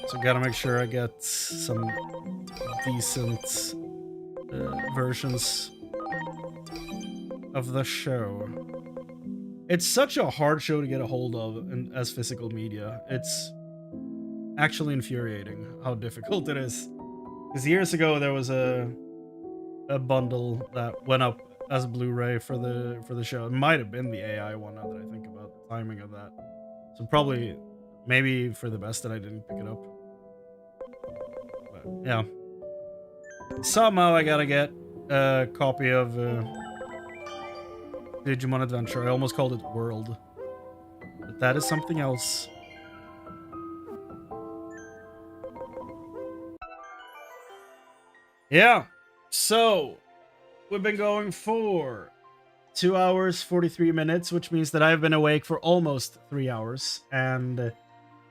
So gotta make sure I get some decent versions of the show. It's such a hard show to get a hold of as physical media. It's actually infuriating how difficult it is. Because years ago there was a bundle that went up as Blu-ray for the show. It might have been the AI one now that I think about the timing of that. So probably, maybe for the best that I didn't pick it up. But yeah. Somehow I gotta get a copy of Digimon Adventure. I almost called it World. But that is something else. Yeah. So, we've been going for 2 hours, 43 minutes, which means that I've been awake for almost 3 hours. And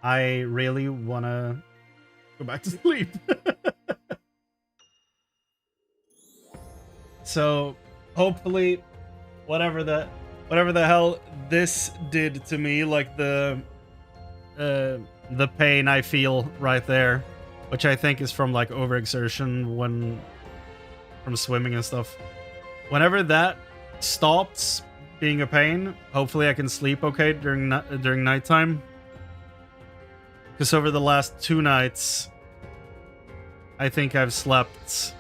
I really want to go back to sleep. So, hopefully, whatever the hell this did to me, like the pain I feel right there, which I think is from like overexertion from swimming and stuff. Whenever that stops being a pain, hopefully I can sleep okay during nighttime. Because over the last 2 nights, I think I've slept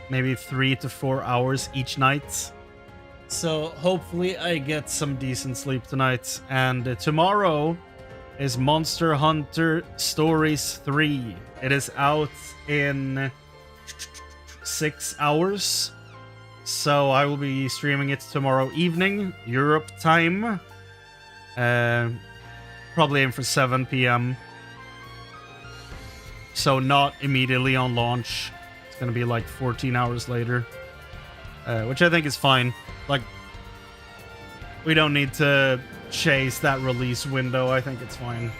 maybe 3 to 4 hours each night. So hopefully I get some decent sleep tonight. And tomorrow is Monster Hunter Stories 3. It is out in 6 hours. So I will be streaming it tomorrow evening, Europe time. Probably aim for 7 p.m. So not immediately on launch. It's going to be like 14 hours later. Which I think is fine. Like, we don't need to chase that release window. I think it's fine.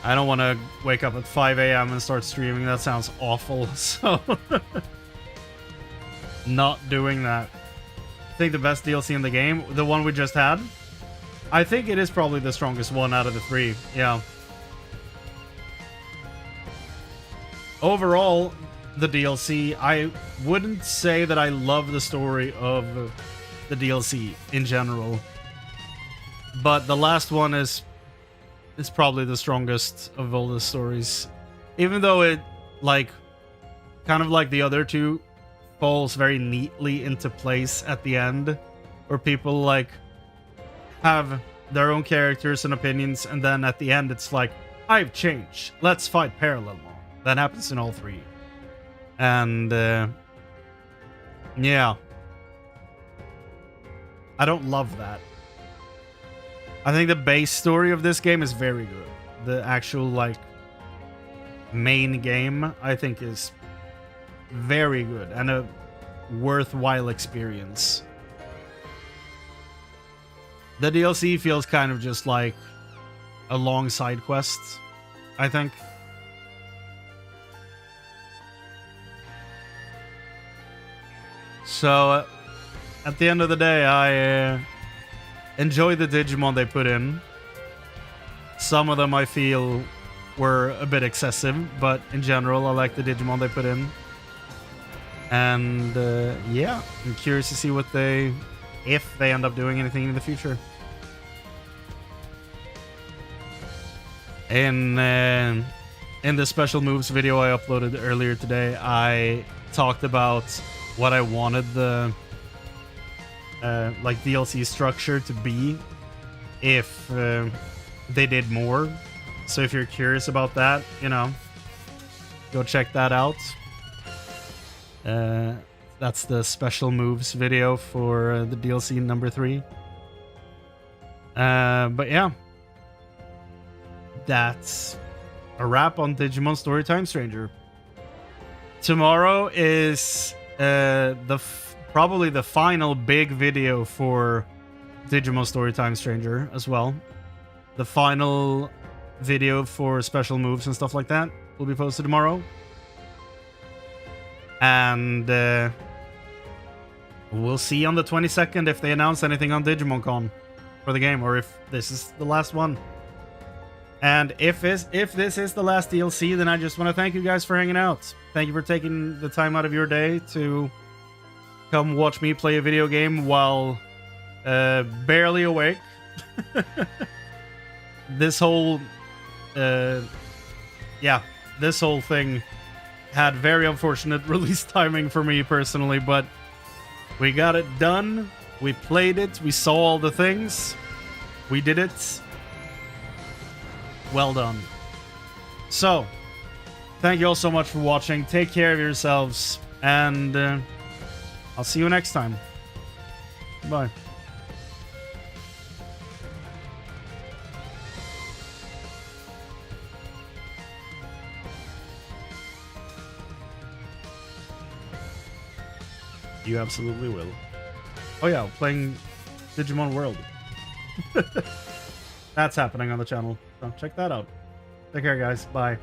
I don't want to wake up at 5 a.m. and start streaming. That sounds awful. So, not doing that. I think the best DLC in the game, the one we just had, I think it is probably the strongest one out of the 3. Yeah. Overall, the DLC, I wouldn't say that I love the story of the DLC in general, but the last one is probably the strongest of all the stories, even though it, like, kind of like the other 2, falls very neatly into place at the end, where people like have their own characters and opinions, and then at the end it's like, I've changed, let's fight Parallelmon. That happens in all 3. And, yeah. I don't love that. I think the base story of this game is very good. The actual, like, main game, I think, is very good and a worthwhile experience. The DLC feels kind of just like a long side quest, I think. So, at the end of the day, I enjoy the Digimon they put in. Some of them I feel were a bit excessive, but in general, I like the Digimon they put in. And yeah, I'm curious to see if they end up doing anything in the future. In the special moves video I uploaded earlier today, I talked about what I wanted the like DLC structure to be if they did more. So if you're curious about that, you know, go check that out. That's the special moves video for the DLC number 3. But yeah, that's a wrap on Digimon Storytime Stranger. Tomorrow is probably the final big video for Digimon Storytime Stranger as well. The final video for special moves and stuff like that will be posted tomorrow. And we'll see on the 22nd if they announce anything on Digimon Con for the game, or if this is the last one. And if this is the last DLC, then I just want to thank you guys for hanging out. Thank you for taking the time out of your day to come watch me play a video game while barely awake. This whole thing had very unfortunate release timing for me personally, but we got it done. We played it. We saw all the things. We did it. Well done. So, thank you all so much for watching. Take care of yourselves, and I'll see you next time. Bye. You absolutely will. Oh yeah, playing Digimon World. That's happening on the channel. So check that out. Take care, guys. Bye.